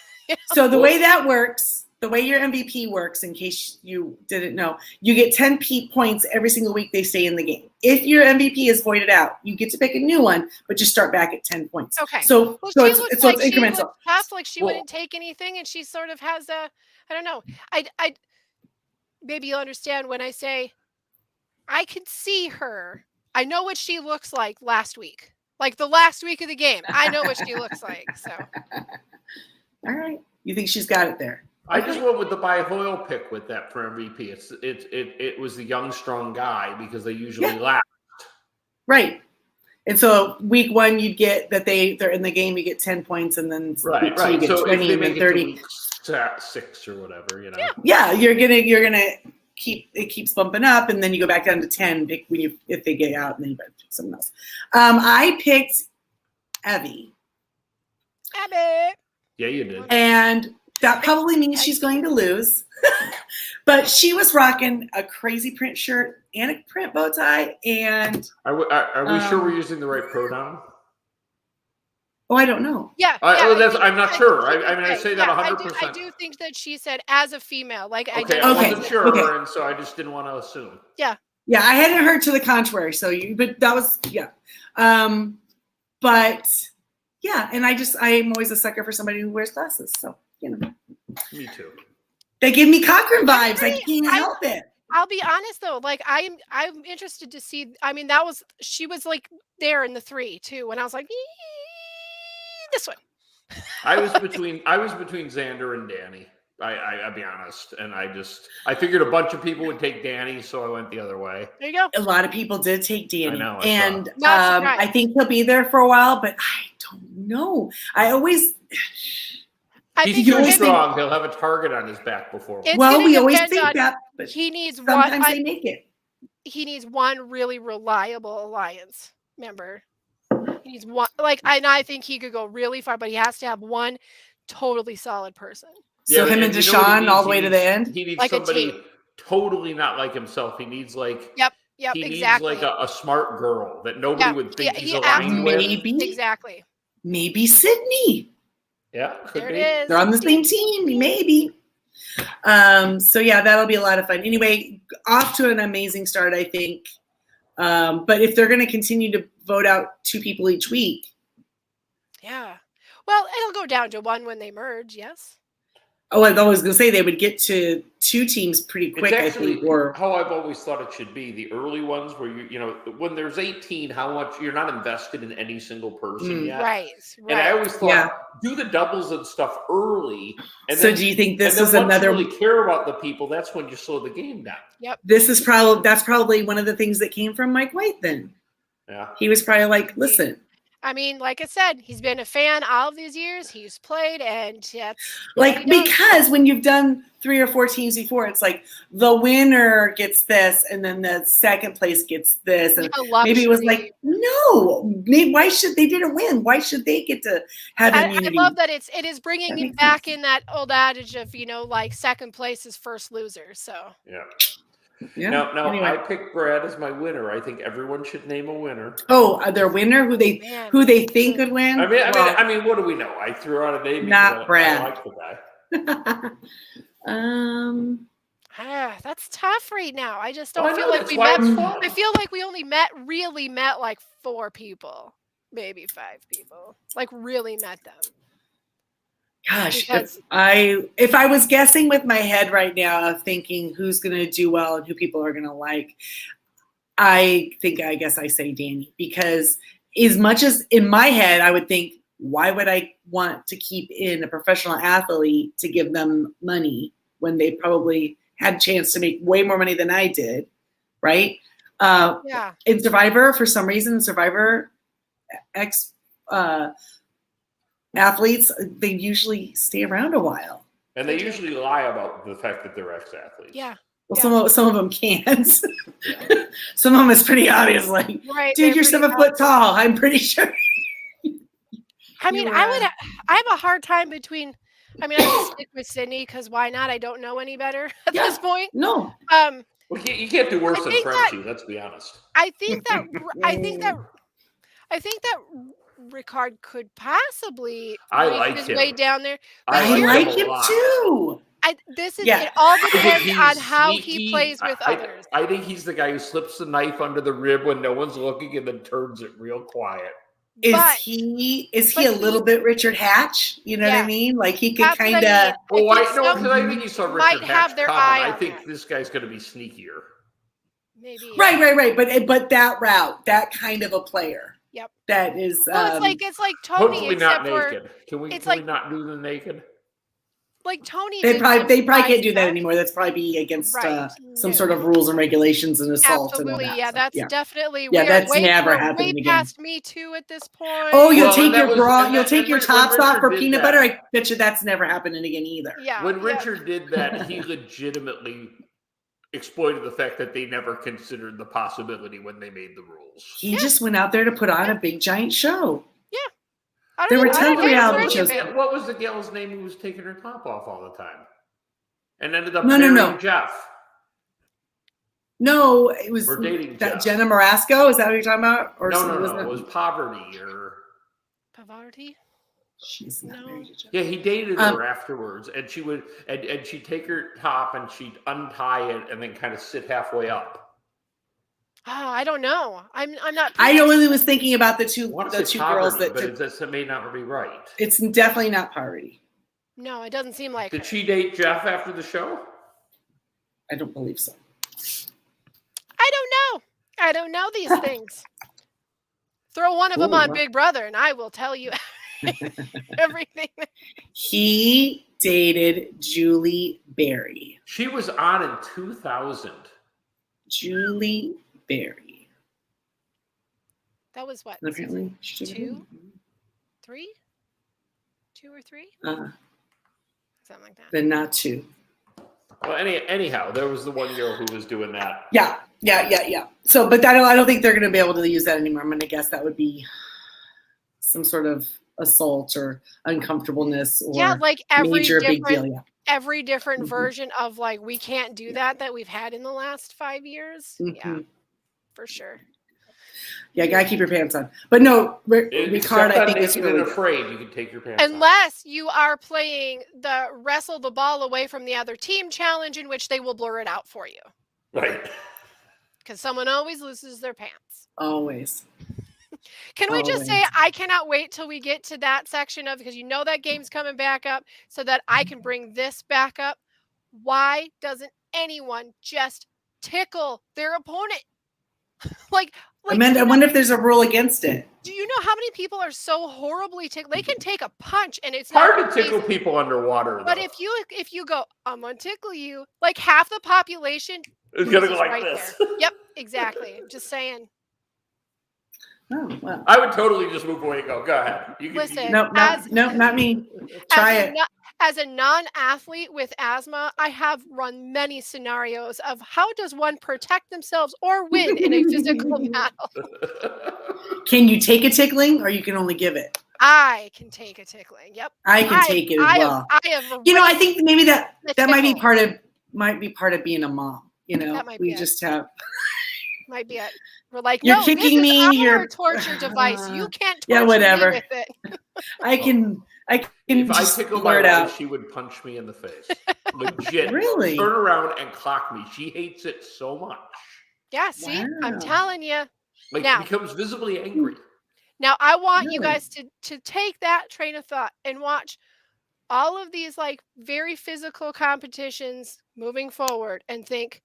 So the way that works, the way your MVP works, in case you didn't know, you get 10 points every single week they stay in the game. If your MVP is voided out, you get to pick a new one, but you start back at 10 points. Okay. So it's incremental. She looked tough, like she wouldn't take anything, and she sort of has I don't know. I maybe you'll understand when I say I could see her. I know what she looks like last week. Like the last week of the game. I know what she looks like. So all right. You think she's got it there? I just went with the Hoyle pick with that for MVP. It was the young, strong guy because they usually last. Right. And so week 1, you'd get that they're in the game, you get 10 points, and then week 2, you get 20 and then 30. 6 or whatever, Yeah, you're gonna keeps bumping up, and then you go back down to 10 if they get out, and then you pick something else. I picked Evie. Abby. Yeah, you did. And that probably means she's going to lose. But she was rocking a crazy print shirt and a print bow tie. And are we sure we're using the right pronoun? Oh, I don't know. Yeah. I'm not sure. I say that 100%. I do think that she said as a female. I wasn't sure, and so I just didn't want to assume. Yeah. Yeah, I hadn't heard to the contrary. But that was but yeah, and I'm always a sucker for somebody who wears glasses. So Me too. They give me Cochran vibes. I can't help it. I'll be honest though, I'm interested to see. I mean, she was there in the 3 too, and I was like, this one. I was between Xander and Danny. I'll be honest, and I figured a bunch of people would take Danny, so I went the other way. There you go. A lot of people did take Danny, I know, I and Not surprised. I think he'll be there for a while, but I don't know. I always I He's think too always it's- strong. He'll have a target on his back before. It's well, gonna we always depend think on- that, but he needs sometimes one. they make it. He needs one really reliable alliance member. He needs one, and I think he could go really far, but he has to have one totally solid person. So him and you know what he Deshaun needs? all the way to the end. He needs Like a somebody team. totally not like himself. He needs like Yep, he exactly. needs like a smart girl that nobody Yeah, would think he's he aligned with. Maybe. Exactly. Maybe Sydney. Yeah, could There be. it is. They're on the same team, maybe. So yeah, that'll be a lot of fun. Anyway, off to an amazing start, I think. But if they're going to continue to vote out 2 people each week, Yeah. Well, it'll go down to 1 when they merge. Yes. I was going to say they would get to 2 teams pretty quick, It's I actually think. Or how I've always thought it should be. The early ones where you know when there's 18, how much you're not invested in any single person yet. Right. And I always thought Yeah. do the doubles and stuff early. And so, then, do you think this and is then once another? you really care about the people, that's when you slow the game down. That's probably one of the things that came from Mike White. Then Yeah. he was probably like, "Listen, I mean, like I said, he's been a fan all of these years. He's played, and that's like he does. because when you've done 3 or 4 teams before, it's like the winner gets this, and then the second place gets this, and a maybe it was luxury. like, no, why should they didn't win? Why should they get to have I immunity? love that it is bringing That you makes back sense. in that old adage of like second place is first loser. So Yeah. Yeah. Now Anyway. I picked Brad as my winner. I think everyone should name a winner. Oh, their winner who they man, think would win? I mean, what do we know? I threw out a name. Not because Brad. I like the guy. that's tough right now. I just Well, don't I feel know, like that's we why met. it's fun. I feel like we only really met like 4 people, maybe 5 people. Like really met them. Gosh, Because- if I was guessing with my head right now of thinking who's going to do well and who people are going to like, I guess I say Danny, because as much as in my head I would think, why would I want to keep in a professional athlete to give them money when they probably had a chance to make way more money than I did, right? Yeah. In Survivor, for some reason, Survivor athletes, they usually stay around a while. And they usually lie about the fact that they're ex-athletes. Yeah. Well, Yeah. some of them can't. Some of them is pretty obvious. Like, Right. dude, you're they're 7 pretty foot tall. I'm pretty sure. I mean, Yeah. I have a hard time between. I mean, I can stick with Sydney because why not? I don't know any better at Yeah. this point. No. Well, you can't do worse I than think that- Frenchie. Let's be honest. I think that Ricard could possibly I make like his him. way down there. I here's- like him a him lot. too. This is Yeah. it. All I think depends he's on how he sneaky. plays with others. I think he's the guy who slips the knife under the rib when no one's looking and then turns it real quiet. Is But- he a but little bit Richard Hatch? You know what I Yeah. mean? Like he could That's what I kind of. mean. Oh, I I think know some because I think you saw might Richard have Hatch their coming. eye I on think that. this guy's going to be sneakier. Maybe Right. But that route, that kind of a player. Yep. That is. Well, it's like Tony, Hopefully not except for naked. Can we it's can we like- not do the naked? like Tony. they did probably some can't do that stuff. anymore. That's probably be against Right. some No. sort of rules and regulations and assault Absolutely, and all that. yeah, stuff. that's Yeah. definitely Yeah, we are that's way, never we're happening way again. past Me Too at this point. Oh, you'll Well, take and that your was- bra, and you'll that- take and your when tops off Richard for did peanut that- butter. I bet you that's never happening again either. yeah. When yeah. Richard did that, he legitimately exploited the fact that they never considered the possibility when they made the rules. He just went out there to put on a big giant show. I there don't were even- I don't tons of hate reality for shows. any of it. What was the gal's name who was taking her top off all the time? And ended up No. marrying Jeff. No, it was Or dating that Jeff. Jenna Marasco. Is that what you're talking about? Or No, was it was poverty or Pavarti? She's not No. married to Jeff. yeah, he dated Um, her afterwards, and she would and she'd take her top and she'd untie it and then kind of sit halfway up. Oh, I don't know. I'm not. I only was thinking about the I two want to say girls poverty, that but took. it just may not be right. It's definitely not poverty. No, it doesn't seem like. Did her. she date Jeff after the show? I don't believe so. I don't know. I don't know these things. Throw one of them Ooh, on wow. Big Brother, and I will tell you everything. He dated Julie Berry. She was on in 2000. Julie Berry. That was what? And apparently, she did it. 2? 3? 2 or 3? Something like that. Then not 2. Well, anyhow, there was the one girl who was doing that. Yeah. So, but I don't think they're going to be able to use that anymore. I'm going to guess that would be some sort of assault or uncomfortableness or Yeah, like every major big deal. different Yeah. every different Mhm. version of like we can't do that we've had in the last 5 years. Yeah, Mhm. for sure. Yeah, gotta keep your pants on. But no, Ricard, I think is Naked really and good. Afraid, you can take your pants off. Unless you are playing the wrestle the ball away from the other team challenge, in which they will blur it out for you. Right. Because someone always loses their pants. Always. Can we just say Always. I cannot wait till we get to that section of, because you know that game's coming back up, so that I can bring this back up. Why doesn't anyone just tickle their opponent? like Amanda, I wonder if there's a rule against it. do you know how many people are so horribly tickled? They can take a punch and it's Hard not to tickle amazing. people underwater, though. But if you go, I'm gonna tickle you, like half the population It's gonna go loses like right this. there. Yep, exactly. Just saying. Oh, well. I would totally just move away and go ahead. You can, Listen, No, not me. Try it. As a non-athlete with asthma, I have run many scenarios of how does one protect themselves or win in a physical battle. Can you take a tickling or you can only give it? I can take a tickling. Yep. I can take it as well. I have I think maybe that might be tickle. part of being a mom. That might be it. Just have Might be it. We're like, You're no, kicking this is me, our you're- torture device. You can't torture Yeah, whatever. me with it. I can if I just tickled blurt my out. wife, she would punch me in the face. Legit. Really? Turn around and clock me. She hates it so much. Yeah, see, I'm Wow. telling you. Like, Now- becomes visibly angry. Now, I want you Really? guys to take that train of thought and watch all of these like very physical competitions moving forward and think,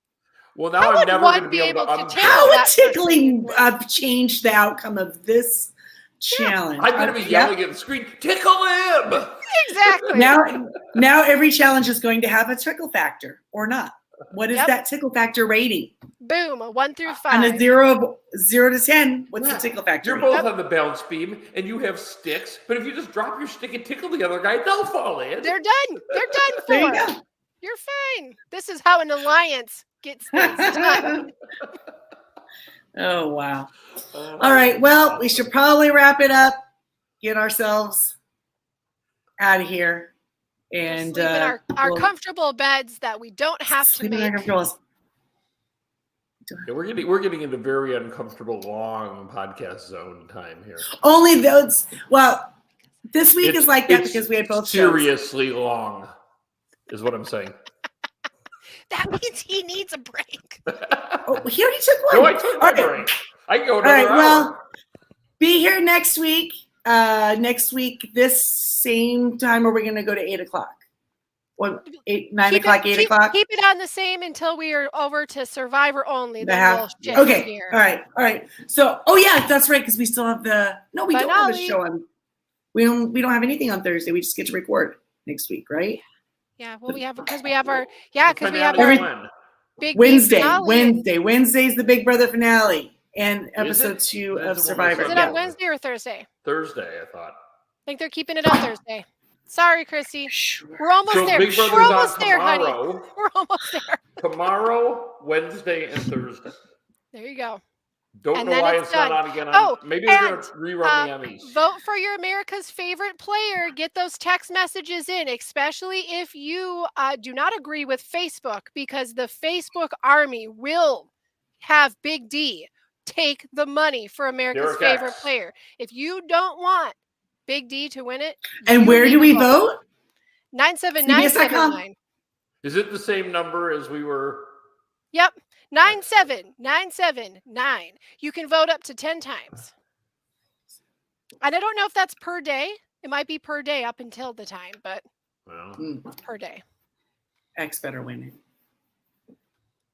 Well, now How I'm would never one going to be be able to able to untickle. How would that person tickling anymore. change the outcome of this challenge? I'm going to be yelling at the screen, tickle him! exactly. Now every challenge is going to have a tickle factor or not. What is Yep. that tickle factor rating? Boom, a 1 through On 5. a 0 to 10, what's Yeah. the tickle factor? You're both on the bounce beam, and you have sticks, but if you just drop your stick and tickle the other guy, they'll fall in. They're done. They're done for. There you go. You're fine. This is how an alliance gets things done. Oh, wow. All right. Well, we should probably wrap it up, get ourselves out of here. And Sleep in our we'll comfortable beds that we don't have to sleep in our make. comfortables. Yeah, we're getting into very uncomfortable, long podcast zone time here. Only those. Well, this week It's- is like that it's because we had both shows. seriously long, is what I'm saying. That means he needs a break. Oh, he already took one. No, I took my Okay. break. I can go All another right. hour. Well, be here next week. Next week, this same time, or we're going to go to 8:00. What? 9 o'clock, 8 o'clock. Keep it on the same until we are over to Survivor only. The Then half- we'll shift Okay. gear. All right. So, oh yeah, that's right, because we still have the. No, we don't have a Finale. show on. We don't have anything on Thursday. We just get to record next week, right? Yeah. Well, we have because we have our because we have Finale our when? big Wednesday. finale. Wednesday's the Big Brother finale and Is episode it? 2 That's of the one Survivor. Is it Yeah. on Wednesday or Thursday? Thursday, I thought. I think they're keeping it on Thursday. Sorry, Chrissy. Sure. We're almost So there. Big Brother's We're on almost there, honey. tomorrow. We're almost there. Tomorrow, Wednesday, and Thursday. There you go. Don't And know then why it's it's not done. on again. Oh, Maybe they're going and, to rerun the Emmys. Vote for your America's favorite player. Get those text messages in, especially if you do not agree with Facebook, because the Facebook army will have Big D take the money for America's Derek favorite X. player. If you don't want Big D to win it, And you where need do to we vote? 97979. Is it the same number as we were? Yep. 97979. You can vote up to 10 times. And I don't know if that's per day. It might be per day up until the time, but Well, per day. X better win it.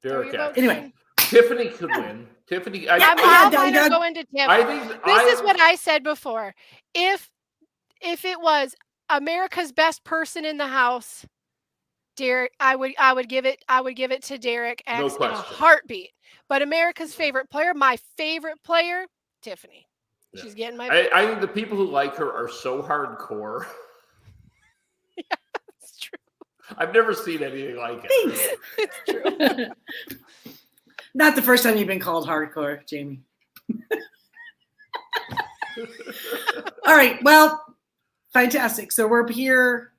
Throw Derek your X. votes Anyway. in. Tiffany could win. Tiffany. I'm yeah, all Doug- going to Doug- go into Tiff. I think This is what I said before. If it was America's best person in the house, Derek. I would give it to Derek X No in a question. heartbeat. But America's favorite player, my favorite player, Tiffany. Yeah. She's getting my vote. I think the people who like her are so hardcore. Yeah, it's true. I've never seen anything like it. It's true. Not the first time you've been called hardcore, Jamie. All right. Well, fantastic. So we're here.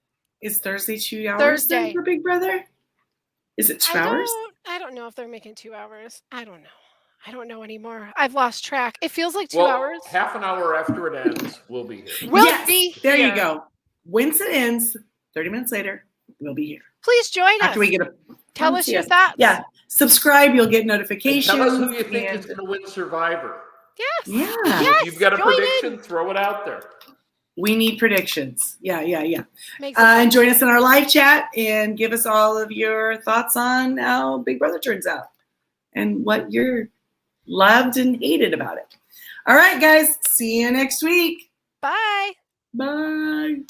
Is Thursday 2 hours Thursday. for Big Brother? Is it 2 hours? I don't know if they're making 2 hours. I don't know. I don't know anymore. I've lost track. It feels like 2 Well, hours. half an hour after it ends, we'll be here. We'll Yes, be there you here. go. Once it ends, 30 minutes later, we'll be here. Please join us. After we get a Tell come us see your us. thoughts. Yeah. Subscribe, you'll get And notifications. tell us who you think and- is going to win Survivor. Yes. Yeah. Yes. If you've got a join prediction, in. throw it out there. We need predictions. Yeah. Makes it And fun. join us in our live chat and give us all of your thoughts on how Big Brother turns out and what you're loved and hated about it. All right, guys. See you next week. Bye. Bye.